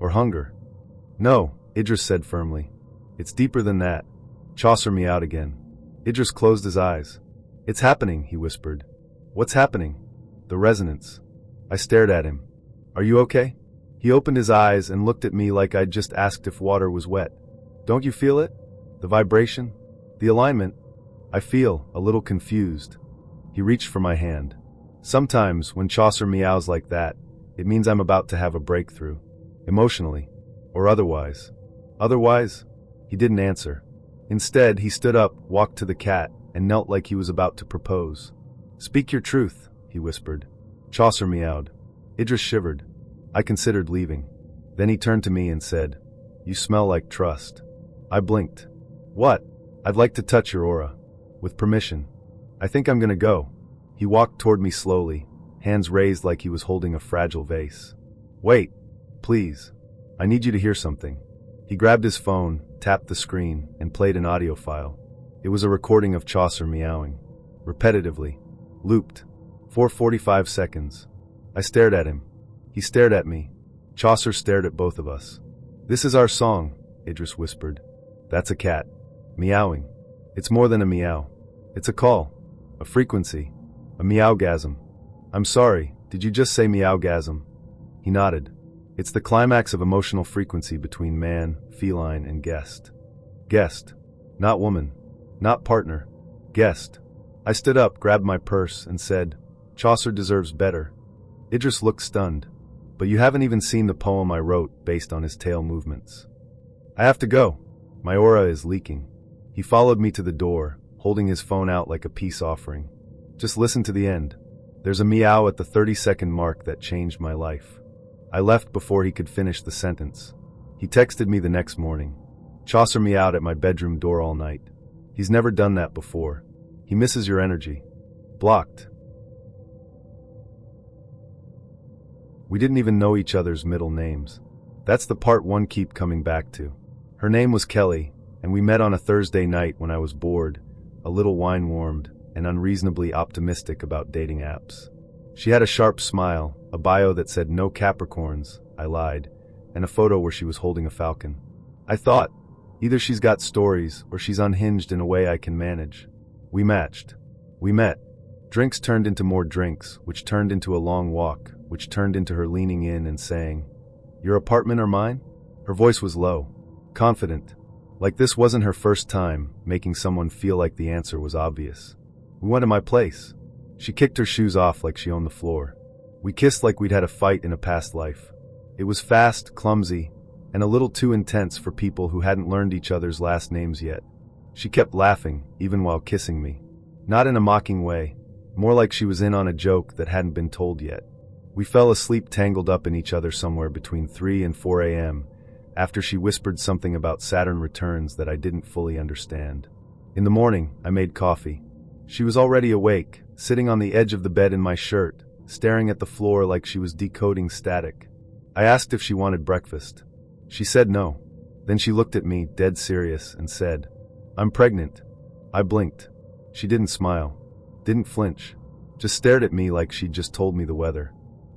Or hunger. No, Idris said firmly. It's deeper than that. Chaucer meowed again. Idris closed his eyes. It's happening, he whispered. What's happening? The resonance. I stared at him. Are you okay? He opened his eyes and looked at me like I'd just asked if water was wet. Don't you feel it? The vibration? The alignment? I feel a little confused. He reached for my hand. Sometimes, when Chaucer meows like that, it means I'm about to have a breakthrough. Emotionally. Or otherwise. Otherwise? He didn't answer. Instead, he stood up, walked to the cat, and knelt like he was about to propose. Speak your truth, he whispered. Chaucer meowed. Idris shivered. I considered leaving. Then he turned to me and said, You smell like trust. I blinked. What? I'd like to touch your aura. With permission. I think I'm gonna go. He walked toward me slowly, hands raised like he was holding a fragile vase. Wait, please. I need you to hear something. He grabbed his phone, tapped the screen, and played an audio file. It was a recording of Chaucer meowing. Repetitively. Looped. For 45 seconds. I stared at him. He stared at me. Chaucer stared at both of us. This is our song, Idris whispered. That's a cat. Meowing. It's more than a meow. It's a call. A frequency. A meowgasm. I'm sorry, Did you just say meowgasm? He nodded. It's the climax of emotional frequency between man, feline, and guest. Guest. Not woman. Not partner. Guest. I stood up, grabbed my purse, and said, Chaucer deserves better. Idris looked stunned. But you haven't even seen the poem I wrote based on his tail movements. I have to go. My aura is leaking. He followed me to the door, holding his phone out like a peace offering. Just listen to the end. There's a meow at the 30-second mark that changed my life. I left before he could finish the sentence. He texted me the next morning. Chaucer meowed at my bedroom door all night. He's never done that before. He misses your energy. Blocked. We didn't even know each other's middle names. That's the part one keep coming back to. Her name was Kelly, and we met on a Thursday night when I was bored, a little wine-warmed, and unreasonably optimistic about dating apps. She had a sharp smile, a bio that said no Capricorns, I lied, and a photo where she was holding a falcon. I thought, either she's got stories or she's unhinged in a way I can manage. We matched. We met. Drinks turned into more drinks, which turned into a long walk, which turned into her leaning in and saying, Your apartment or mine? Her voice was low, confident, like this wasn't her first time, making someone feel like the answer was obvious. We went to my place. She kicked her shoes off like she owned the floor. We kissed like we'd had a fight in a past life. It was fast, clumsy, and a little too intense for people who hadn't learned each other's last names yet. She kept laughing, even while kissing me. Not in a mocking way, more like she was in on a joke that hadn't been told yet. We fell asleep tangled up in each other somewhere between 3 and 4 a.m., after she whispered something about Saturn returns that I didn't fully understand. In the morning, I made coffee. She was already awake, sitting on the edge of the bed in my shirt, staring at the floor like she was decoding static. I asked if she wanted breakfast. She said no. Then she looked at me, dead serious, and said, I'm pregnant. I blinked. She didn't smile. Didn't flinch. Just stared at me like she'd just told me the weather.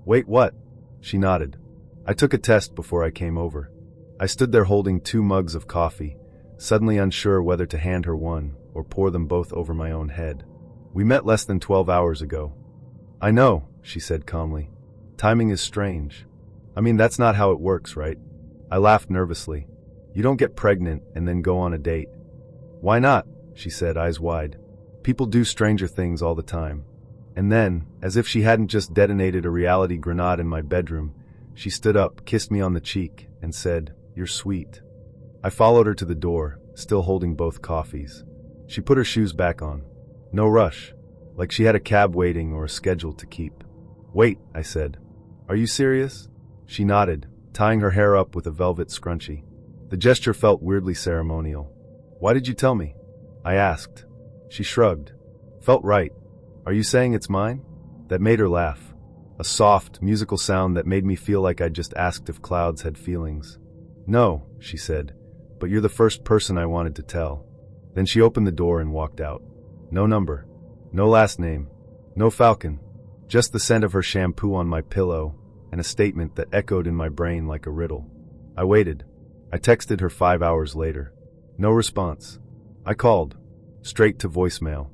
Wait, what? She nodded. I took a test before I came over. I stood there holding 2 mugs of coffee, suddenly unsure whether to hand her one or pour them both over my own head. We met less than 12 hours ago. I know, she said calmly. Timing is strange. I mean, that's not how it works, right? I laughed nervously. You don't get pregnant and then go on a date. Why not? She said, eyes wide. People do stranger things all the time. And then, as if she hadn't just detonated a reality grenade in my bedroom, she stood up, kissed me on the cheek, and said, You're sweet. I followed her to the door, still holding both coffees. She put her shoes back on. No rush, like she had a cab waiting or a schedule to keep. Wait, I said. Are you serious? She nodded, tying her hair up with a velvet scrunchie. The gesture felt weirdly ceremonial. Why did you tell me? I asked. She shrugged. Felt right. Are you saying it's mine? That made her laugh. A soft, musical sound that made me feel like I'd just asked if clouds had feelings. No, she said, but you're the first person I wanted to tell. Then she opened the door and walked out. No number. No last name. No falcon. Just the scent of her shampoo on my pillow and a statement that echoed in my brain like a riddle. I waited. I texted her 5 hours later. No response. I called. Straight to voicemail.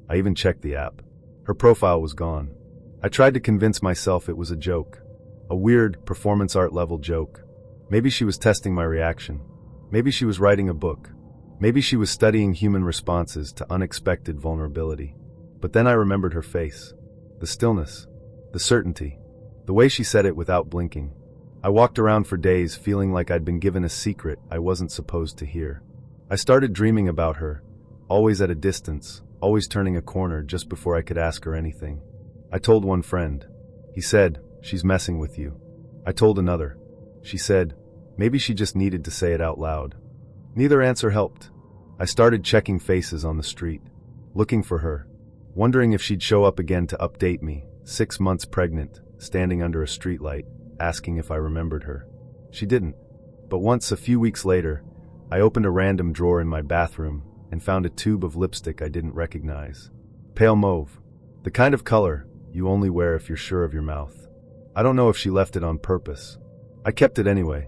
I even checked the app. Her profile was gone. I tried to convince myself it was a joke. A weird, performance art level joke. Maybe she was testing my reaction. Maybe she was writing a book. Maybe she was studying human responses to unexpected vulnerability. But then I remembered her face. The stillness. The certainty. The way she said it without blinking. I walked around for days feeling like I'd been given a secret I wasn't supposed to hear. I started dreaming about her, always at a distance, always turning a corner just before I could ask her anything. I told one friend. He said, she's messing with you. I told another. She said, maybe she just needed to say it out loud. Neither answer helped. I started checking faces on the street, looking for her, wondering if she'd show up again to update me, 6 months pregnant, standing under a streetlight, asking if I remembered her. She didn't. But once, a few weeks later, I opened a random drawer in my bathroom and found a tube of lipstick I didn't recognize. Pale mauve. The kind of color you only wear if you're sure of your mouth. I don't know if she left it on purpose. I kept it anyway.